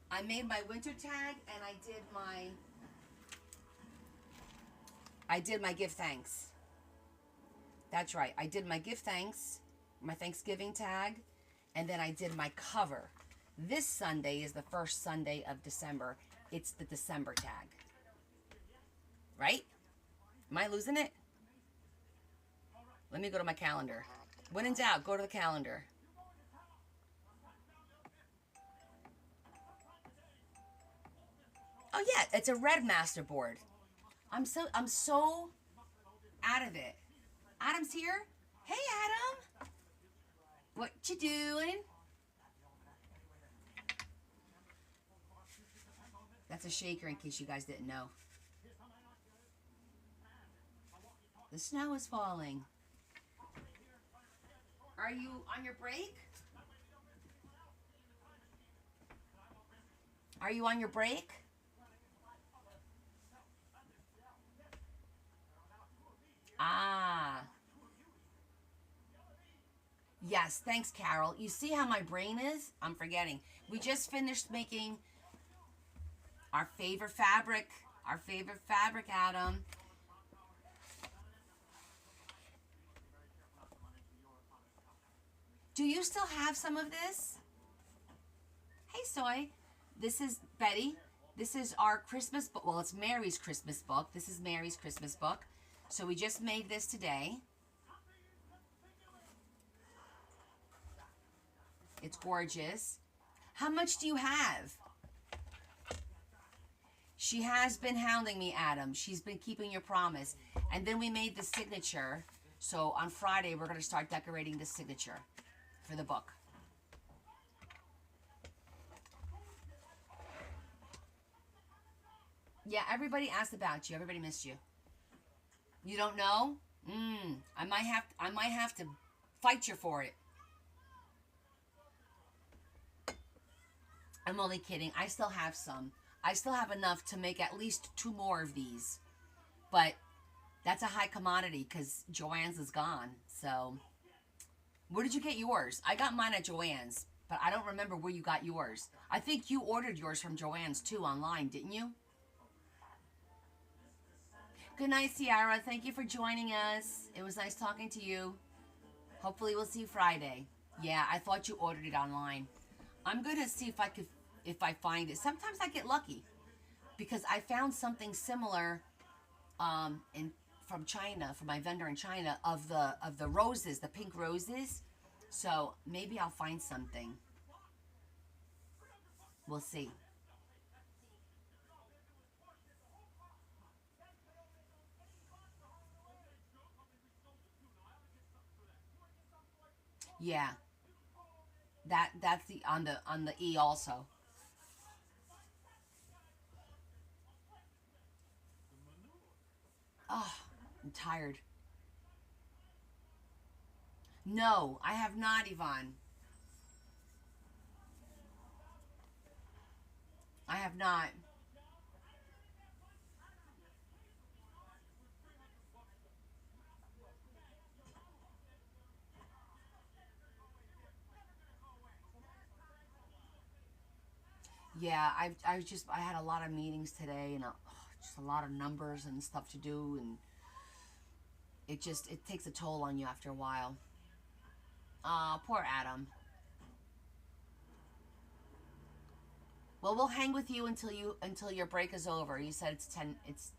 I made my winter tag and I did my give thanks. That's right. I did my give thanks, my Thanksgiving tag, and then I did my cover. This Sunday is the first Sunday of December. It's the December tag. Right? Am I losing it? Let me go to my calendar. When in doubt, go to the calendar. Oh yeah, it's a red masterboard. I'm so out of it. Adam's here. Hey Adam. What you doing? That's a shaker in case you guys didn't know. The snow is falling. Are you on your break? Are you on your break? Ah. Yes, thanks, Carol. You see how my brain is? I'm forgetting. We just finished making our favorite fabric. Our favorite fabric, Adam. Do you still have some of this? Hey, Soy. This is Betty. This is our Christmas book. Well, it's Mary's Christmas book. This is Mary's Christmas book. So we just made this today. It's gorgeous. How much do you have? She has been hounding me, Adam. She's been keeping your promise. And then we made the signature. So on Friday, we're going to start decorating the signature for the book. Yeah, everybody asked about you. Everybody missed you. You don't know? I might have to fight you for it. I'm only kidding. I still have some. I still have enough to make at least 2 more of these. But that's a high commodity because Joann's is gone. So, where did you get yours? I got mine at Joann's, but I don't remember where you got yours. I think you ordered yours from Joann's too online, didn't you? Good night, Ciara. Thank you for joining us. It was nice talking to you. Hopefully we'll see you Friday. Yeah, I thought you ordered it online. I'm going to see if I find it. Sometimes I get lucky because I found something similar from China, from my vendor in China, of the roses, the pink roses. So maybe I'll find something. We'll see. Yeah. That's the on the E also. Oh, I'm tired. No, I have not, Yvonne. I have not. Yeah, I had a lot of meetings today and just a lot of numbers and stuff to do, and it takes a toll on you after a while. Poor Adam. Well, we'll hang with you until your break is over. You said it's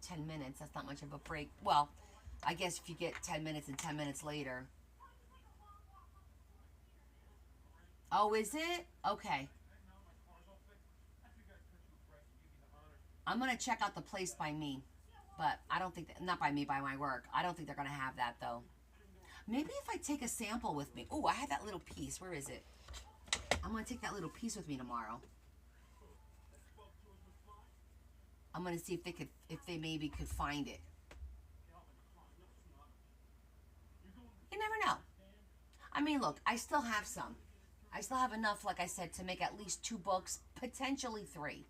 10 minutes. That's not much of a break. Well, I guess if you get 10 minutes and 10 minutes later. Oh, is it? Okay. I'm going to check out the place by me. But I don't think not by me, by my work. I don't think they're going to have that though. Maybe if I take a sample with me. Oh, I had that little piece. Where is it? I'm going to take that little piece with me tomorrow. I'm going to see if they maybe could find it. I mean, look, I still have some. I still have enough, like I said, to make at least 2 books, potentially 3.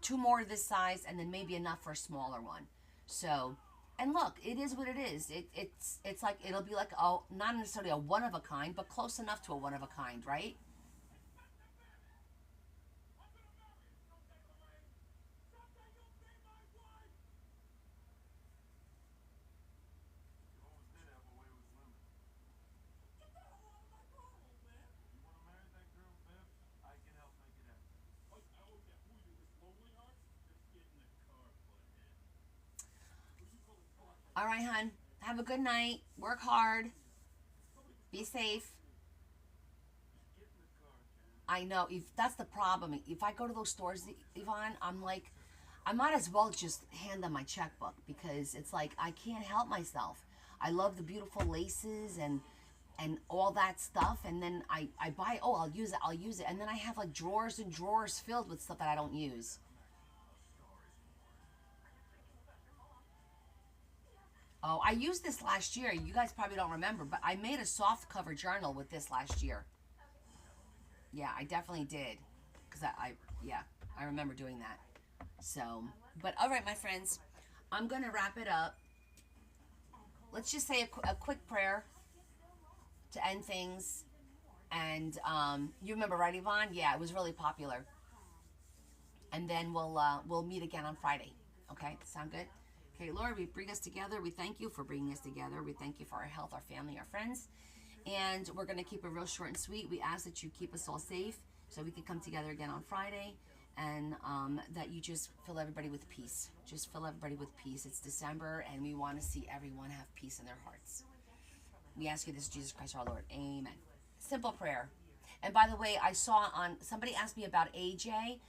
2 more this size, and then maybe enough for a smaller one. So, and look, it is what it is. It's like, it'll be like, oh, not necessarily a one of a kind, but close enough to a one of a kind, right? All right, hon. Have a good night. Work hard. Be safe. I know. If that's the problem, if I go to those stores, Yvonne, I'm like, I might as well just hand them my checkbook because it's like I can't help myself. I love the beautiful laces and all that stuff, and then I buy. Oh, I'll use it, and then I have like drawers and drawers filled with stuff that I don't use. Oh, I used this last year. You guys probably don't remember, but I made a soft cover journal with this last year. Yeah, I definitely did. Because yeah, I remember doing that. So, but all right, my friends, I'm going to wrap it up. Let's just say a quick prayer to end things. And you remember, right, Yvonne? Yeah, it was really popular. And then we'll meet again on Friday. Okay, sound good? Okay, Lord, we bring us together. We thank you for bringing us together. We thank you for our health, our family, our friends. And we're going to keep it real short and sweet. We ask that you keep us all safe so we can come together again on Friday, and that you just fill everybody with peace. Just fill everybody with peace. It's December, and we want to see everyone have peace in their hearts. We ask you this, Jesus Christ our Lord. Amen. Simple prayer. And by the way, I saw on, somebody asked me about AJ.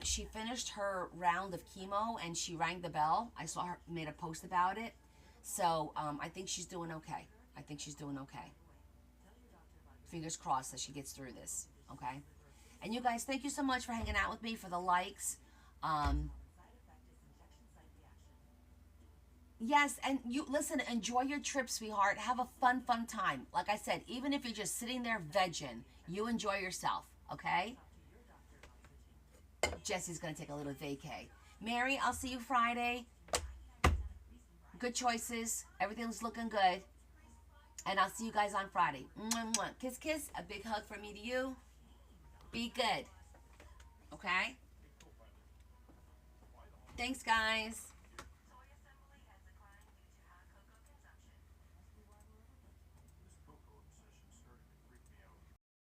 She finished her round of chemo and she rang the bell. I saw her made a post about it. So I think she's doing okay. I think she's doing okay. Fingers crossed that she gets through this. Okay. And you guys, thank you so much for hanging out with me, for the likes. Um, yes, and you listen, enjoy your trip, sweetheart. Have a fun time. Like I said, even if you're just sitting there vegging, you enjoy yourself. Okay. Jesse's gonna take a little vacay. Mary, I'll see you Friday. Good choices. Everything's looking good. And I'll see you guys on Friday. Mwah, mwah. Kiss, kiss. A big hug from me to you. Be good. Okay? Thanks, guys.